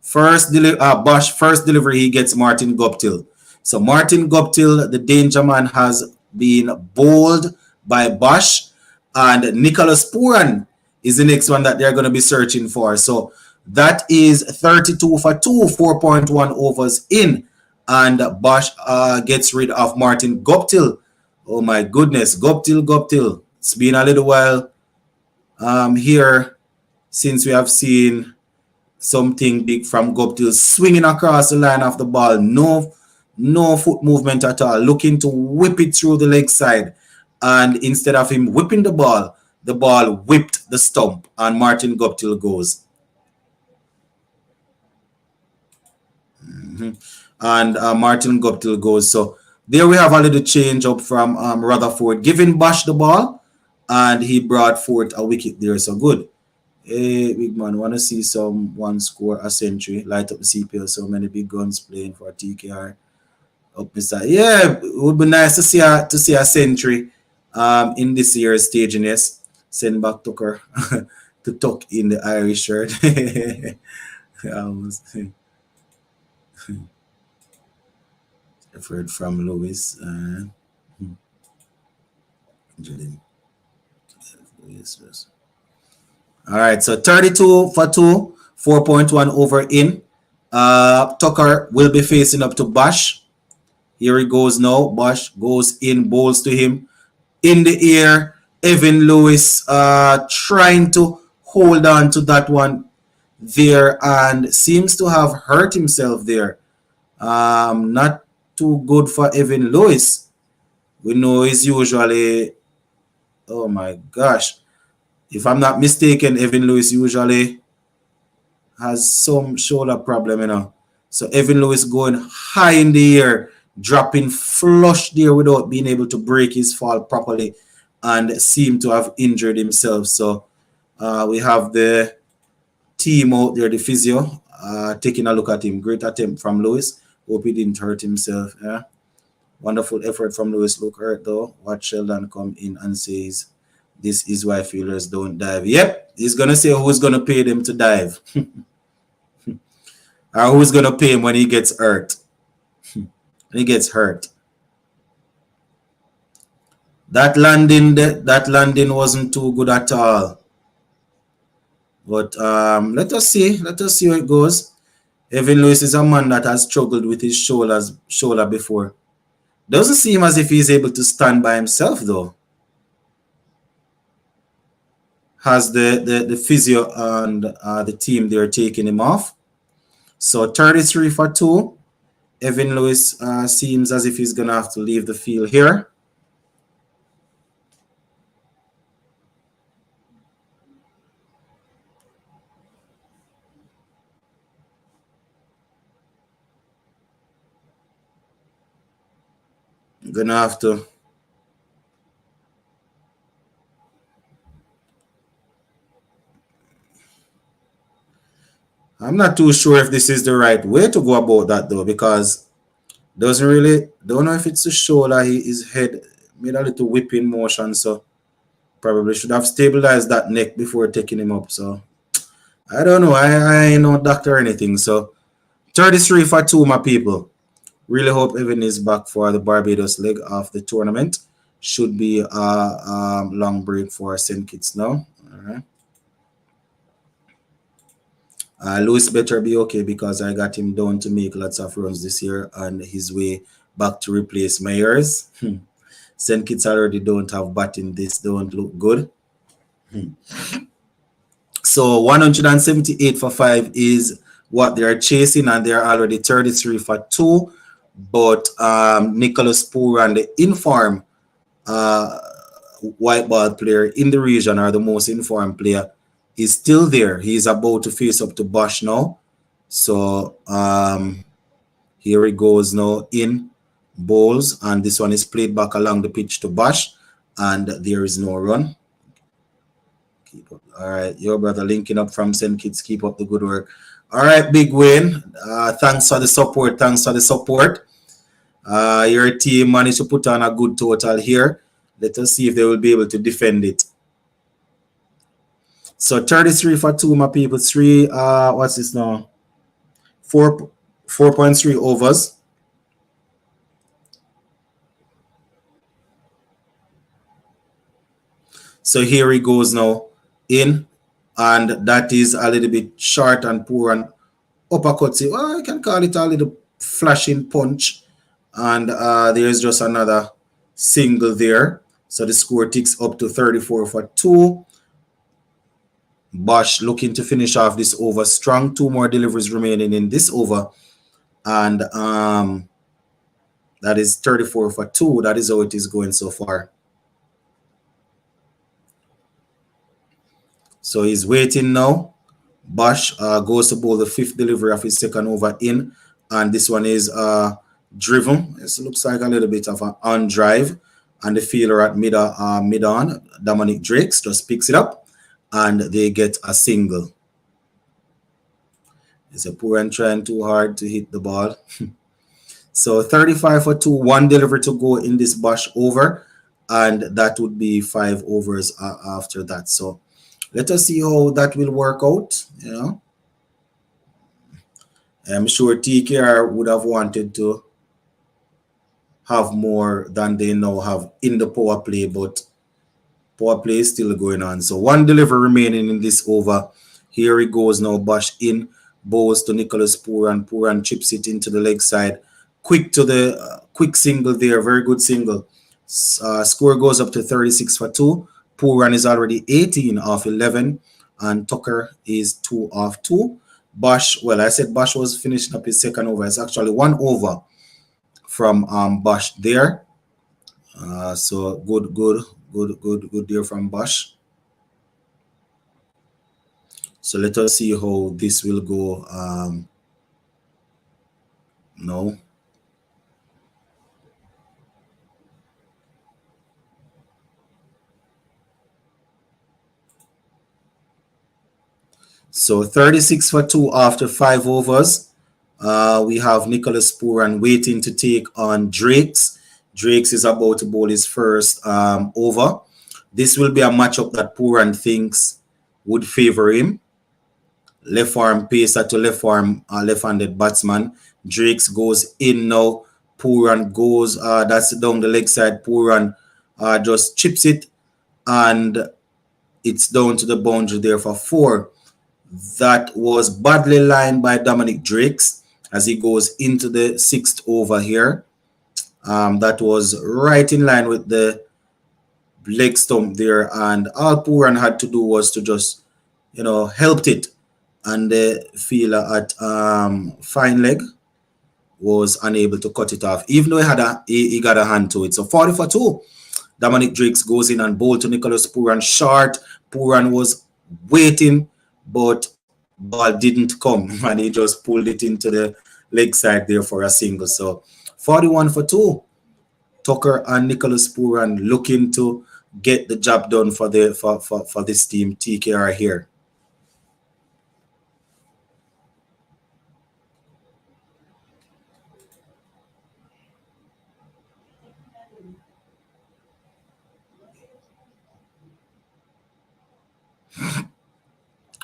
First delivery he gets Martin Guptill. So Martin Guptill, the danger man, has been bowled by Bosch. And Nicholas Puran is the next one that they're going to be searching for. So that is 32 for 2, 4.1 overs in. And Bosch gets rid of Martin Guptill. Oh my goodness, Guptill. It's been a little while here since we have seen something big from Guptill swinging across the line of the ball. No foot movement at all. Looking to whip it through the leg side. And instead of him whipping the ball whipped the stump and Martin Guptill goes. And Martin Guptill goes. So there we have a little change up from Rutherford giving Bosch the ball, and he brought forth a wicket there. So good. Hey, big man, want to see someone score a century, light up the CPL, so many big guns playing for TKR up the side. Yeah, it would be nice to see a century in this year's staging. Yes, send back Tucker to tuck in the Irish shirt. I've heard from Lewis. Yes. All right, so 32 for 2, 4.1 over in. Tucker will be facing up to Bosch. Here he goes now. Bosch goes in, bowls to him. In the air, Evan Lewis trying to hold on to that one there and seems to have hurt himself there. Not too good for Evan Lewis. We know he's usually, oh my gosh. If I'm not mistaken, Evan Lewis usually has some shoulder problem, you know. So Evan Lewis going high in the air, dropping flush there without being able to break his fall properly and seem to have injured himself. So we have the team out there, the physio, taking a look at him. Great attempt from Lewis. Hope he didn't hurt himself. Yeah. Wonderful effort from Lewis. Look hurt though. Watch Sheldon come in and says, this is why fielders don't dive. Yep, he's going to say who's going to pay them to dive. Or who's going to pay him when he gets hurt. and he gets hurt. That landing wasn't too good at all. But let us see how it goes. Evan Lewis is a man that has struggled with his shoulder before. Doesn't seem as if he's able to stand by himself though. Has the physio and the team they're taking him off. So 33 for 2. Evan Lewis seems as if he's gonna have to leave the field here. Gonna have to. I'm not too sure if this is the right way to go about that though, because don't know if it's the shoulder. His head made a little whipping motion, so probably should have stabilized that neck before taking him up. So I don't know. I ain't no doctor or anything. So 33 for 2, my people. Really hope Evan is back for the Barbados leg of the tournament. Should be a long break for St. Kitts now. All right. Lewis better be okay because I got him down to make lots of runs this year on his way back to replace Myers. St. Kitts already don't have batting. This don't look good. So 178 for 5 is what they're chasing, and they're already 33 for 2. But Nicholas Pooran, the informed white ball player in the region, or the most informed player, is still there. He's about to face up to Bosch now. So here he goes now in bowls, and this one is played back along the pitch to Bosch, and there is no run. Keep up. All right, your brother linking up from St. Kitts. Keep up the good work. All right, Big Wayne. Thanks for the support. Your team managed to put on a good total here. Let us see if they will be able to defend it. So 33 for 2, my people. What's this now? 4.3 overs. So here he goes now in, and that is a little bit short and poor and uppercut. Well, I can call it a little flashing punch, and there's just another single there. So the score ticks up to 34 for 2. Bosch looking to finish off this over strong. 2 more deliveries remaining in this over, and that is 34 for 2. That is how it is going so far. So he's waiting now. Bosch goes to bowl the 5th delivery of his second over in, and this one is driven. It looks like a little bit of an on drive, and the fielder at mid on, Dominic Drakes, just picks it up, and they get a single. It's a poor and trying too hard to hit the ball. So 35 for 2, 1 delivery to go in this Bosch over, and that would be 5 overs after that. So let us see how that will work out. You know, I'm sure TKR would have wanted to have more than they now have in the power play, but power play is still going on. So 1 delivery remaining in this over. Here he goes now. Bosch in, bows to Nicholas Pooran. Pooran chips it into the leg side. Quick to the quick single there. Very good single. Score goes up to 36 for 2. Pooran is already 18 off 11, and Tucker is 2 off 2. Bosch, well, I said Bosch was finishing up his second over. It's actually 1 over from Bosch there. So good there from Bosch. So let us see how this will go. No. So 36 for 2 after 5 overs. We have Nicholas Pooran waiting to take on Drakes. Drakes is about to bowl his first over. This will be a matchup that Pooran thinks would favor him. Left arm pacer to left arm left-handed batsman. Drakes goes in now. Puran goes, that's down the leg side. Puran just chips it, and it's down to the boundary there for 4. That was badly lined by Dominic Drakes as he goes into the 6th over here. That was right in line with the leg stump there, and all Puran had to do was to just, helped it. And the fielder at Fine Leg was unable to cut it off, even though he got a hand to it. So 40 for 2. Dominic Drakes goes in and bowl to Nicholas Puran short. Puran was waiting, but ball didn't come, and he just pulled it into the leg side there for a single. So 41 for 2. Tucker and Nicholas Puran looking to get the job done for this team. TKR here.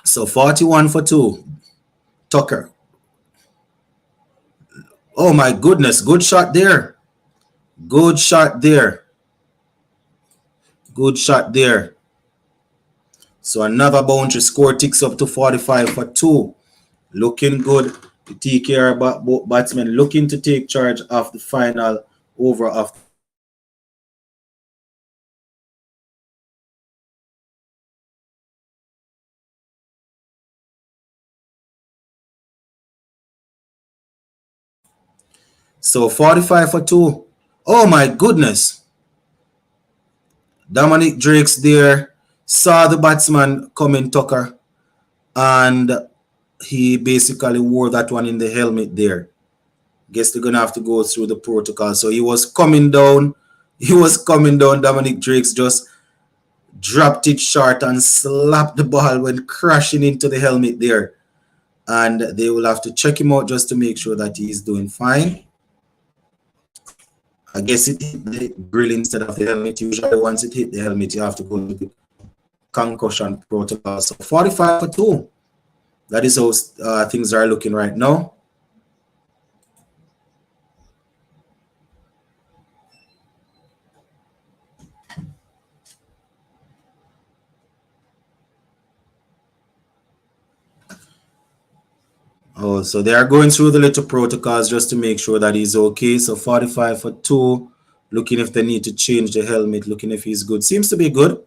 So 41 for 2. Tucker. Oh my goodness, good shot there. Good shot there. Good shot there. So another boundary score ticks up to 45 for 2. Looking good. The TKR batsmen looking to take charge of the final over of So 45 for 2. Oh my goodness. Dominic Drakes there saw the batsman coming, Tucker, and he basically wore that one in the helmet there. Guess they're gonna have to go through the protocol. So he was coming down. Dominic Drakes just dropped it short and slapped the ball when crashing into the helmet there. And they will have to check him out just to make sure that he's doing fine. I guess it hit the grill instead of the helmet. Usually once it hit the helmet, you have to go to the concussion protocol. So 45 for 2. That is how things are looking right now. Oh, so they are going through the little protocols just to make sure that he's okay. So 45 for 2. Looking if they need to change the helmet. Looking if he's good. Seems to be good.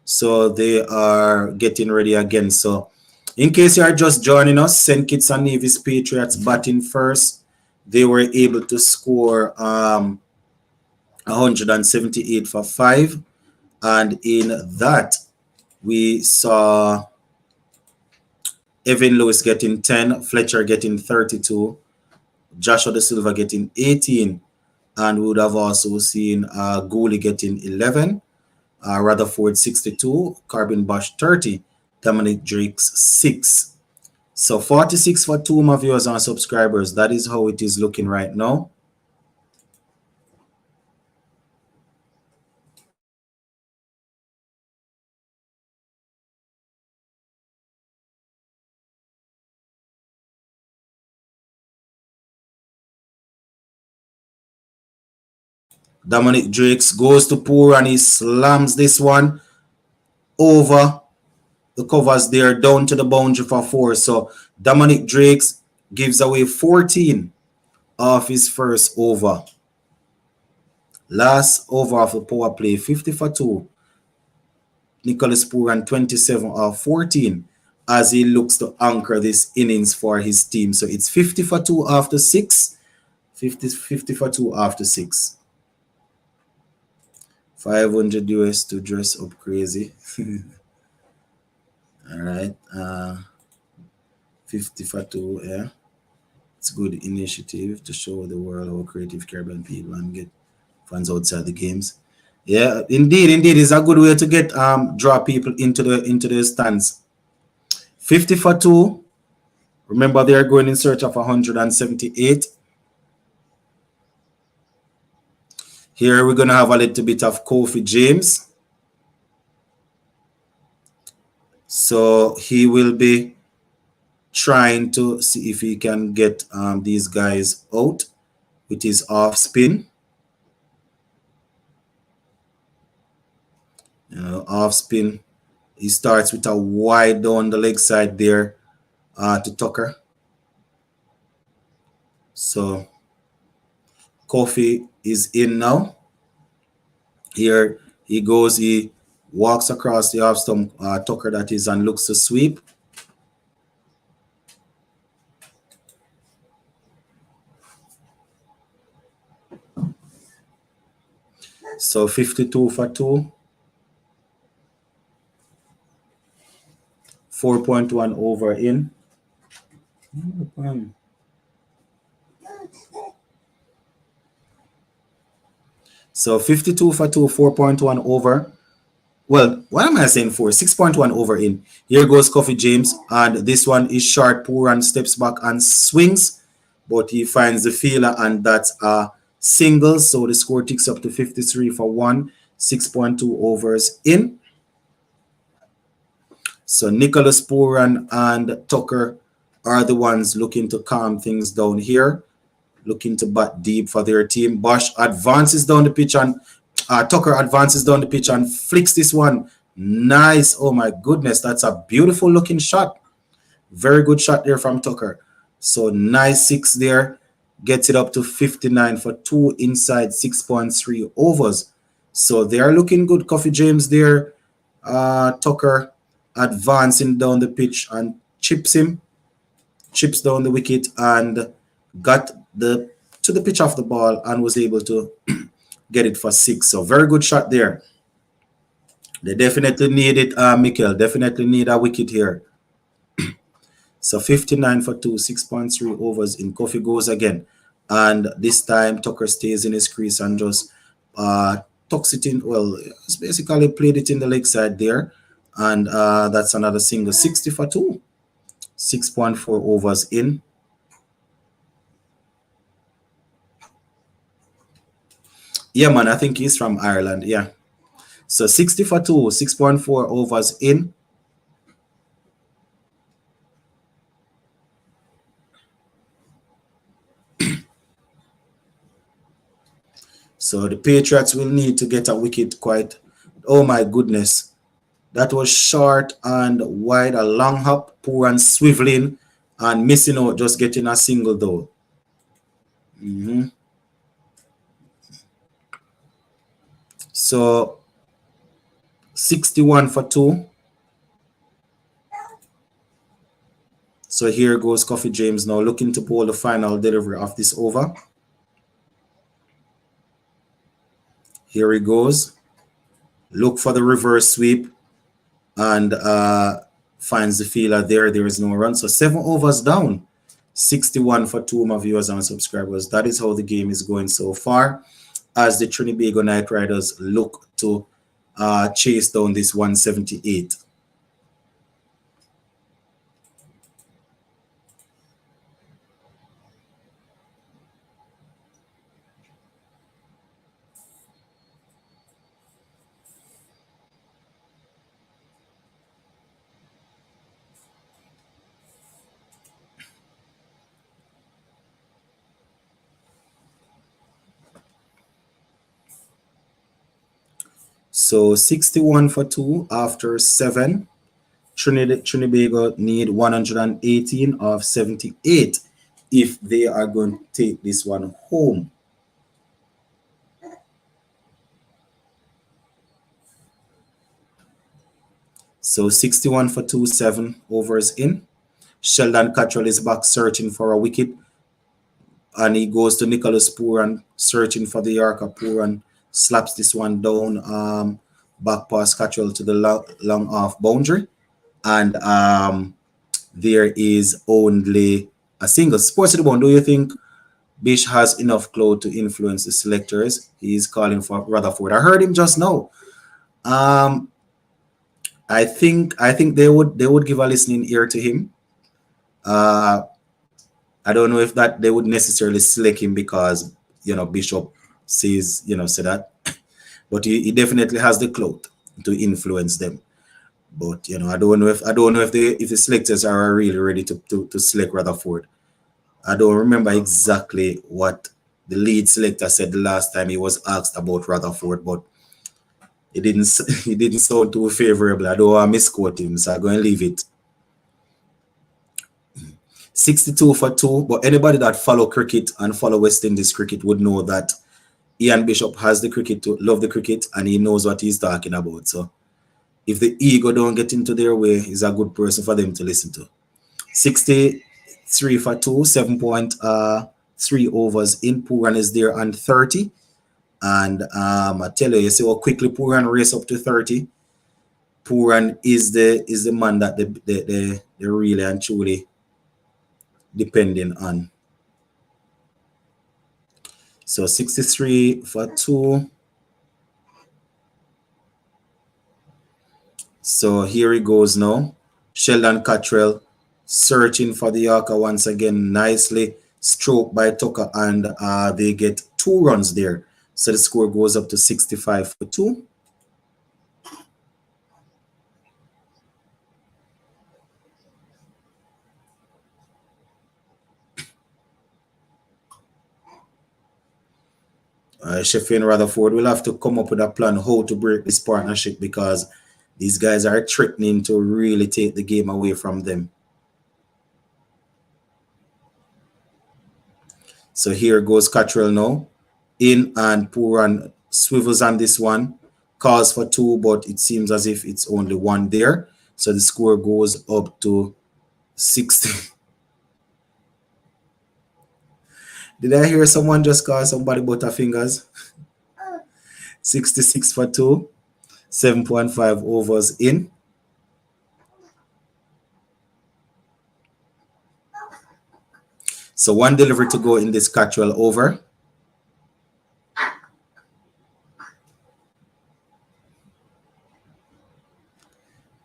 So they are getting ready again. So in case you are just joining us, St. Kitts and Nevis Patriots batting first. They were able to score 178 for 5. And in that, we saw Evan Lewis getting 10, Fletcher getting 32, Joshua De Silva getting 18, and we would have also seen Gooley getting 11, Rutherford 62, Carbon Bosch 30, Dominic Drakes 6. So 46 for 2, my viewers and subscribers. That is how it is looking right now. Dominic Drakes goes to Poor and he slams this one over the covers there down to the boundary for 4. So Dominic Drakes gives away 14 of his first over. Last over of the power play, 50 for 2. Nicholas Puran 27 or 14 as he looks to anchor this innings for his team. So it's 50 for 2 after 6. 50 for 2 after 6. 500 US to dress up crazy. All right. 50 for 2, yeah. It's a good initiative to show the world how creative Caribbean people and get fans outside the games. Yeah, indeed, it's a good way to get draw people into the stands. 50 for 2. Remember, they are going in search of 178. Here we're gonna have a little bit of Kofi James. So he will be trying to see if he can get these guys out with his off spin. Off spin. He starts with a wide down the leg side there to Tucker. So Kofi is in now. Here he goes. He walks across the off stump, Tucker that is, and looks to sweep. So 52 for 2. 4.1 over in. So 52 for 2, 4.1 over. Well, what am I saying for? 6.1 over in. Here goes Kofi James, and this one is short, poor, and steps back and swings, but he finds the feeler, and that's a single. So the score ticks up to 53 for 1, 6.2 overs in. So Nicholas Pooran and Tucker are the ones looking to calm things down here, looking to bat deep for their team. Bosch advances down the pitch, and Tucker advances down the pitch and flicks this one. Nice. Oh my goodness, that's a beautiful looking shot. Very good shot there from Tucker. So nice 6 there. Gets it up to 59 for 2 inside 6.3 overs. So they are looking good. Kofi James there. Tucker advancing down the pitch and chips down the wicket and got to the pitch of the ball and was able to get it for 6. So very good shot there. They definitely need it, Mikkel. Definitely need a wicket here. So 59 for 2, 6.3 overs in. Kofi goes again. And this time Tucker stays in his crease and just tucks it in. Well, it's basically played it in the leg side there. And that's another single. 60 for 2. 6.4 overs in. Yeah, man, I think he's from Ireland. Yeah. So 60 for 2, 6.4 overs in. So the Patriots will need to get a wicket quite. Oh my goodness. That was short and wide, a long hop, poor and swiveling and missing out, just getting a single though. So 61 for 2. So here goes Kofi James now looking to bowl the final delivery of this over. Here he goes. Look for the reverse sweep and finds the fielder there. There is no run. So 7 overs down. 61 for 2, my viewers and subscribers. That is how the game is going so far, as the Trinbago Knight Riders look to chase down this 178. So 61 for 2 after 7. Trinbago need 118 of 78 if they are going to take this one home. So 61 for 2, 7 overs in. Sheldon Cottrell is back searching for a wicket. And he goes to Nicholas Pooran searching for the Yorker. Pooran slaps this one down. Back pass Cottrell to the long off boundary. And there is only a single. Sports to the bone, do you think Bish has enough clout to influence the selectors? He's calling for Rutherford. I heard him just now. I think they would give a listening ear to him. I don't know if that they would necessarily select him because Bishop says say that, but he definitely has the clout to influence them. But I don't know if the selectors are really ready to select Rutherford. I don't remember exactly what the lead selector said the last time he was asked about Rutherford, but it didn't it didn't sound too favorable. I don't want to misquote him, so I'm going to leave it. 62 for 2, but anybody that follow cricket and follow West Indies cricket would know that Ian Bishop has the cricket, to love the cricket, and he knows what he's talking about. So if the ego don't get into their way, he's a good person for them to listen to. 63 for 2, 7.3 overs in. Pooran is there on 30. And I tell you see how quickly Pooran race up to 30. Pooran is the man that they really and truly depending on. So 63 for 2. So here he goes now. Sheldon Cottrell searching for the Yorker once again. Nicely stroked by Tucker, and they get 2 runs there. So the score goes up to 65 for 2. Sheffield and Rutherford will have to come up with a plan how to break this partnership, because these guys are threatening to really take the game away from them. So here goes Cottrell now. In, and Pooran swivels on this one. Calls for 2, but it seems as if it's only 1 there. So the score goes up to 60. Did I hear someone just call somebody Butterfingers? 66 for 2. 7.5 overs in. So 1 delivery to go in this Cottrell over.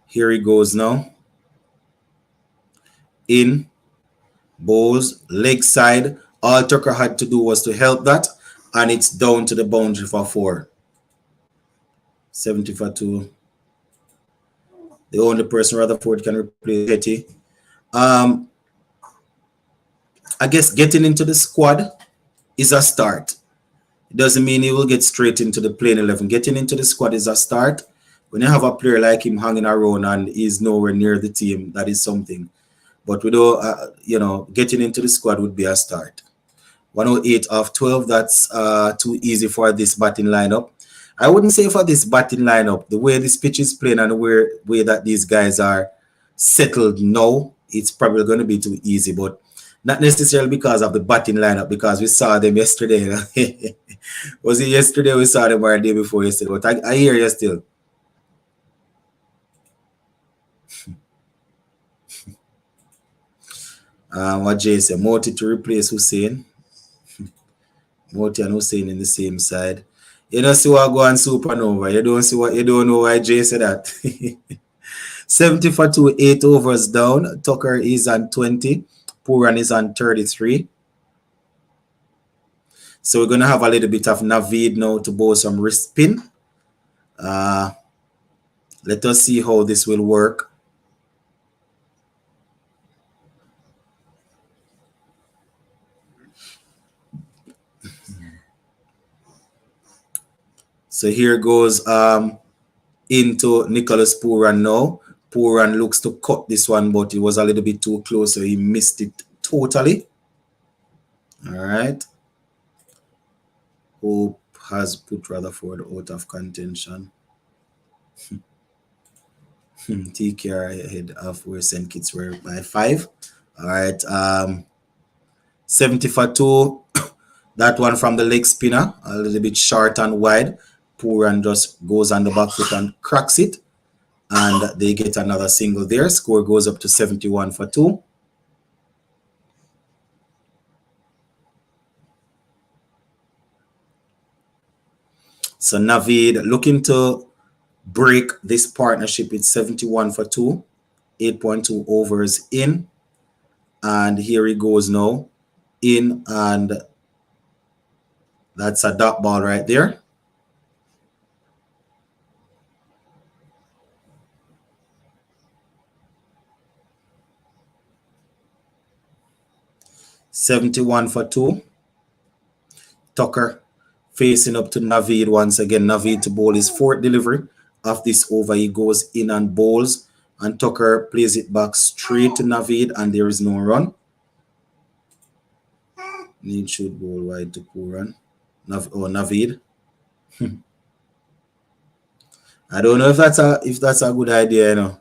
Here he goes now. In. Bowls. Leg side. All Tucker had to do was to help that. And it's down to the boundary for 4. 70 for 2. The only person Rutherford can replace Hetty. I guess getting into the squad is a start. It doesn't mean he will get straight into the playing 11. Getting into the squad is a start. When you have a player like him hanging around and he's nowhere near the team, that is something. But we don't, getting into the squad would be a start. 108 off 12, that's too easy for this batting lineup. I wouldn't say for this batting lineup, the way this pitch is playing and the way that these guys are settled now, it's probably going to be too easy, but not necessarily because of the batting lineup, because we saw them yesterday. Was it yesterday we saw them, or the day before yesterday? But I hear you still. What Jay said, Moti to replace Hussein. Moti and Hussein in the same side. You don't see what go on Supernova. You don't know why Jay said that. 70 for 2, 8 overs down. Tucker is on 20. Pooran is on 33. So we're going to have a little bit of Naveed now to bowl some wrist spin. Let us see how this will work. So here goes into Nicholas Pooran now. Pooran looks to cut this one, but it was a little bit too close, so he missed it totally. All right. Hope has put Rutherford out of contention. TKR ahead of where St. Kitts were by 5. All right. 70 for 2. That one from the leg spinner, a little bit short and wide. Pooran just goes on the back foot and cracks it. And they get another single there. Score goes up to 71 for 2. So Naveed looking to break this partnership. It's 71 for 2. 8.2 overs in. And here he goes now. In, and that's a dot ball right there. $71 for 2. Tucker facing up to Navid once again. Navid to bowl his fourth delivery of this over. He goes in and bowls, and Tucker plays it back straight to Navid, and there is no run. Need should bowl wide to Puran. Navid. I don't know if that's a good idea, you know.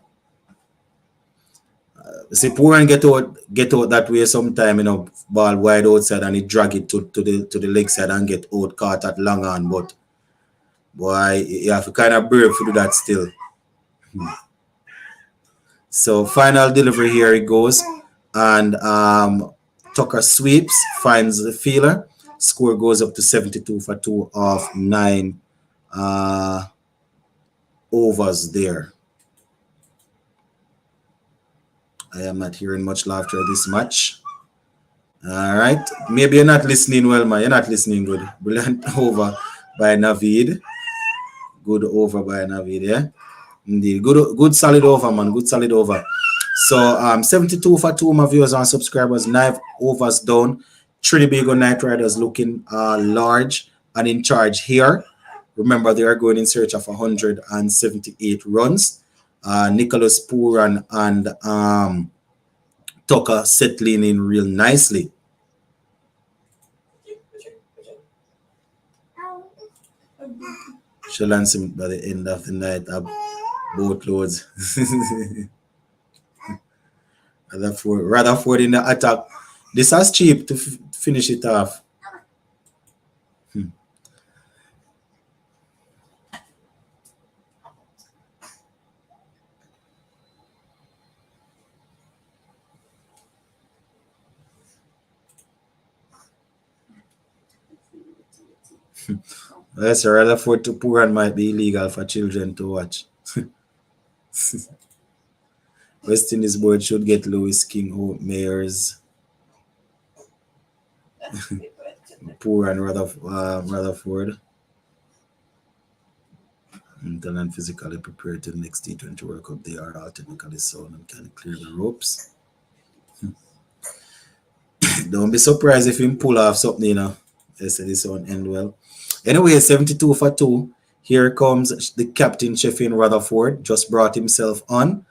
See, Puran get out that way sometime, you know, ball wide outside and he drag it to the leg side and get out caught at long on, but boy, you have to kind of brave to do that still. So final delivery, here it goes, and Tucker sweeps, finds the fielder. Score goes up to 72 for 2 of 9 overs there. I am not hearing much laughter this match. All right. Maybe you're not listening well, man. You're not listening good. Brilliant over by Navid. Good over by Navid, yeah? Indeed. Good solid over, man. Good solid over. So 72 for 2, my viewers and subscribers. 9 overs down. Trinbago Knight Riders looking large and in charge here. Remember, they are going in search of 178 runs. Nicholas Puran and Tucker settling in real nicely. She'll answer by the end of the night. Boatloads. Rutherford in the attack. This is cheap to finish it off. Yes, Rutherford to Puran might be illegal for children to watch. West Indies board should get Lewis King out Mayors. Puran Rutherford. Mental and physically prepared to the next T20 World Cup. They are all technically sound and can clear the ropes. Don't be surprised if him pull off something, you know. They say this won't end well. Anyway, 72 for 2. Here comes the captain, Sheffield Rutherford. Just brought himself on.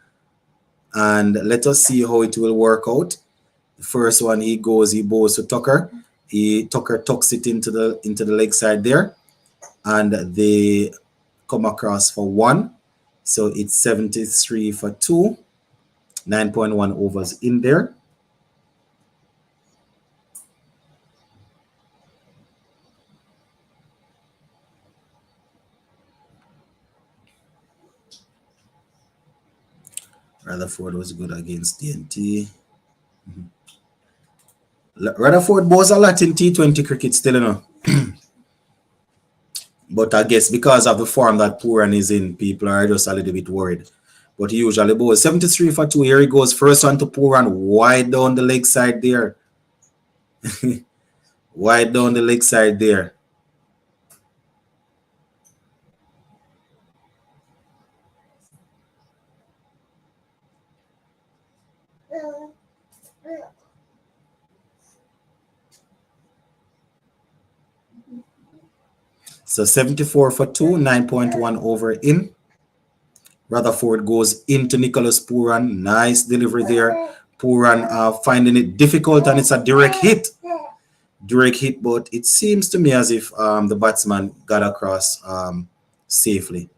And let us see how it will work out. The first one, he bowls to Tucker. Tucker tucks it into the leg side there. And they come across for 1. So it's 73 for 2. 9.1 overs in there. Rutherford was good against DNT. Rutherford bowls a lot in T20 cricket still, you know. But I guess because of the form that Puran is in, people are just a little bit worried. But he usually bowls 73 for 2. Here he goes. First one to Puran, wide down the leg side there. Wide down the leg side there. So 74 for 2, 9.1 over in. Rutherford goes into Nicholas Puran. Nice delivery there. Puran finding it difficult, and it's a direct hit. Direct hit, but it seems to me as if the batsman got across safely.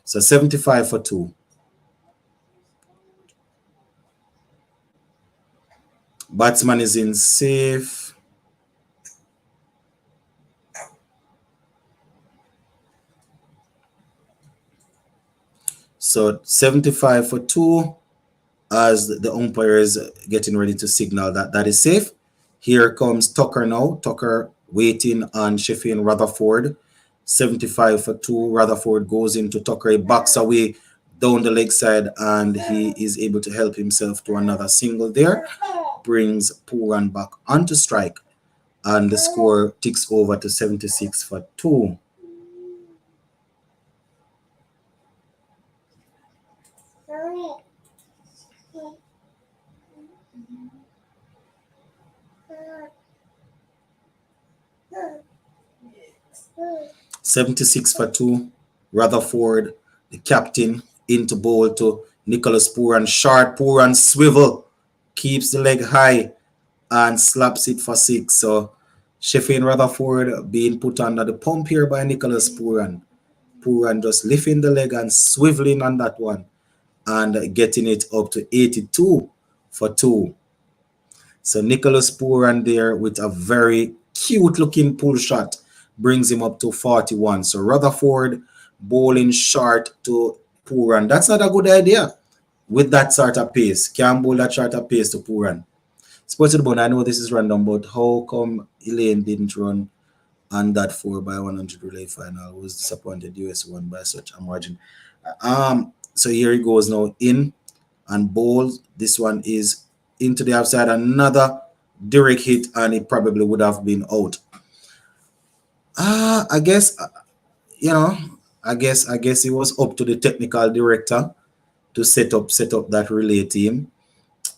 So 75 for 2. Batsman is in safe. So 75 for 2 as the umpire is getting ready to signal that is safe. Here comes Tucker now. Tucker waiting on Sheffield Rutherford. 75 for 2. Rutherford goes into Tucker. He backs away down the leg side, and he is able to help himself to another single there. Brings Puran back onto strike, and the score ticks over to 76 for 2. 76 for 2. Rutherford, the captain, into bowl to Nicholas Pooran. Short Pooran swivel. Keeps the leg high and slaps it for 6. So Sheffield Rutherford being put under the pump here by Nicholas Pooran. Pooran just lifting the leg and swiveling on that one and getting it up to 82 for 2. So Nicholas Pooran there with a very cute looking pull shot brings him up to 41. So Rutherford bowling short to Pooran. That's not a good idea with that sort of pace. Can't bowl that sort of pace to Pooran. Sports to the bone, I know this is random, but how come Elaine didn't run on that 4x100 relay final? I was disappointed US won by such a margin. So here he goes now in and bowls. This one is into the outside. Another direct hit, and it probably would have been out. I guess you know. I guess it was up to the technical director to set up that relay team.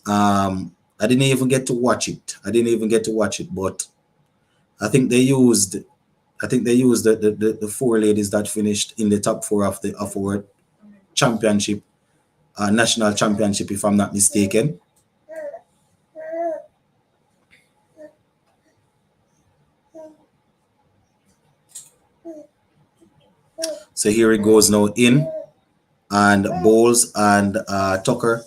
I didn't even get to watch it. But I think they used the four ladies that finished in the top four of our championship, national championship, if I'm not mistaken. So here it goes now in and bowls, and Tucker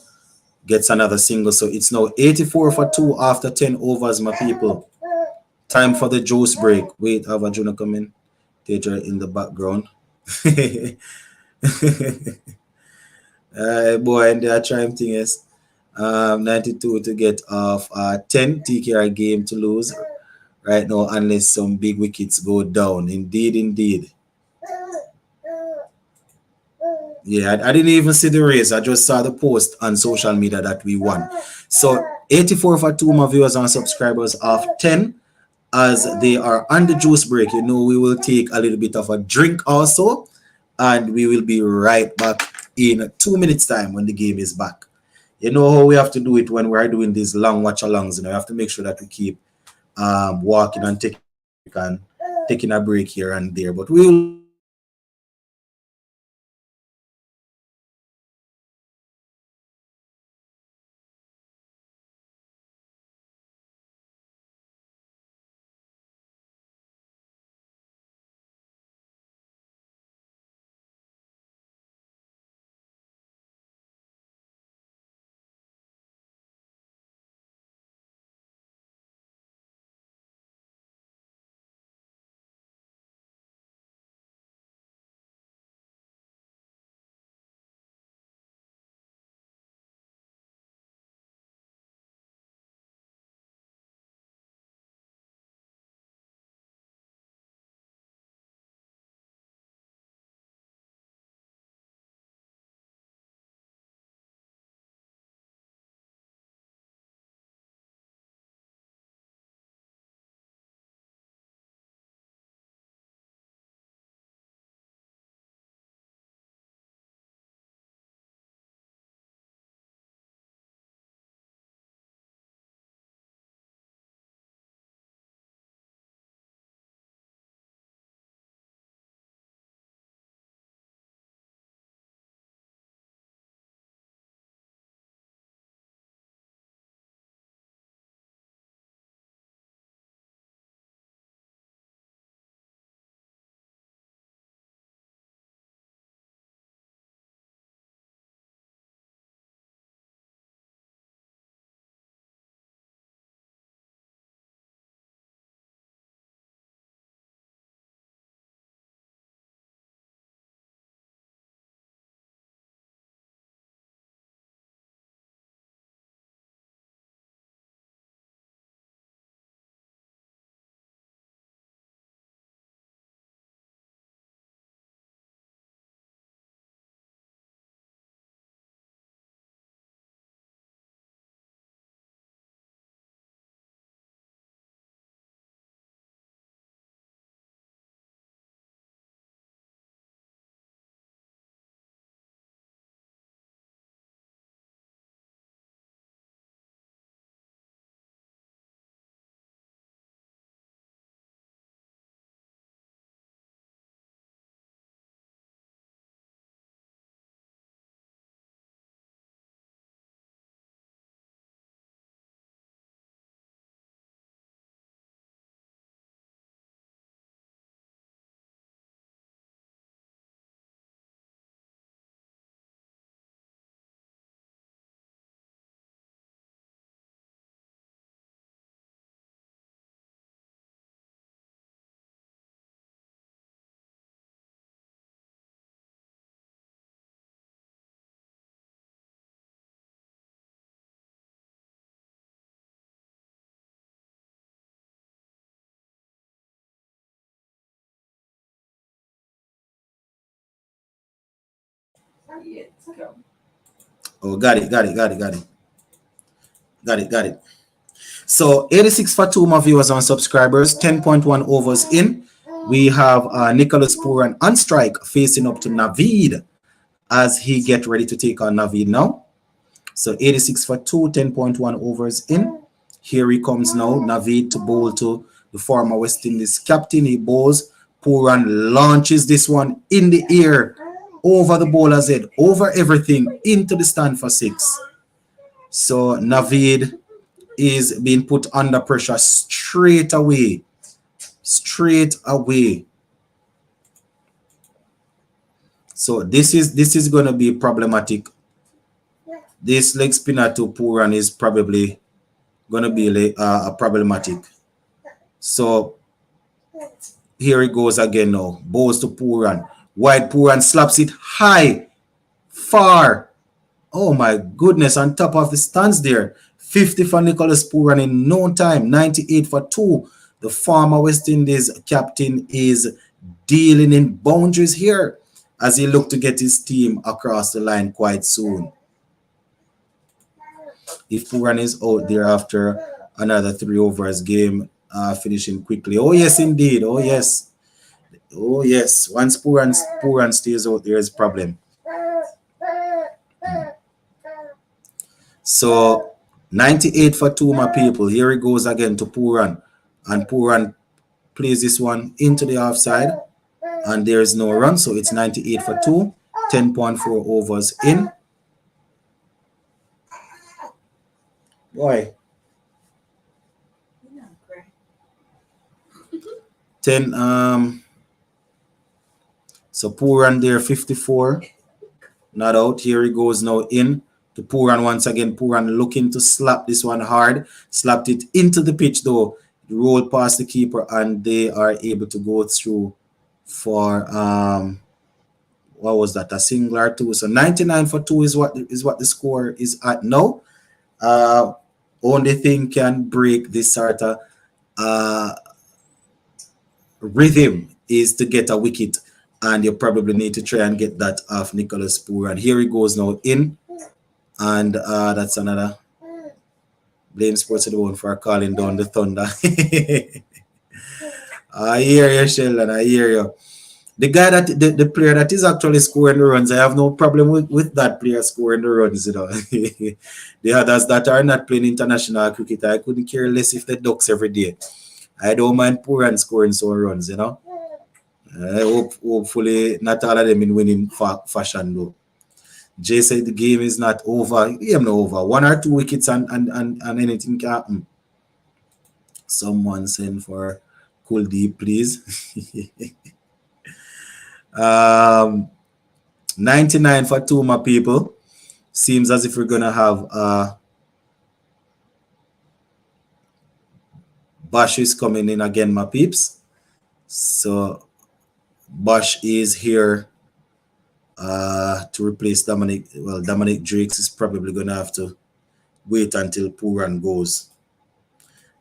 gets another single. So it's now 84 for 2 after 10 overs, my people. Time for the juice break. Wait, have a Juno come in. Teacher in the background. Boy, and they are trying things. 92 to get off. 10 TKR game to lose right now unless some big wickets go down. Indeed, indeed. Yeah, I didn't even see the race. I just saw the post on social media that we won. So 84 for 2, my viewers and subscribers of 10. As they are on the juice break, we will take a little bit of a drink also. And we will be right back in 2 minutes time when the game is back. You know how we have to do it when we're doing these long watch alongs. We have to make sure that we keep walking and taking a break here and there. But we will Oh, got it. So 86 for 2, my viewers and subscribers, 10.1 overs in. We have Nicholas Puran on strike facing up to Navid as he get ready to take on Navid now. So 86 for 2, 10.1 overs in. Here he comes now, Navid to bowl to the former West Indies captain. He bowls. Puran launches this one in the air, over the bowler's head, over everything, into the stand for 6. So Navid is being put under pressure straight away. So this is going to be problematic. This leg spinner to Puran is probably going to be problematic. So here it goes again now. Bowls to Puran. Wide Puran slaps it high, far. Oh my goodness, on top of the stands there. 50 for Nicholas Puran in no time. 98 for 2. The former West Indies captain is dealing in boundaries here as he looked to get his team across the line quite soon. If Puran is out there after another 3 overs game, finishing quickly. Oh yes, indeed. Oh yes. Once Puran stays out, there is a problem. So 98 for 2, my people. Here it goes again to Puran. And Puran plays this one into the offside. And there is no run. So it's 98 for 2. 10.4 overs in. Boy. 10 so Puran there 54. Not out. Here he goes now in to Puran once again. Puran looking to slap this one hard. Slapped it into the pitch though. Rolled past the keeper and they are able to go through for what was that? A single or 2. So 99 for 2 is what the score is at now. Only thing can break this sort of rhythm is to get a wicket, and you probably need to try and get that off Nicholas Puran. Here he goes now in, and that's another blame Sports of the one for calling down the thunder. I hear you, Sheldon. I hear you. The guy that the player that is actually scoring the runs, I have no problem with that player scoring the runs, you know. The others that are not playing international cricket, I couldn't care less if they ducks every day. I don't mind Puran scoring some runs, you know. Hopefully not all of them in winning fashion though. Jay said the game is not over. Game not over. 1 or 2 wickets and anything can happen. Someone send for Kuldeep, please. 99 for 2, my people. Seems as if we're gonna have Bosch is coming in again, my peeps. So Bosch is here to replace Dominic. Well, Dominic Drakes is probably gonna have to wait until Puran goes.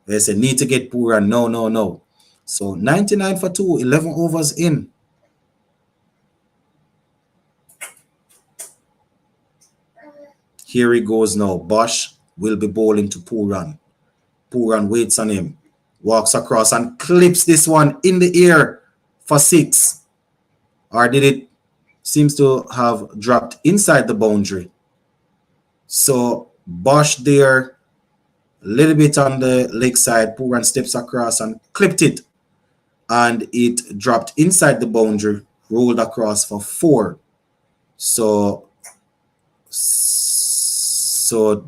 They say need to get Puran. No. So 99 for 2, 11 overs in. Here he goes now. Bosch will be bowling to Puran. Puran waits on him. Walks across and clips this one in the air for 6. Or did it seems to have dropped inside the boundary? So Bosch there, a little bit on the leg side. Puran steps across and clipped it. And it dropped inside the boundary, rolled across for 4. So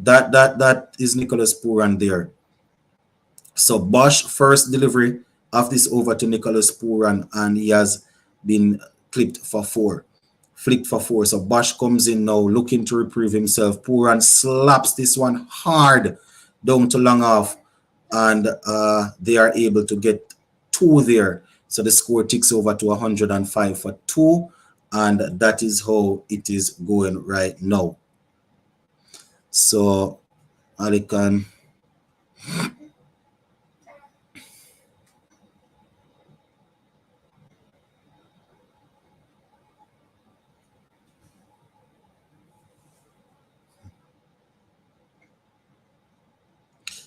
that is Nicholas Puran there. So Bosch first delivery of this over to Nicholas Puran, and he has been flicked for 4. So Bosch comes in now looking to reprieve himself. Puran slaps this one hard down to long off, and they are able to get 2 there. So the score ticks over to 105 for 2, and that is how it is going right now. So Ali Khan.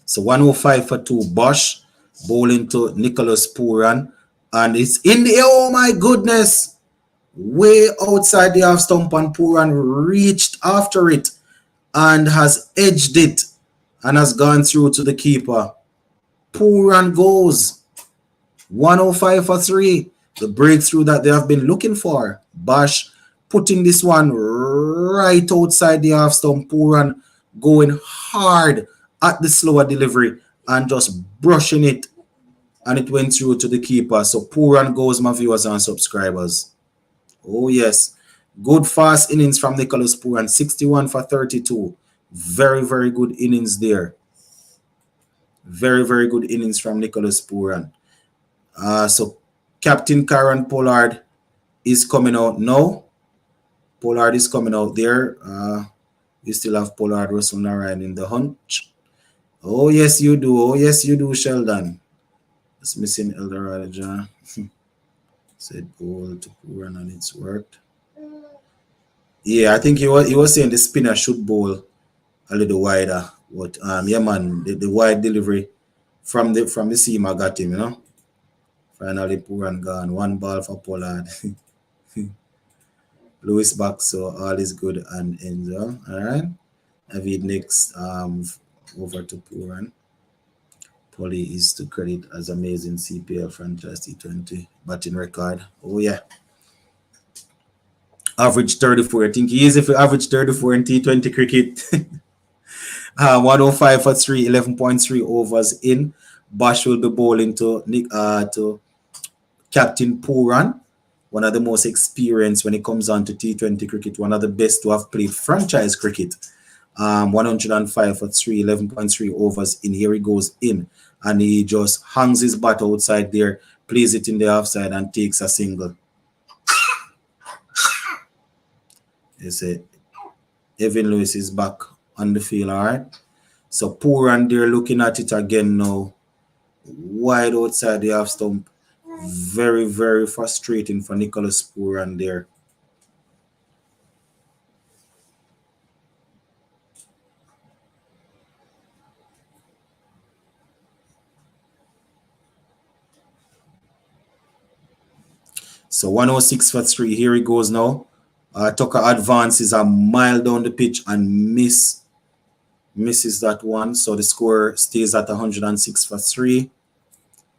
So 105 for 2. Bosch bowling to Nicholas Puran. And it's in the air. Oh my goodness. Way outside the half stump, and Puran reached after it and has edged it and has gone through to the keeper. Puran goes 105 for 3. The breakthrough that they have been looking for. Bosch putting this one right outside the half stump. Puran going hard at the slower delivery and just brushing it, and it went through to the keeper. So Puran goes, my viewers and subscribers. Oh yes, good fast innings from Nicholas Puran, 61 for 32. Very, very good innings there. Very, very good innings from Nicholas Puran. So Captain Karen Pollard is coming out now. Pollard is coming out there. You still have Pollard, Russell, Narine in the hunt. Oh yes, you do. Oh yes, you do, Sheldon. Just missing Eldorado John. Said ball to Puran and it's worked. Yeah, I think he was saying the spinner should bowl a little wider. But yeah man, the wide delivery from the seam I got him, you know. Finally Puran gone. 1 ball for Pollard. Lewis back, so all is good and Enzo. Alright. Avid next over to Puran. Polly is to credit as amazing CPL franchise T20 batting record. Oh yeah. Average 34. I think he is if you average 34 in T20 cricket. 105 for 3, 11.3 overs in. Bosch will be bowling to Captain Puran, one of the most experienced when it comes on to T20 cricket, one of the best to have played franchise cricket. 105 for 3, 11.3 overs in. Here he goes in, and he just hangs his bat outside there, plays it in the offside, and takes a single. You see, Evan Lewis is back on the field, all right? So Puran there looking at it again now, wide outside the half stump. Very, very frustrating for Nicholas Puran there. So 106 for 3. Here he goes now. Tucker advances a mile down the pitch and misses that one. So the score stays at 106 for 3.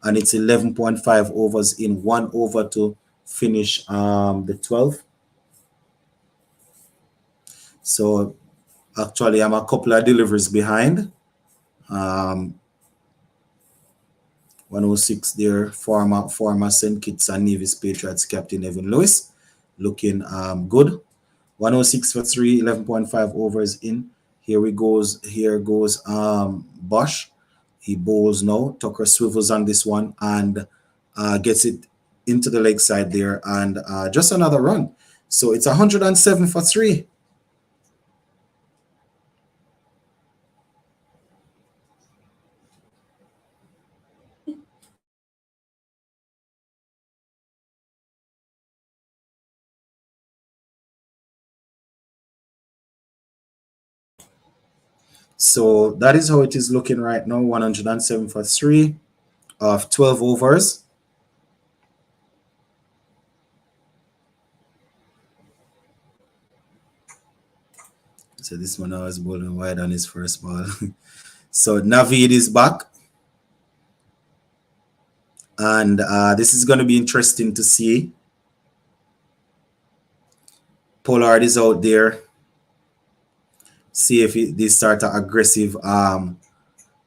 And it's 11.5 overs in. 1 over to finish the 12th. So actually I'm a couple of deliveries behind. 106 there, former St. Kitts and Nevis Patriots captain Evan Lewis looking good. 106 for 3, 11.5 overs in. Here goes Bosch. He bowls now. Tucker swivels on this one and gets it into the leg side there, and just another run. So it's 107 for 3. So that is how it is looking right now. 107 for 3 of 12 overs. So this one now is bowling wide on his first ball. So Navid is back. And this is going to be interesting to see. Pollard is out there. See if this sort of aggressive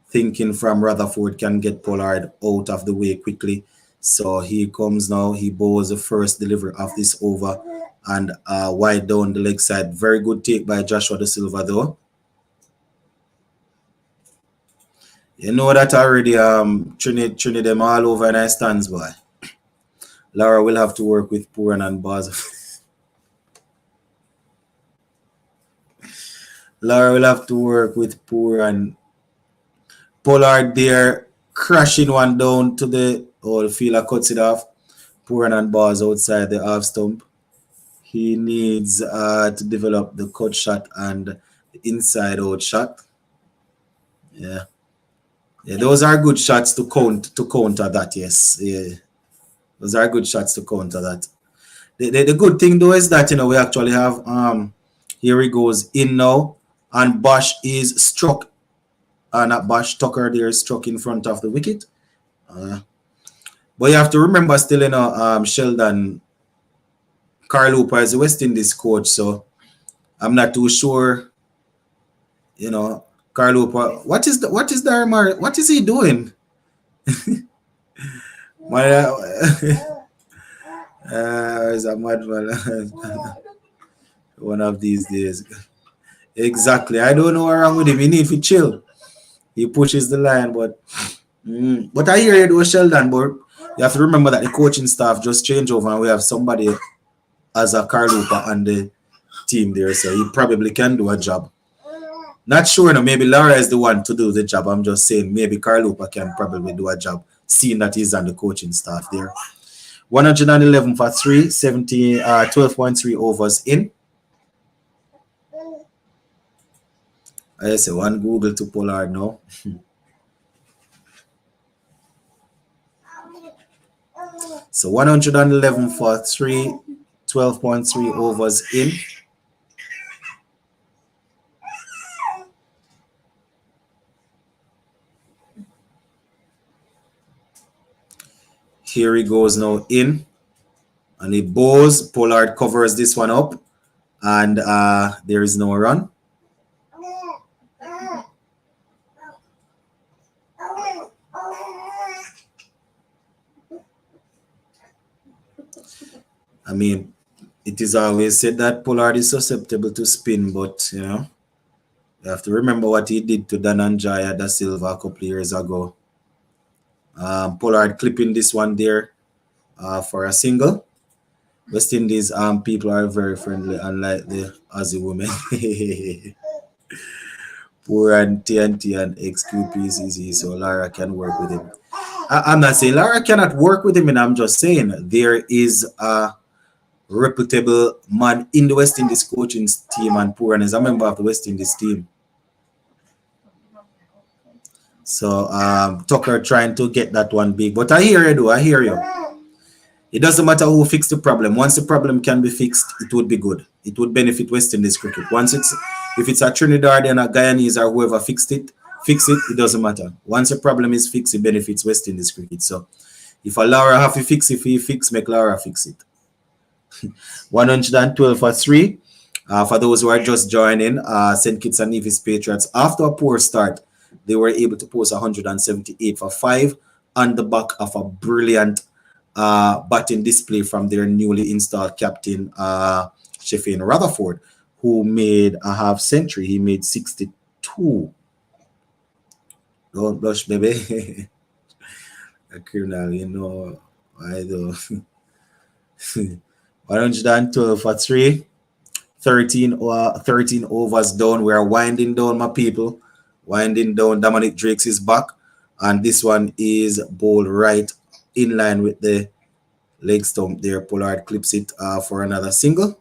thinking from Rutherford can get Pollard out of the way quickly. So he comes now. He bowls the first delivery of this over and wide down the leg side. Very good take by Joshua De Silva though. You know that already, Trinity them all over in our stands, boy. Laura will have to work with Puran and Baz. Laura will have to work with Puran. Pollard there, crashing one down to the fielder cuts it off. Puran and Baz outside the half stump. He needs to develop the cut shot and the inside out shot. Yeah. Yeah, those are good shots to counter that. Yes, yeah, those are good shots to counter that. The good thing though is that we actually have here he goes in now, and Bosch is struck, not Bosch, Tucker there is struck in front of the wicket. But you have to remember still, Sheldon Carl Hooper is the West Indies coach, so I'm not too sure, Carl Hooper. What is he doing? My, is a madman. One of these days. Exactly. I don't know what's wrong with him. He need to chill. He pushes the line, but I hear it was Sheldon, but you have to remember that the coaching staff just changed over and we have somebody as a Carl Hooper on the team there, so he probably can do a job. Not sure, maybe Laura is the one to do the job. I'm just saying maybe Carl Hooper can probably do a job, seeing that he's on the coaching staff there. 111 for 3, 12.3 overs in. I say one Google to Pollard now. So 111 for 3, 12.3 overs in. Here he goes now in. And he bows. Pollard covers this one up. And there is no run. I mean, it is always said that Pollard is susceptible to spin, but you have to remember what he did to Dhananjaya Da Silva a couple of years ago. Pollard clipping this one there for a single. West Indies people are very friendly, unlike the Aussie women. Poor and TNT and XQPCC, so Lara can work with him. I'm not saying Lara cannot work with him, and I'm just saying there is a reputable man in the West Indies coaching team, and Puran is a member of the West Indies team. So Tucker trying to get that one big, but I hear you though. I hear you. It doesn't matter who fixed the problem. Once the problem can be fixed, it would be good. It would benefit West Indies cricket. If it's a Trinidadian, a Guyanese, or whoever fix it, it doesn't matter. Once the problem is fixed, it benefits West Indies cricket. So if a Laura have to fix it, if he fix, make Laura fix it. 112 for 3. For those who are just joining, St. Kitts and Nevis Patriots, after a poor start, they were able to post 178 for 5 on the back of a brilliant batting display from their newly installed captain, Sheffield Rutherford, who made a half century. He made 62. Don't blush, baby. A criminal, I do. 112 for 3. 13 overs down. We are winding down, my people. Winding down. Dominic Drakes is back. And this one is bowled right in line with the leg stump there. Pollard clips it for another single.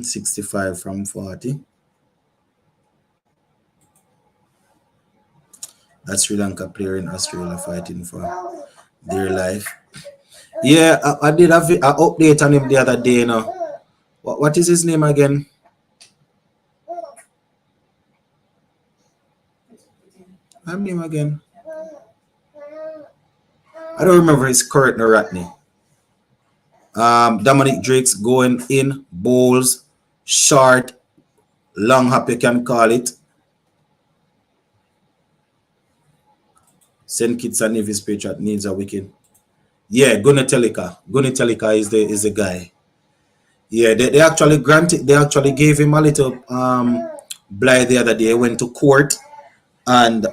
65 from 40. That's Sri Lanka player in Australia fighting for their life. Yeah, I did have an update on him the other day. What is his name again? I don't remember his current Naratni. Dominic Drakes going in, bowls, short, long hop, you can call it. St. Kitts and Nevis Patriot needs a wicket. Yeah, Gunitelika is the guy. Yeah, they actually gave him a little blight the other day. He went to court and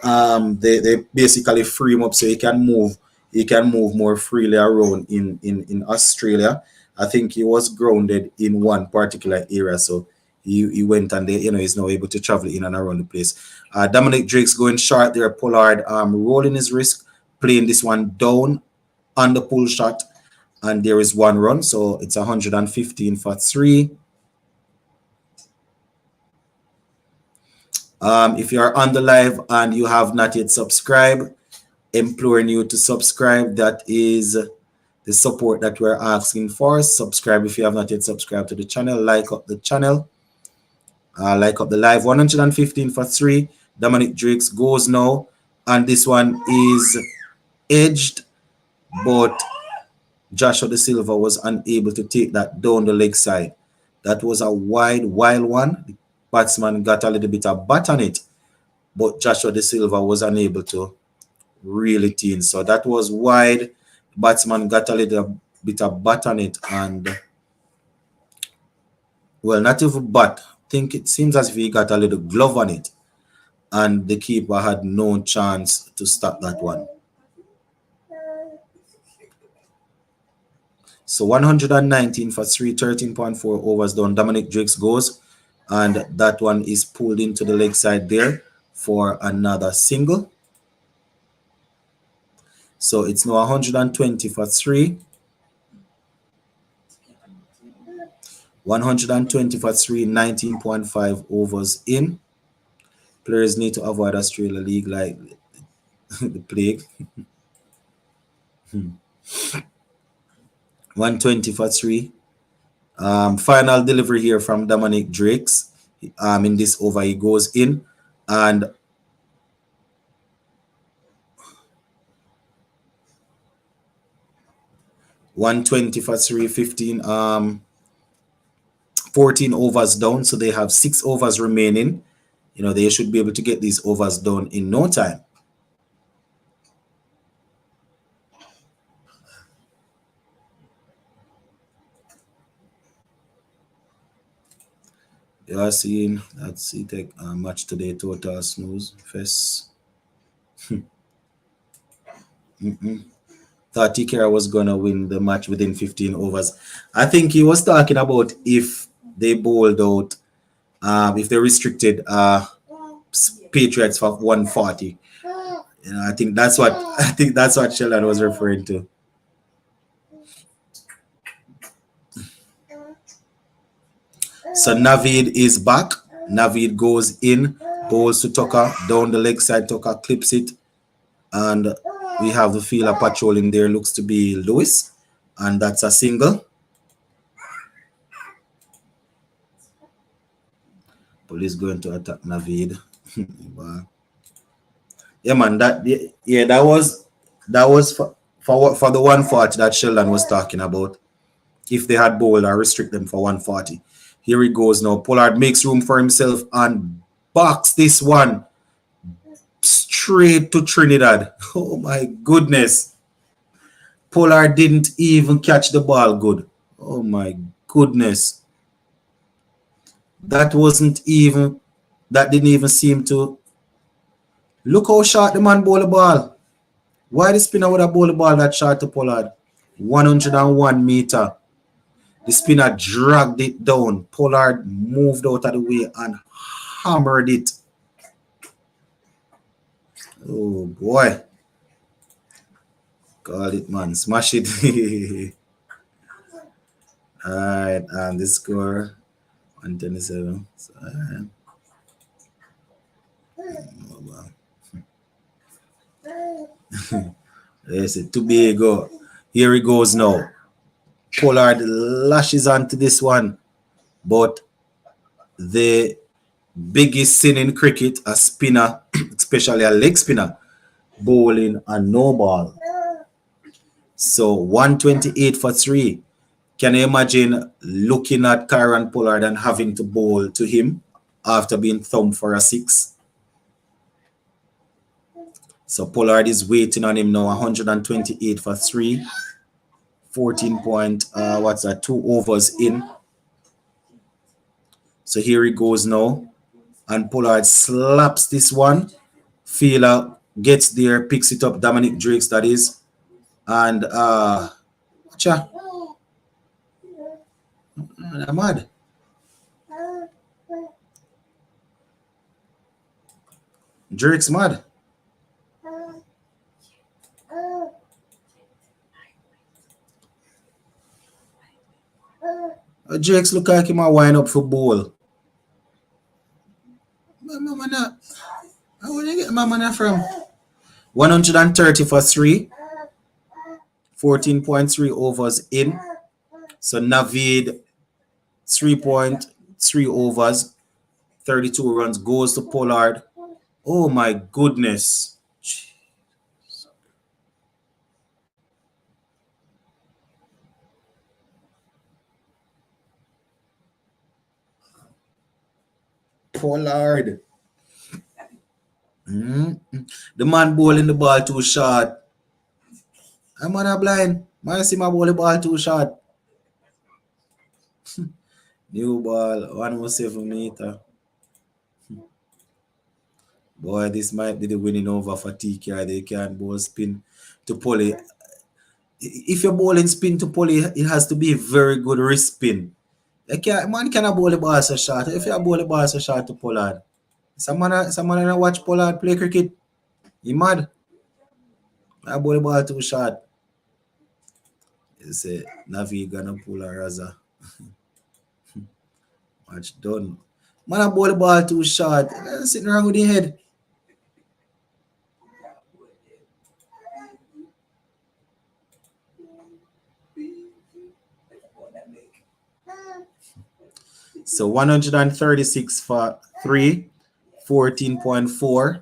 they basically free him up so he can move more freely around in Australia. I think he was grounded in one particular area, so he went and he's now able to travel in and around the place. Dominic Drake's going short there. Pollard rolling his wrist, playing this one down on the pull shot, and there is one run, so it's 115 for 3. If you are on the live and you have not yet subscribed, imploring you to subscribe. That is the support that we're asking for. Subscribe if you have not yet subscribed to the channel. Like up the channel. Like up the live. 115 for 3. Dominic Drakes goes now. And this one is edged, but Joshua De Silva was unable to take that down the leg side. That was a wild one. The batsman got a little bit of bat on it, but Joshua De Silva was unable to really thin. So that was wide. Batsman got a little bit of bat on it, and well, not even bat. I think it seems as if he got a little glove on it, and the keeper had no chance to stop that one. So 119 for 3, 13.4 overs down. Dominic Drakes goes, and that one is pulled into the leg side there for another single. So it's now 120 for 3. 120 for 3, 19.5 overs in. Players need to avoid Australia League like the plague. 120 for 3. Final delivery here from Dominic Drakes. In this over, he goes in, and $120 for 3, 14 overs down. So they have 6 overs remaining. You know, they should be able to get these overs done in no time. You are seeing that CTEC match today, total snooze fest. Thought TKR was going to win the match within 15 overs. I think he was talking about if they bowled out, if they restricted Patriots for 140. You know, I think that's what Sheldon was referring to. So Navid is back. Navid goes in, bowls to Tucker, down the leg side. Tucker clips it, and we have the fielder patrolling there. Looks to be Lewis, and that's a single. Police going to attack Navid. Yeah, man. That was for the 140 that Sheldon was talking about. If they had bowled or restrict them for 140. Here he goes now. Pollard makes room for himself and box this one straight to Trinidad. Oh my goodness. Pollard didn't even catch the ball good. Oh my goodness. That didn't even seem to. Look how short the man bowled the ball. Why the spinner would have bowled the ball that short to Pollard? 101 meter. The spinner dragged it down. Pollard moved out of the way and hammered it. Oh boy. Call it, man. Smash it. Alright, and the score 127. So, yes, Tobago. Here he goes now. Pollard lashes onto this one, but the biggest sin in cricket, a spinner, especially a leg spinner, bowling a no ball. So 128 for 3. Can you imagine looking at Kyron Pollard and having to bowl to him after being thumped for a 6? So Pollard is waiting on him now. 128 for 3. 14 point, 2 overs in. So here he goes now. And Pollard slaps this one. Fielder gets there, picks it up. Dominic Drakes, that is. And I'm mad. Drakes mad. Drakes look like him a wind up for bowl. Where would you get my money from? 130 for 3. 14.3 overs in. So Navid 3.3 overs. 32 runs goes to Pollard. Oh my goodness. Pollard. The man bowling the ball too short. I'm on a blind. Man see my ball the ball too short. New ball, 107 meter. Boy, this might be the winning over for TK. They can't bowl spin to Polly. If you're bowling spin to Polly, it has to be very good wrist spin. Man cannot bowl the ball so short. If you bowl the ball so short to Pollard, someone watch Pollard play cricket. You mad? I bowl the ball too short. You say Navi gonna pull a Raza. Match done. Man, I bowl the ball too short. Sitting around with the head. So 136 for 3, 14.4.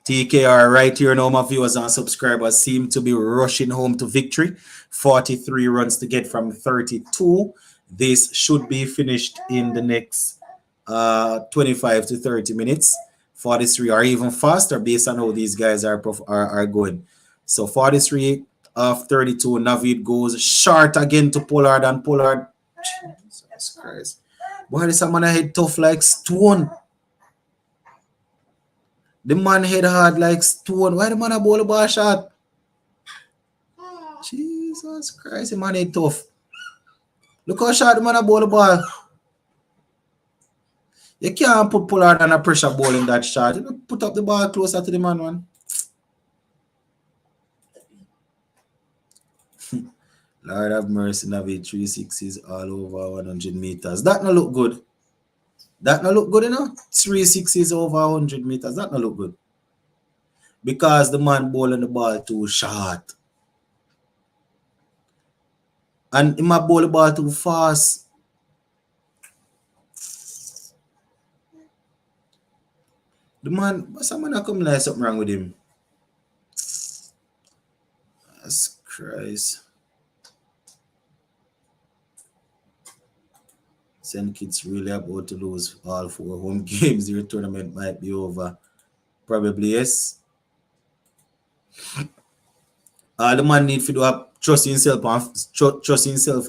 TKR right here now, my viewers and subscribers seem to be rushing home to victory. 43 runs to get from 32. This should be finished in the next 25 to 30 minutes. 43 or even faster based on how these guys are going. So 43 of 32. Navid goes short again to Pollard, and Pollard. Jesus Christ. Boy, this man head tough like stone. The man head hard like stone. Why the man a bowl the ball shot? Jesus Christ, the man head tough. Look how short the man a bowl the ball. You can't put Pollard on a pressure ball in that shot. You put up the ball closer to the man. Lord have mercy, Navi 360s all over 100 meters. That not look good. That not look good, you know? 360s over 100 meters. That not look good. Because the man bowling the ball too short. And he might bowl the ball too fast. The man, someone come like something wrong with him. Jesus Christ. St. Kitts really about to lose all 4 home games. The tournament might be over. Probably yes. All the man need to do is trust himself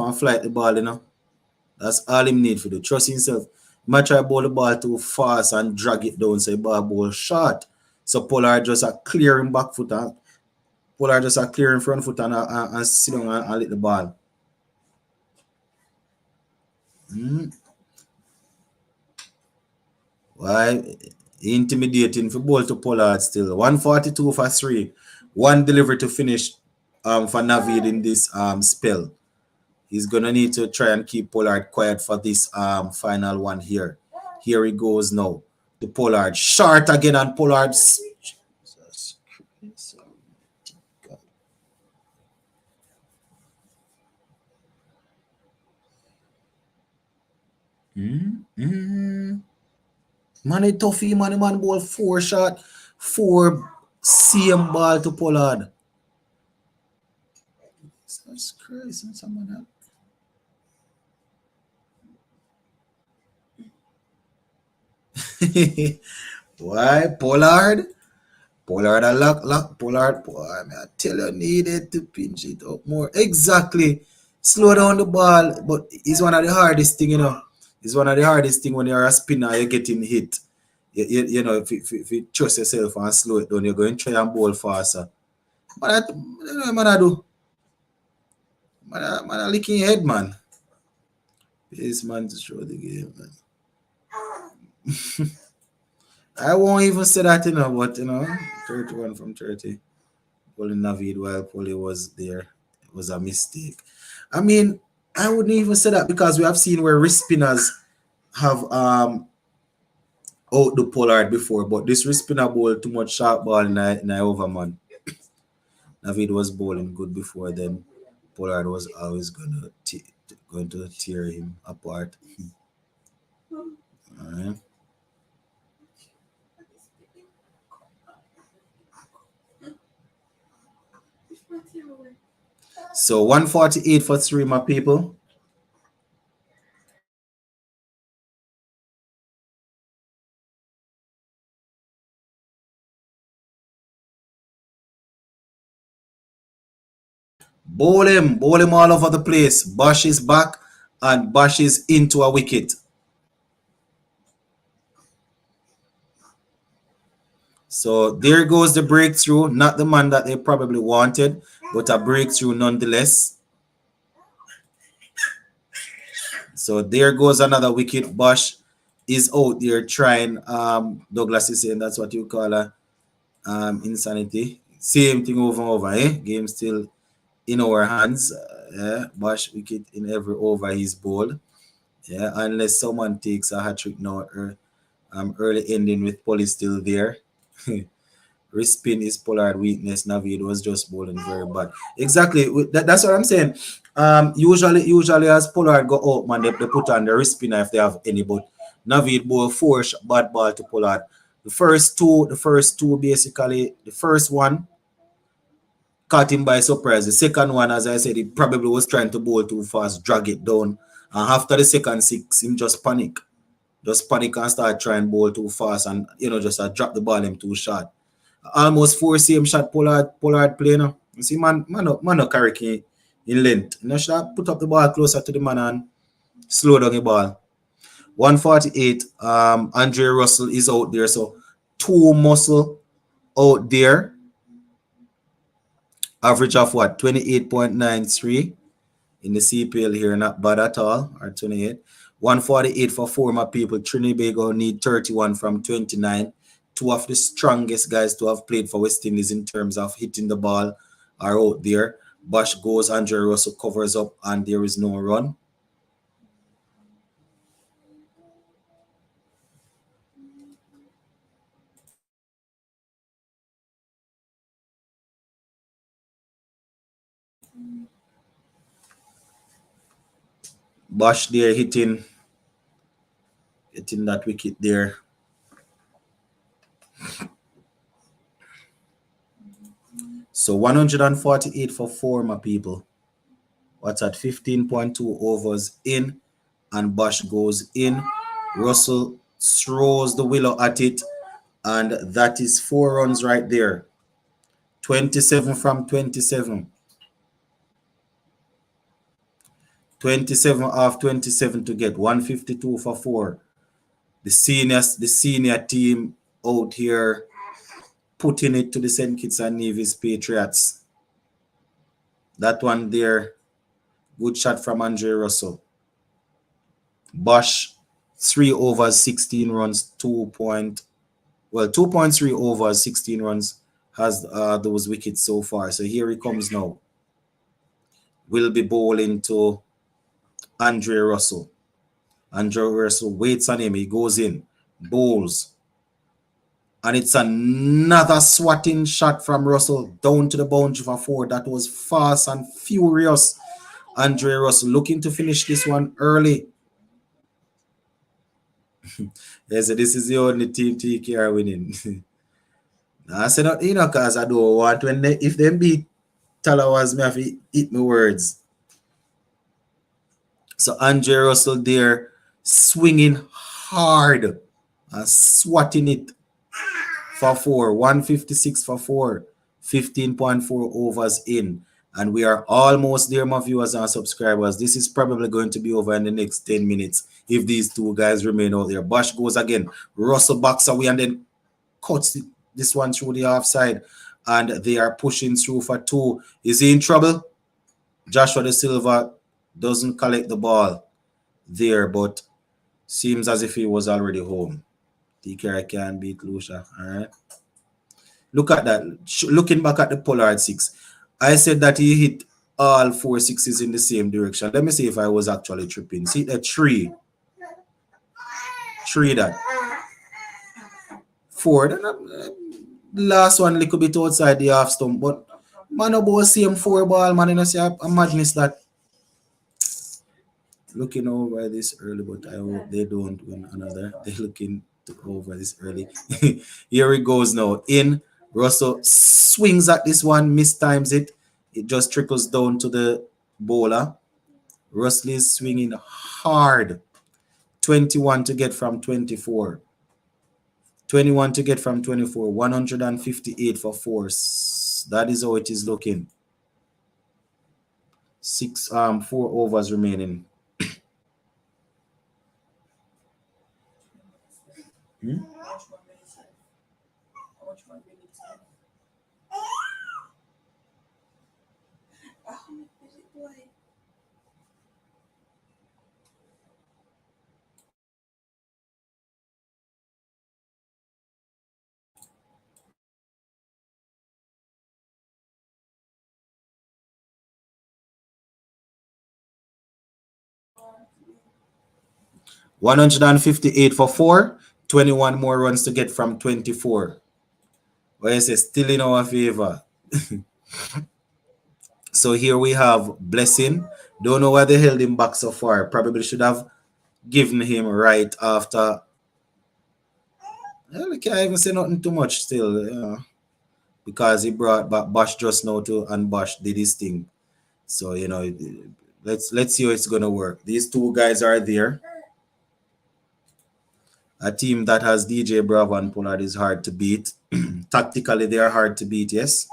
and flight the ball, you know. That's all him need to do. Trust himself. He might try to bowl the ball too fast and drag it down so the ball bowl short. So Pollard just a clearing back foot and Pollard just a clearing front foot and sit down and let the ball. Why? Intimidating for ball to Pollard still. 142 for 3. 1 delivery to finish for Navid in this spell. He's gonna need to try and keep Pollard quiet for this final one here. Here he goes now. The Pollard short again, and Pollard. Jesus Christ. Man, it toughy, man. The man ball 4 shot, 4 same ball to Pollard. Jesus Christ, someone else. Why Pollard? Pollard a lock. Pollard, boy, I tell you, needed to pinch it up more. Exactly. Slow down the ball, but it's one of the hardest thing, you know. It's one of the hardest thing when you're a spinner, you're getting hit. You know, if you trust yourself and slow it down, you're going to try and bowl faster. Man, I do. Man, I licking your head, man. This man to show the game, man. I won't even say that, you know, but, you know, 31 from 30. pulling Navid while Poli was there. It was a mistake. I mean, I wouldn't even say that because we have seen where wrist spinners have out the Pollard before, but this wrist spinner bowl too much sharp ball in a over, man. Navid was bowling good before then. Pollard was always going to tear him apart. All right. So 148 for 3, my people. Bowl him all over the place. Bosch is back and Bosch is into a wicket. So there goes the breakthrough. Not the man that they probably wanted, but a breakthrough nonetheless. So there goes another wicket. Bosch is out there trying. Douglas is saying that's what you call a insanity. Same thing over and over. Game still in our hands. Bosch wicket in every over he's bowled. Yeah, unless someone takes a hat trick now. Early ending with Polly still there. Wrist spin is Pollard weakness. Navid was just bowling very bad. Exactly. That's what I'm saying. Usually as Pollard go out, man, they put on the wrist spinner if they have any. But Navid bowl 4 bad ball to Pollard. The first two basically. The first one caught him by surprise. The second one, as I said, he probably was trying to bowl too fast, drag it down. And after the second 6, him just panic. Just panic and start trying bowl too fast and just drop the ball him too short. Almost 4 same shot Pollard play now. You see, man no carry in length. Should have put up the ball closer to the man and slow down the ball. 148. Andre Russell is out there. So 2 muscle out there. Average of what? 28.93 in the CPL here. Not bad at all. Or 28. 148 for 4, my people. Trinbago need 31 from 29. 2 of the strongest guys to have played for West Indies in terms of hitting the ball are out there. Bosch goes, Andre Russell covers up, and there is no run. Bosch there hitting that wicket there. So 148 for 4, my people. What's at 15.2 overs in, and Bosch goes in. Russell throws the willow at it, and that is 4 runs right there. 27 from 27. 27 off 27 to get 152 for 4. The senior team out here putting it to the St. Kitts and Nevis Patriots. That one there, good shot from Andre Russell. Bosch, 3 overs, 16 runs, 2.3 overs, 16 runs has those wickets so far. So here he comes now. Will be bowling to Andre Russell. Andre Russell waits on him. He goes in, bowls. And it's another swatting shot from Russell down to the boundary for 4. That was fast and furious. Andre Russell looking to finish this one early. Yeah, so this is the only team TKR winning. I said not, because I don't want if they beat Talawas, me have to eat my words. So Andre Russell there swinging hard and swatting it for 4. 156 for 4. 15.4 overs in. And we are almost there, my viewers and subscribers. This is probably going to be over in the next 10 minutes if these 2 guys remain out there. Bosch goes again. Russell backs away and then cuts this one through the offside. And they are pushing through for 2. Is he in trouble? Joshua De Silva doesn't collect the ball there, but seems as if he was already home. TKR can beat Lucia. All right. Look at that. Looking back at the Pollard 6, I said that he hit all 4 6s in the same direction. Let me see if I was actually tripping. See the three that. 4. Then, the last one little bit outside the half stump, but man about same 4 ball, man. You know, see a madness that looking over this early, but I hope they don't win another. They're looking over this early. Here it goes now. In Russell swings at this one, mistimes it. It just trickles down to the bowler. Russell is swinging hard. 21 to get from 24. 21 to get from 24. 158 for force. That is how it is looking. 4 overs remaining. Hmm? 158 for 4. 21 more runs to get from 24. Well, I say still in our favor. So here we have Blessing. Don't know why they held him back so far. Probably should have given him right after. Well, I can't even say nothing too much still, because he brought back Bosch just now too, and Bosch did his thing. So let's see how it's gonna work. These two guys are there. A team that has DJ Bravo and Pollard is hard to beat. Tactically, they are hard to beat. Yes.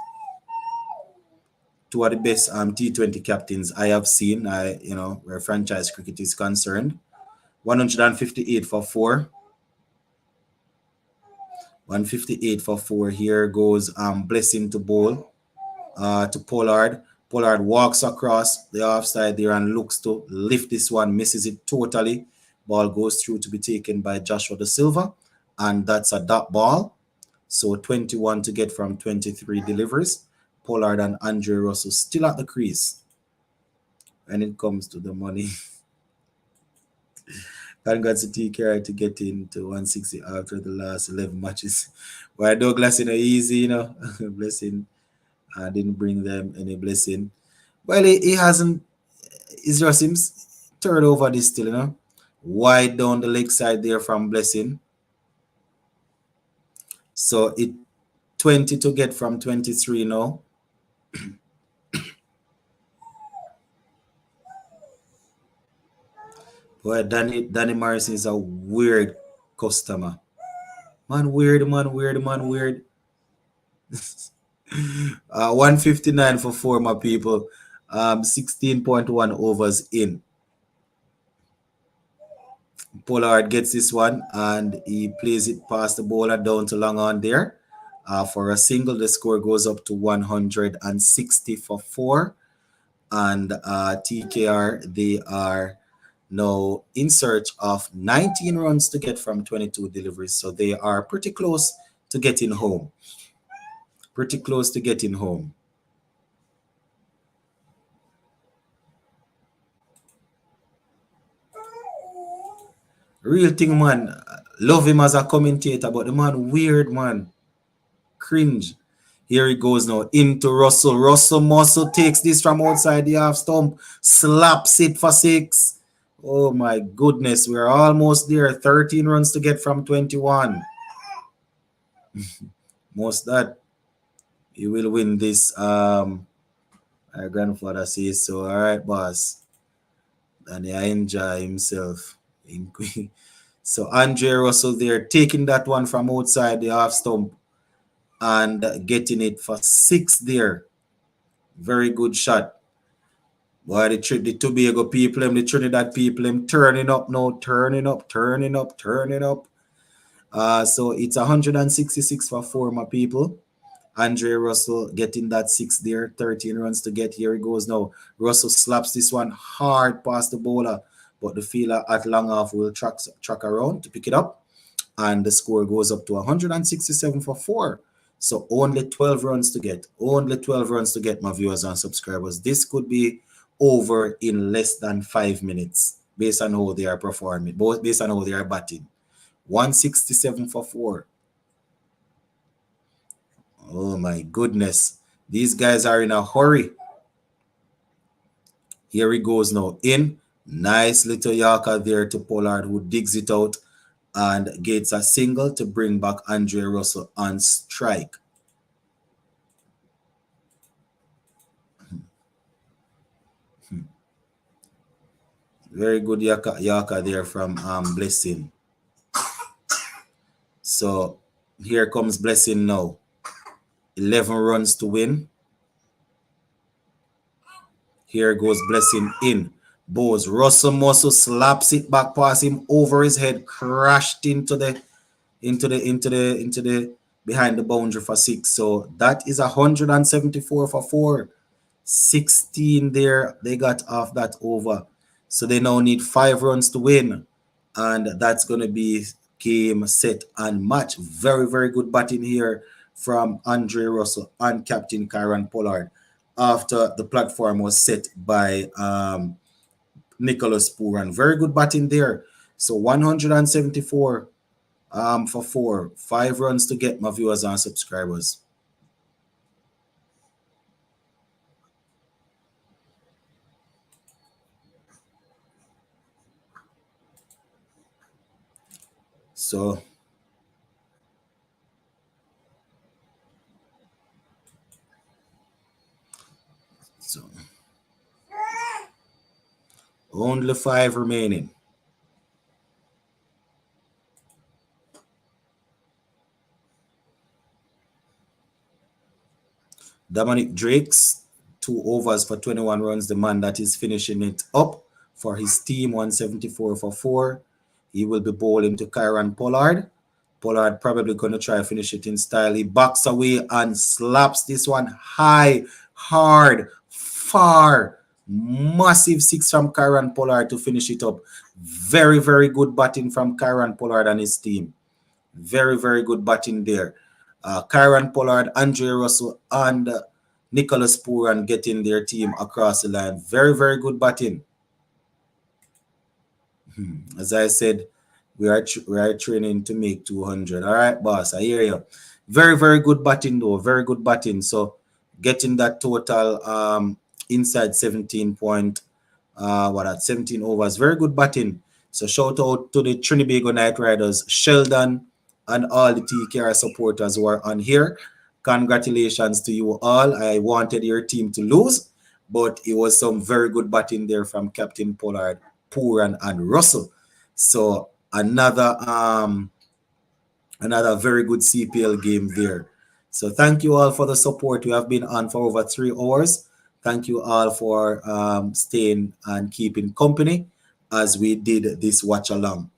Two of the best T20 captains I have seen, where franchise cricket is concerned. 158 for 4. 158 for 4. Here goes Blessing to bowl to Pollard. Pollard walks across the offside there and looks to lift this one, misses it totally. Ball goes through to be taken by Joshua Da Silva, and that's a dot ball. So 21 to get from 23 deliveries. Pollard and Andre Russell still at the crease when it comes to the money. Congrats to TKR to get into 160 after the last 11 matches. Why Douglas easy, Blessing didn't bring them any blessing. Well, he hasn't. It's just him third over this still, wide down the leg side there from Blessing. So it 20 to get from 23 now. Boy, Danny Morrison is a weird customer. Man, weird. 159 for 4, my people. 16.1 overs in. Pollard gets this one and he plays it past the bowler down to long on there. For a single, the score goes up to 160 for 4. And TKR, they are now in search of 19 runs to get from 22 deliveries. So they are pretty close to getting home. Real thing, man. Love him as a commentator, but the man weird, man. Cringe. Here he goes now into Russell. Russell Muscle takes this from outside the half stump, slaps it for 6. Oh my goodness, we're almost there. 13 runs to get from 21. Most that he will win this. My grandfather says so. All right, boss. And I enjoy himself. So Andre Russell there taking that one from outside the half stump and getting it for 6 there. Very good shot. Boy, the Tobago people, the Trinidad people, turning up now, turning up. So it's 166 for 4, my people. Andre Russell getting that 6 there, 13 runs to get. Here he goes now. Russell slaps this one hard past the bowler, but the fielder at long off will track around to pick it up. And the score goes up to 167 for 4. So only 12 runs to get. Only 12 runs to get, my viewers and subscribers. This could be over in less than 5 minutes based on how they are performing, both based on how they are batting. 167 for 4. Oh my goodness. These guys are in a hurry. Here he goes now. In. Nice little Yorker there to Pollard, who digs it out and gets a single to bring back Andre Russell on strike. Very good Yorker there from Blessing. So here comes Blessing now. 11 runs to win. Here goes Blessing in. Bowes. Russell Muscle slaps it back past him over his head, crashed into the behind the boundary for 6. So that is 174 for 4. 16 there. They got off that over. So they now need 5 runs to win. And that's going to be game, set, and match. Very, very good batting here from Andre Russell and Captain Kyron Pollard after the platform was set by Nicholas Pooran. Very good batting there. So 174 for 4. 5 runs to get, my viewers and subscribers. So only 5 remaining. Dominic Drake's 2 overs for 21 runs. The man that is finishing it up for his team, 174 for 4. He will be bowling to Kyron Pollard. Pollard probably going to try to finish it in style. He backs away and slaps this one high, hard, far. Massive 6 from Kyron Pollard to finish it up. Very, very good batting from Kyron Pollard and his team. Very, very good batting there. Kyron Pollard, Andre Russell, and Nicholas Pooran getting their team across the line. Very, very good batting. As I said, we are training to make 200. All right, boss, I hear you. Very, very good batting, though. Very good batting. So getting that total inside 17 point, 17 overs. Very good batting. So shout out to the Trinbago Knight Riders, Sheldon, and all the TKR supporters who are on here. Congratulations to you all. I wanted your team to lose, but it was some very good batting there from Captain Pollard, Pooran, and Russell. So another very good CPL game there. So thank you all for the support. We have been on for over 3 hours. Thank you all for staying and keeping company as we did this watch along.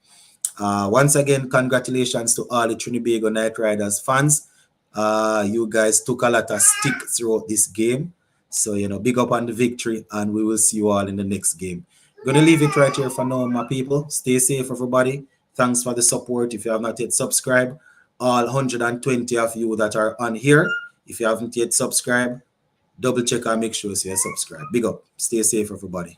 Once again, congratulations to all the Trinbago Knight Riders fans. You guys took a lot of stick throughout this game. So, big up on the victory, and we will see you all in the next game. Gonna leave it right here for now, my people. Stay safe, everybody. Thanks for the support. If you have not yet subscribed, all 120 of you that are on here, if you haven't yet subscribed, double check and make sure you subscribe. Big up. Stay safe, everybody.